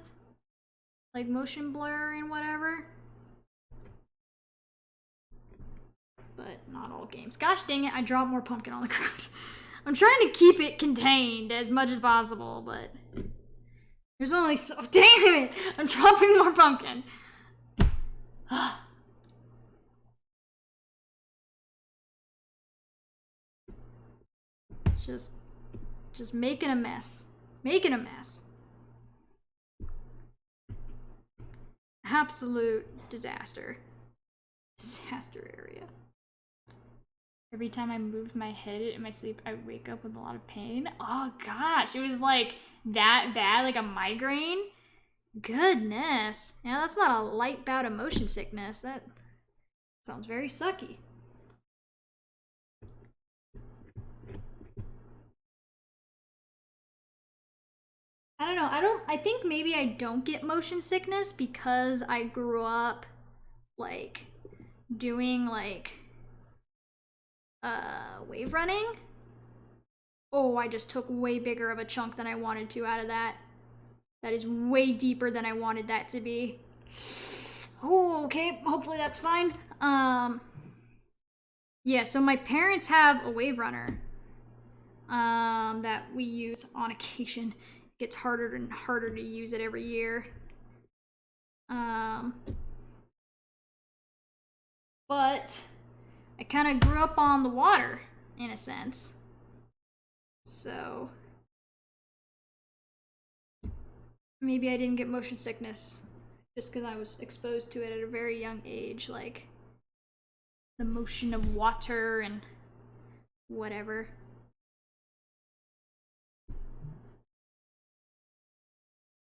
like motion blur and whatever. But not all games. Gosh dang it, I dropped more pumpkin on the ground. I'm trying to keep it contained as much as possible, but there's only so, damn it, I'm dropping more pumpkin. Just making a mess. Making a mess. Absolute disaster. Disaster area. Every time I move my head in my sleep, I wake up with a lot of pain. Oh gosh, it was like that bad, like a migraine. Goodness. Yeah, that's not a light bout of motion sickness. That sounds very sucky. I don't know. I think maybe I don't get motion sickness because I grew up like doing like wave running, Oh, I just took way bigger of a chunk than I wanted to out of that. That is way deeper than I wanted that to be. Oh, okay, hopefully that's fine. Yeah, so my parents have a wave runner that we use on occasion. It gets harder and harder to use it every year. But I kind of grew up on the water, in a sense. So maybe I didn't get motion sickness just because I was exposed to it at a very young age, like the motion of water and whatever.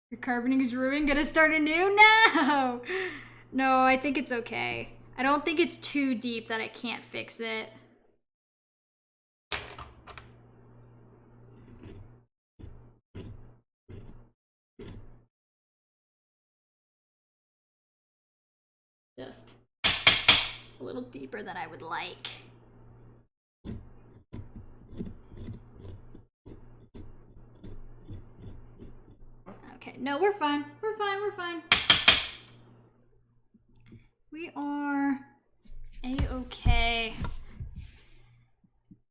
Your carboning is ruined, gonna start anew? No! No, I think it's okay. I don't think it's too deep that I can't fix it. Just a little deeper than I would like. Okay, no, we're fine. We're fine, we're fine. We are a-okay.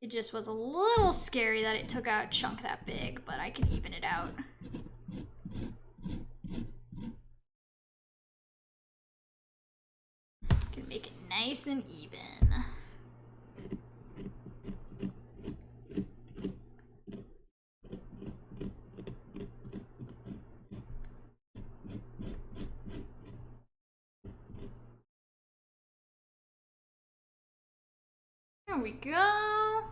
It just was a little scary that it took out a chunk that big, but I can even it out. Can make it nice and even. There we go.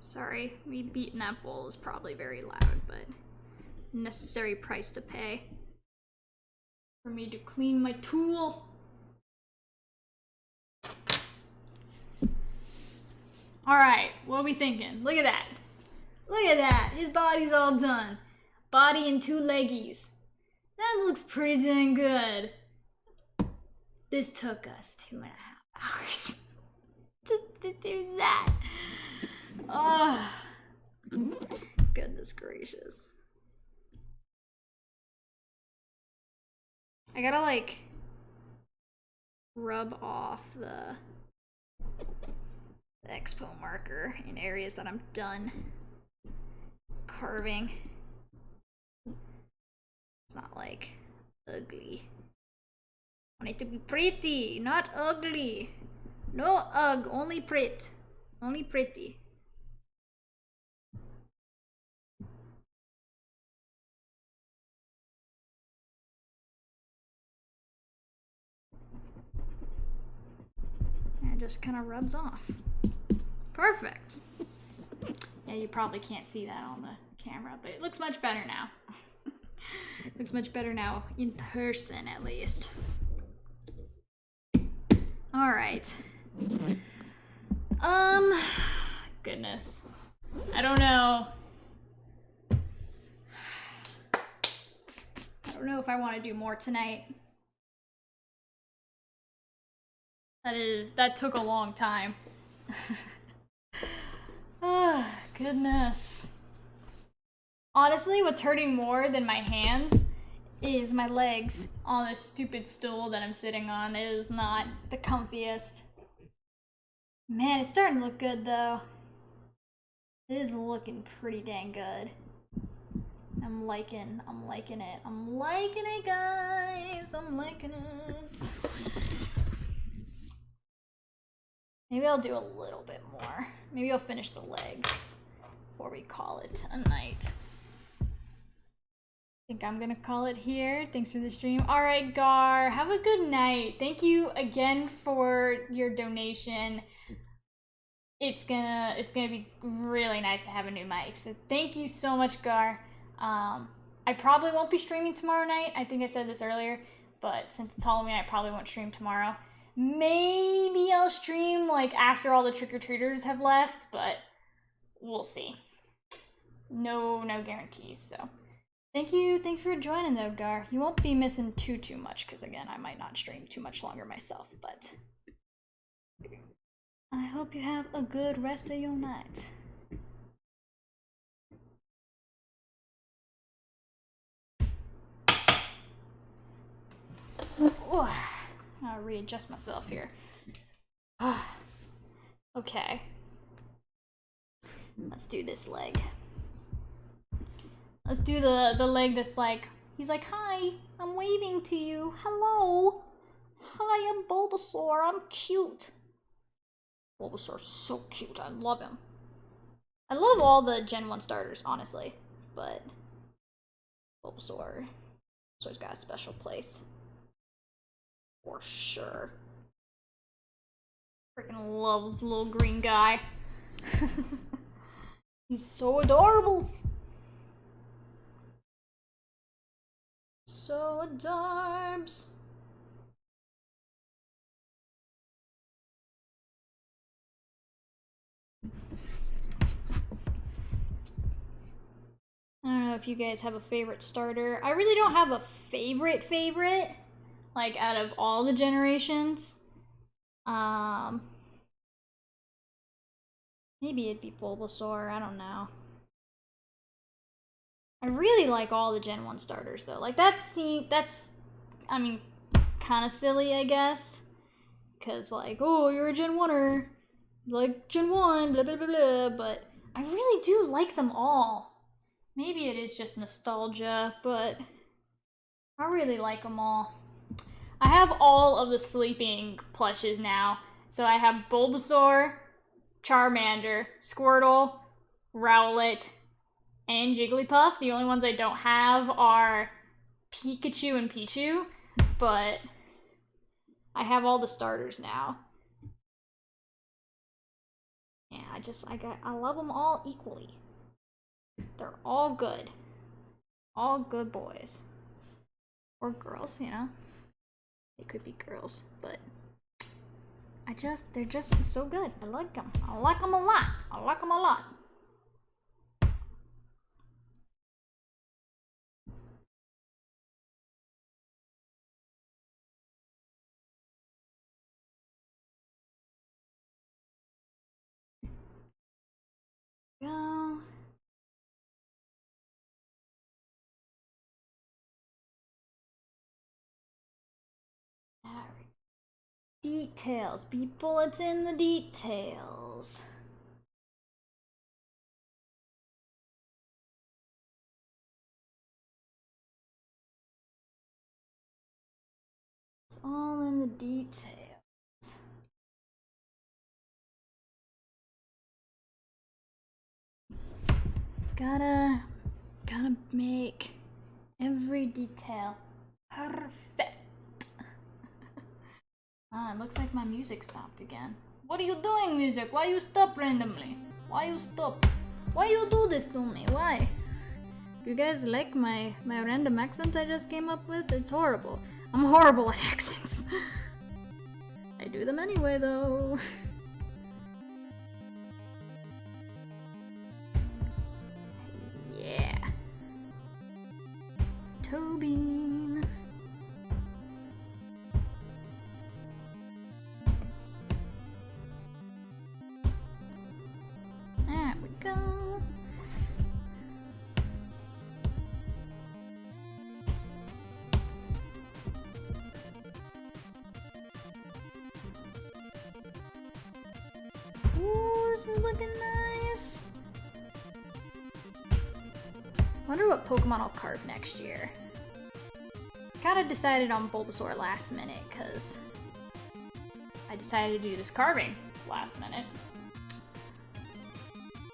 Sorry, me beating that bowl is probably very loud, but necessary price to pay for me to clean my tool. All right, what are we thinking? Look at that. Look at that. His body's all done. Body and 2 leggies. That looks pretty dang good. This took us 2.5 hours just to do that. Oh, goodness gracious. I gotta like rub off the expo marker in areas that I'm done carving. It's not like ugly. I want it to be pretty, not ugly. No ugh, only pret. Only pretty. And it just kind of rubs off. Perfect. Yeah, you probably can't see that on the camera, but it looks much better now. It looks much better now in person, at least. All right. Goodness. I don't know. I don't know if I want to do more tonight. That took a long time. Oh, goodness. Honestly, what's hurting more than my hands is my legs on this stupid stool that I'm sitting on. It is not the comfiest. Man, it's starting to look good though. It is looking pretty dang good. I'm liking it. I'm liking it, guys. I'm liking it. Maybe I'll do a little bit more. Maybe I'll finish the legs before we call it a night. I think I'm gonna call it here. Thanks for the stream. All right, Gar, have a good night. Thank you again for your donation. It's gonna be really nice to have a new mic. So thank you so much, Gar. I probably won't be streaming tomorrow night. I think I said this earlier, but since it's Halloween, I probably won't stream tomorrow. Maybe I'll stream like after all the trick-or-treaters have left, but we'll see. no guarantees. So thank you for joining though, Gar. You won't be missing too much because again, I might not stream too much longer myself, but I hope you have a good rest of your night. I'll readjust myself here. Okay. Let's do this leg. Let's do the leg that's like, he's like, hi, I'm waving to you. Hello. Hi, I'm Bulbasaur. I'm cute. Bulbasaur's so cute. I love him. I love all the Gen 1 starters, honestly. But Bulbasaur's got a special place. For sure. Freaking love little green guy. He's so adorable. So adorbs. I don't know if you guys have a favorite starter. I really don't have a favorite, like out of all the generations. Maybe it'd be Bulbasaur, I don't know. I really like all the Gen 1 starters though. Like that's, I mean, kind of silly, I guess. Cause like, oh, you're a Gen 1er. Like Gen 1, blah, blah, blah, blah. But I really do like them all. Maybe it is just nostalgia, but I really like them all. I have all of the sleeping plushes now. So I have Bulbasaur, Charmander, Squirtle, Rowlet, and Jigglypuff. The only ones I don't have are Pikachu and Pichu, but I have all the starters now. Yeah, I love them all equally. They're all good. All good boys. Or girls, you know. They could be girls, but they're just so good. I like them. I like them a lot. I like them a lot. Go. Details, people, it's in the details. It's all in the details. Gotta make every detail perfect. Ah, it looks like my music stopped again. What are you doing, music? Why you stop randomly? Why you stop? Why you do this to me? Why? You guys like my random accent I just came up with? It's horrible. I'm horrible at accents. I do them anyway, though. Yeah. Tobin. There we go. Ooh, this is looking nice. Wonder what Pokemon I'll carve next year. Kinda decided on Bulbasaur last minute, cause I decided to do this carving last minute.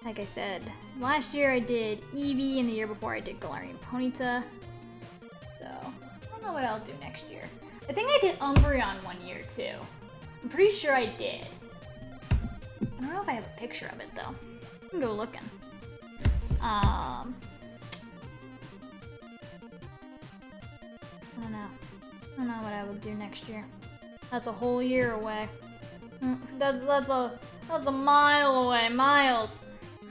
Like I said, last year I did Eevee, and the year before I did Galarian Ponyta. So, I don't know what I'll do next year. I think I did Umbreon one year too. I'm pretty sure I did. I don't know if I have a picture of it though. I can go looking. I don't know what I will do next year. That's a whole year away. That's a mile away. Miles.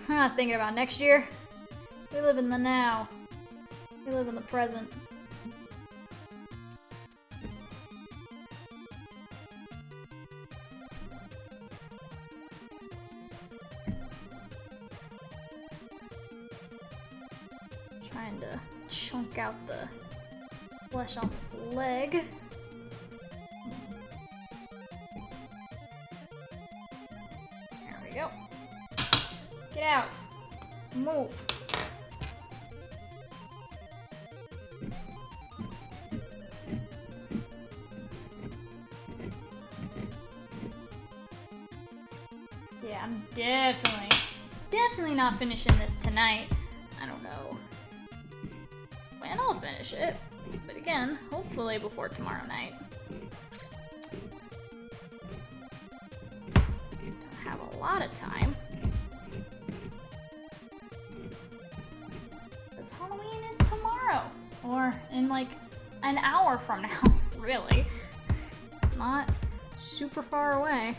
I'm not thinking about next year. We live in the now. We live in the present. Trying to chunk out the flesh on this leg. There we go. Get out. Move. Yeah, I'm definitely not finishing this tonight. I don't know when I'll finish it, but again, hopefully before tomorrow night. Don't have a lot of time. Because Halloween is tomorrow, or in like an hour from now, really. It's not super far away.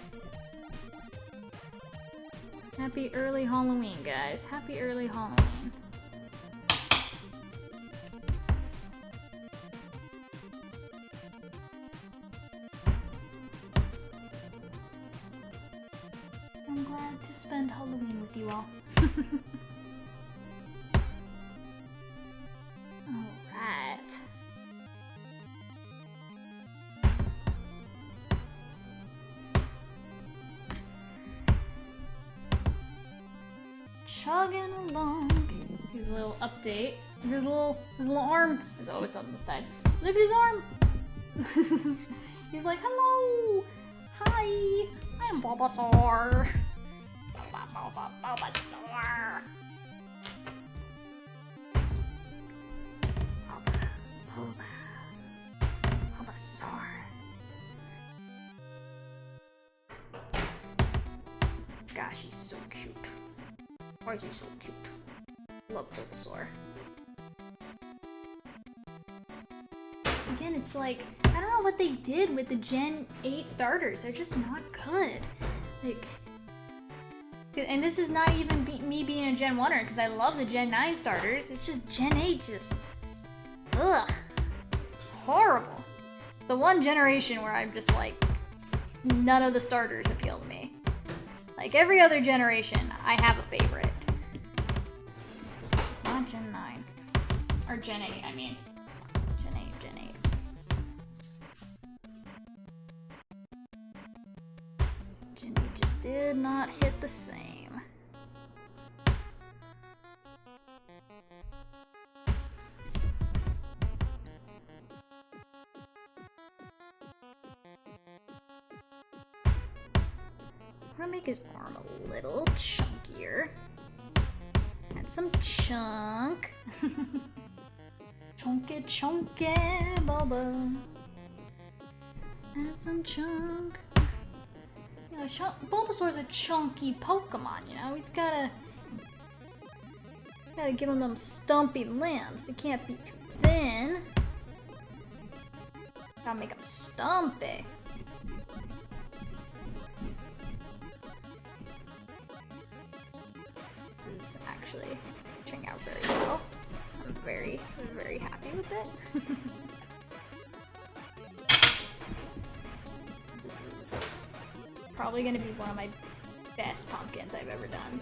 Happy early Halloween, guys. Happy early Halloween. I'm glad to spend Halloween with you all. Alright. Chugging along. Here's a little update. His little arm. Oh, it's on the side. Look at his arm. He's like, hello. Hi. I'm Bulbasaur. Bulbasaur. Bulbasaur. Gosh, he's so cute. Why is he so cute? Love Bulbasaur. Again, it's like, I don't know what they did with the Gen 8 starters. They're just not good. Like, and this is not even me being a Gen 1er, because I love the Gen 9 starters. It's just Gen 8 just, ugh, horrible. It's the one generation where I'm just like, none of the starters appeal to me. Like every other generation, I have a favorite. It's not Gen 9. Or Gen 8, I mean. Gen 8. Gen 8 just did not hit the same. I'm gonna make his arm a little chunkier. Add some chunk. Chunky, Bubba. Add some chunk. You know, Bulbasaur's a chunky Pokemon, you know? He's gotta give him them stumpy limbs. They can't be too thin. Gotta make him stumpy. Is actually turning out very well. I'm very happy with it. This is probably going to be one of my best pumpkins I've ever done.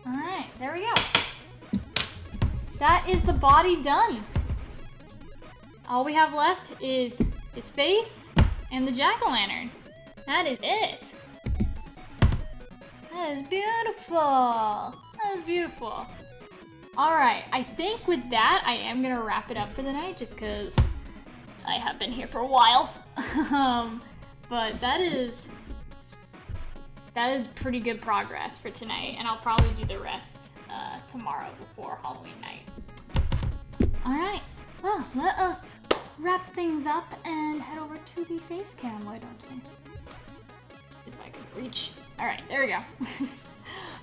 Alright, there we go. That is the body done. All we have left is his face and the jack-o'-lantern. That is it. That is beautiful. That is beautiful. Alright, I think with that, I am going to wrap it up for the night just because I have been here for a while. But that is pretty good progress for tonight, and I'll probably do the rest tomorrow before Halloween night. Alright, well, let us wrap things up and head over to the face cam, why don't we? If I can reach. Alright, there we go.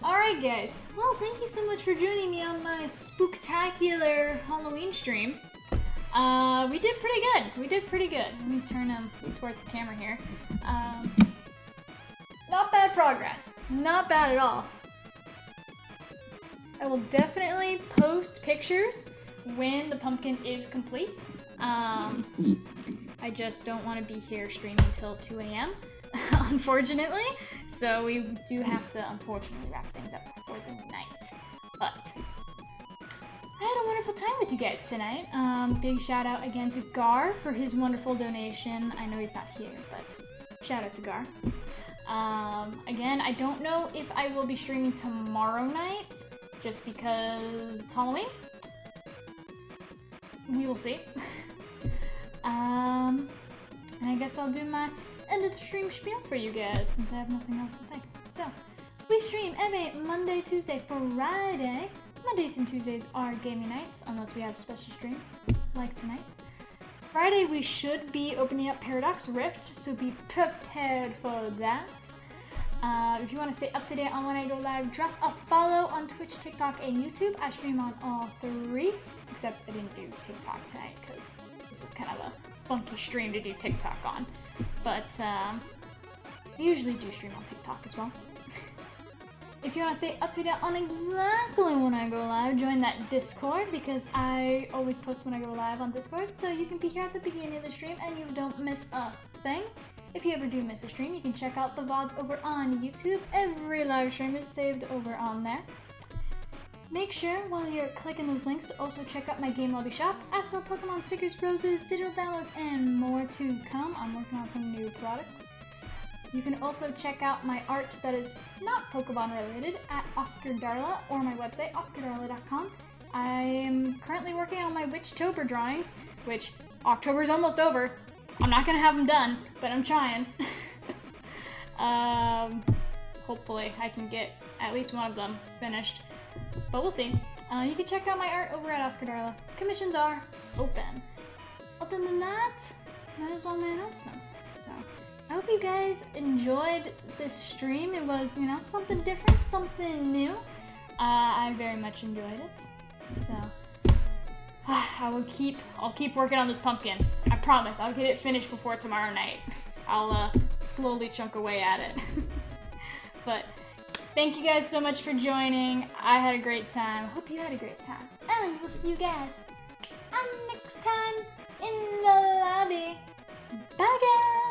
Alright. Alright guys, well thank you so much for joining me on my spooktacular Halloween stream. We did pretty good. Let me turn them towards the camera here. Not bad progress. Not bad at all. I will definitely post pictures when the pumpkin is complete. I just don't want to be here streaming till 2 a.m. unfortunately. So we do have to unfortunately wrap things up before the night. But I had a wonderful time with you guys tonight. Big shout out again to Gar for his wonderful donation. I know he's not here, but shout out to Gar. Again, I don't know if I will be streaming tomorrow night, just because it's Halloween. We will see. And I guess I'll do my end of the stream spiel for you guys, since I have nothing else to say. So, we stream every Monday, Tuesday, Friday. Mondays and Tuesdays are gaming nights, unless we have special streams, like tonight. Friday, we should be opening up Paradox Rift, so be prepared for that. If you want to stay up to date on when I go live, drop a follow on Twitch, TikTok, and YouTube. I stream on all three, except I didn't do TikTok tonight, because this was kind of a funky stream to do TikTok on. But I usually do stream on TikTok as well. If you want to stay up to date on exactly when I go live, join that Discord, because I always post when I go live on Discord, so you can be here at the beginning of the stream and you don't miss a thing. If you ever do miss a stream, you can check out the VODs over on YouTube. Every live stream is saved over on there. Make sure while you're clicking those links to also check out my Game Lobby shop. I sell Pokemon stickers, roses, digital downloads, and more to come. I'm working on some new products. You can also check out my art that is not Pokemon related at Oscar Darla or my website, oscardarla.com. I am currently working on my Witchtober drawings, which October's almost over. I'm not gonna have them done, but I'm trying. Hopefully I can get at least one of them finished, but we'll see. You can check out my art over at Oscar Darla. Commissions are open. Other than that, that is all my announcements. So I hope you guys enjoyed this stream. It was, you know, something different, something new. I very much enjoyed it. So I'll keep working on this pumpkin. I promise I'll get it finished before tomorrow night. I'll slowly chunk away at it. But thank you guys so much for joining. I had a great time. Hope you had a great time. And we'll see you guys next time in the lobby. Bye guys!